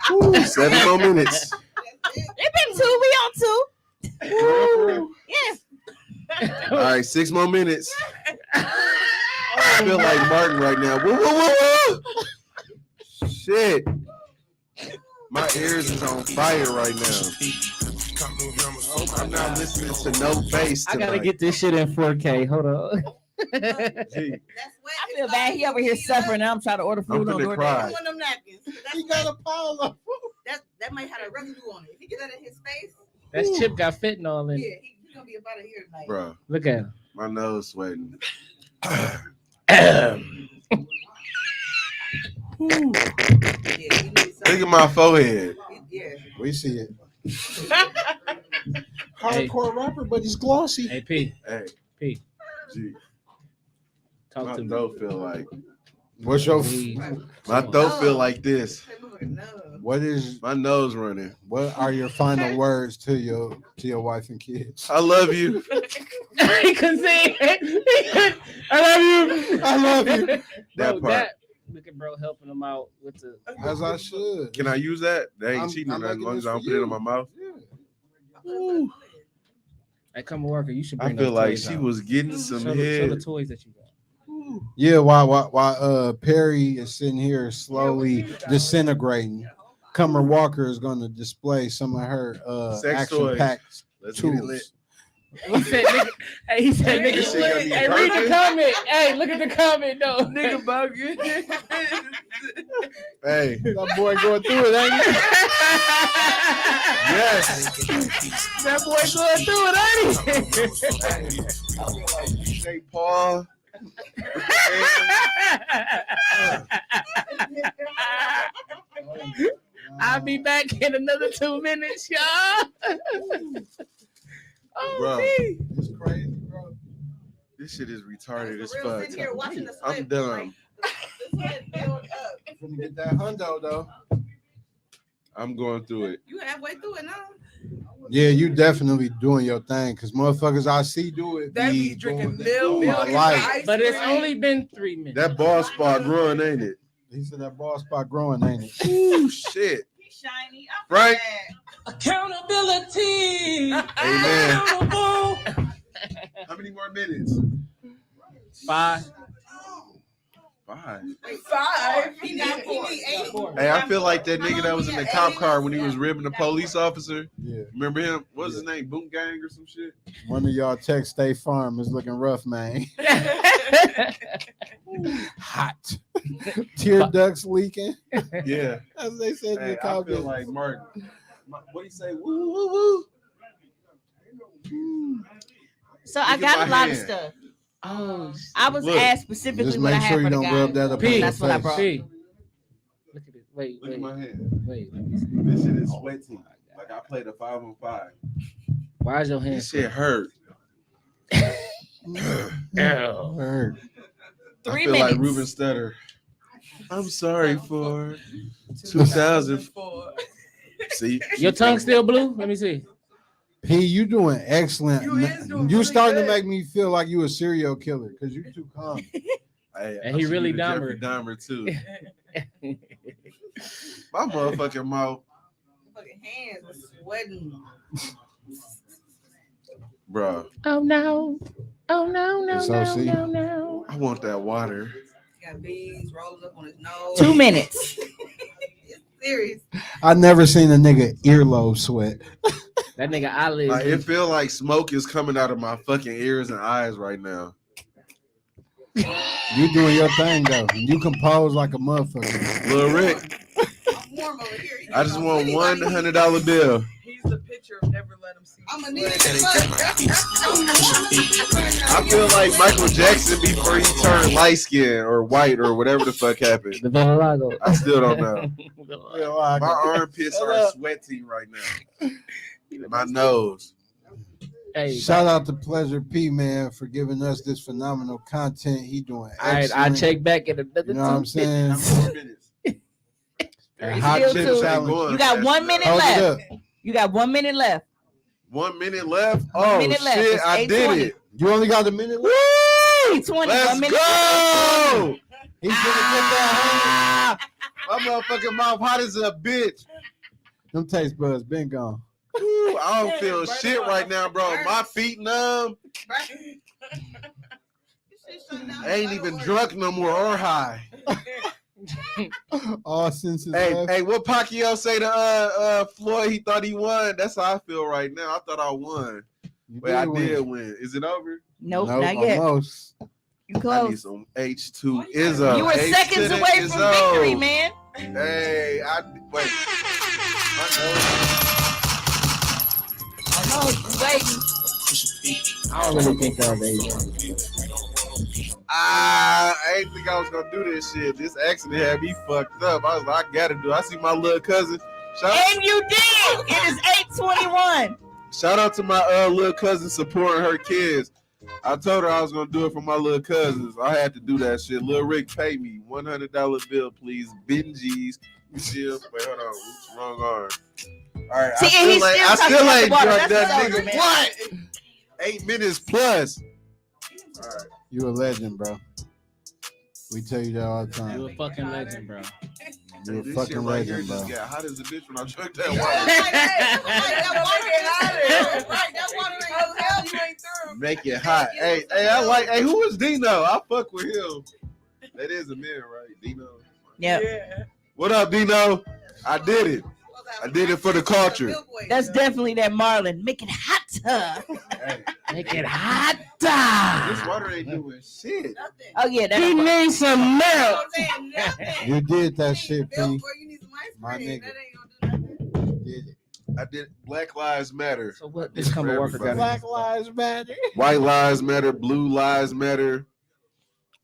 woo, 7 more minutes. It been 2. We on 2. Yeah. All right, 6 more minutes. I feel like Martin right now. Woo, woo, woo, woo. Shit. My ears is on fire right now. I'm not listening to no bass I tonight. gotta get this shit in 4K. Hold on. Gee, That's wet. I feel bad. He over here suffering. And I'm trying to order I'm food on finna DoorDash. cry. One of them napkins. He got a pile of That might have a residue on it. If he get that in his face, That chip got fentanyl in yeah, it. he's gonna be about to here tonight. bro, Look at him. my nose sweating. Yeah, he needs Look something. at my forehead. Yeah. We see it. Hardcore rapper, but he's glossy. Hey, P. Hey, P. G, Talk my to me. throat feel like What's your Please. my throat feel like this. No. what is My nose running. what are your final words to your wife and kids? I love you. He couldn't say it. I love you. I love you. Bro, That part. look at bro helping him out with the. As I should. Can I use that? They ain't I'm- cheating I'm on that as making long this as I don't for put it you. in my mouth. Yeah. Hey, come on, worker. You should I bring feel those like toys she out. was getting some Show the head. toys that you got. Yeah, while Perry is sitting here slowly disintegrating, Cummer Walker is going to display some of her Sex action-packed Let's get it lit. tools. He said, nigga, hey, he said, nigga, This shit gonna be hey, read the perfect. comment. Hey, look at the comment, though. Nigga bogus. Hey, That boy going through it, ain't he? yes. That boy going through it, ain't he? St. Paul. I'll be back in another 2 minutes, y'all. Bro, It's crazy, bro. this shit is retarded as For real, fuck. sitting here watching the I'm sweat, dumb. like, the sweat build up. Finna get that hundo though. I'm going through it. You halfway through it now. Yeah, you definitely doing your thing, cause motherfuckers I see do it. They be drinking doing milk, my milk, life. ice But it's cream. only been 3 minutes. That ball spot growing, ain't it? He said that ball spot growing, ain't it? Ooh, shit. He's shiny. Right? Accountability. Amen. Accountable. How many more minutes? 5. 5. Wait, 5. He need 8. Hey, I feel like that nigga that was in the cop car when he was ribbing the police officer. Yeah. Remember him? What's his name? Boom Gang or some shit? One of y'all text State Farm is looking rough, man. Hot. Tear ducts leaking. Yeah. As they said in Hey, the I feel comments. like Martin. What do you say? Woo, woo, woo. So I Look at got a my lot of hand. stuff. Oh, I was Look, asked specifically Just what I make had sure for you the don't guys. rub that up P. in your That's what I face. brought. P. Look at it. Wait, Look at wait, my hand. wait. Let me see. This shit is sweaty. Like I played a 5-on-5. Why is your hand? This shit hurt. Ow. Word. I 3 feel minutes. like Ruben Stutter. I'm sorry for 2004. See? Your tongue still blue? Let me see. P, you doing excellent. You is doing You really starting to good. make me feel like you a serial killer because you too calm. Hey, And I he should really be the Jeffrey Dahmer too. My motherfucking mouth, Fucking hands are sweating. bro. Oh no. Oh no, no, So, no, see? no, no. I want that water. He got bees rolling up on his nose. 2 minutes. It's serious. I never seen a nigga earlobe sweat. That nigga eyelids. Like, it feel like smoke is coming out of my fucking ears and eyes right now. You doing your thing though. You compose like a motherfucker. Lil Rick, I'm warm over here. I just want $100 bill. He's the picture of never let him see. I'm gonna need it. I feel like Michael Jackson before he turned light skin or white or whatever the fuck happened. The Villalago. I still don't know. My My armpits are sweaty right now. My nose. Hey, Shout out to Pleasure P, man, for giving us this phenomenal content. He doing I excellent. check back at another You know what I'm 2 saying? 4 minutes. It's hot still chip two. challenge. You got 1 minute Hold it left. up. You got 1 minute left. 1 minute left. 1 Oh minute left. shit! It's I did 8:20. it. You only got a minute left. 8:20. Let's 1 minute. go! He's gonna get that home. My motherfucking mouth hot as a bitch. Them taste buds been gone. Ooh, I don't feel shit right now, bro. My feet numb. I ain't even drunk no more or high. All senses Hey, left. hey, what Pacquiao say to Floyd? He thought he won. That's how I feel right now. I thought I won, You but I win. did win. Is it over? Nope, not yet. Almost. You I need close. some H2 Izzo. You were H seconds to the away from Izzo. victory, man. Hey, wait. Waiting. I don't really think that was I ain't think I was gonna do this shit. This accident had me fucked up. I was like, I gotta do it. I see my little cousin. And you did. It is 8:21. Shout out to my little cousin supporting her kids. I told her I was gonna do it for my little cousins. I had to do that shit. Lil Rick paid me $100 bill, please. Benji's. Wait, hold on. Oops, wrong arm. All right, See, I still ain't water. drunk That's that what's over, nigga. man. What? 8 minutes plus. All right. You a legend, bro. We tell you that all the time. You a fucking legend, bro. You a This fucking shit right here legend, bro. just got hot as a bitch when I drank that water. Make it hot. Hey, I like. Hey, who is Dino? I fuck with him. That is a man, right? Dino. Yep. Yeah. What up, Dino? I did it. I did it for the culture. That's definitely that Marlon. Make it hotter. Hey, Make it this hotter. water ain't doing shit. Oh yeah, that's He needs some milk. You did that shit, P. My nigga. You did it. I did Black Lives Matter. So what this come to worker got? Black Lives Matter. White Lives Matter. Blue Lives Matter.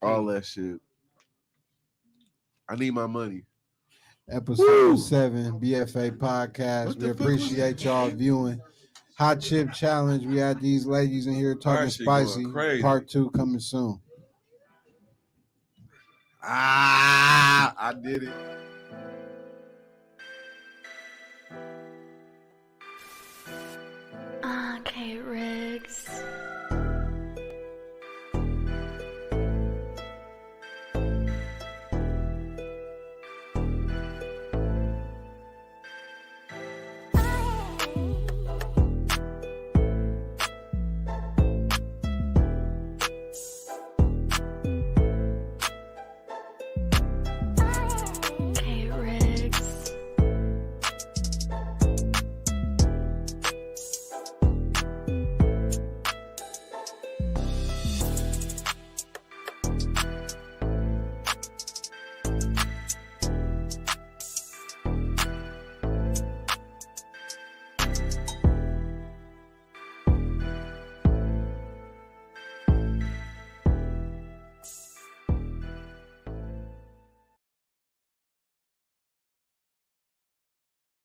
All that shit. I need my money. Episode 7, BFA podcast. What We the fuck was appreciate y'all viewing. Hot chip challenge. We had these ladies in here talking Alright, shit going spicy. crazy. Part 2 coming soon. I did it.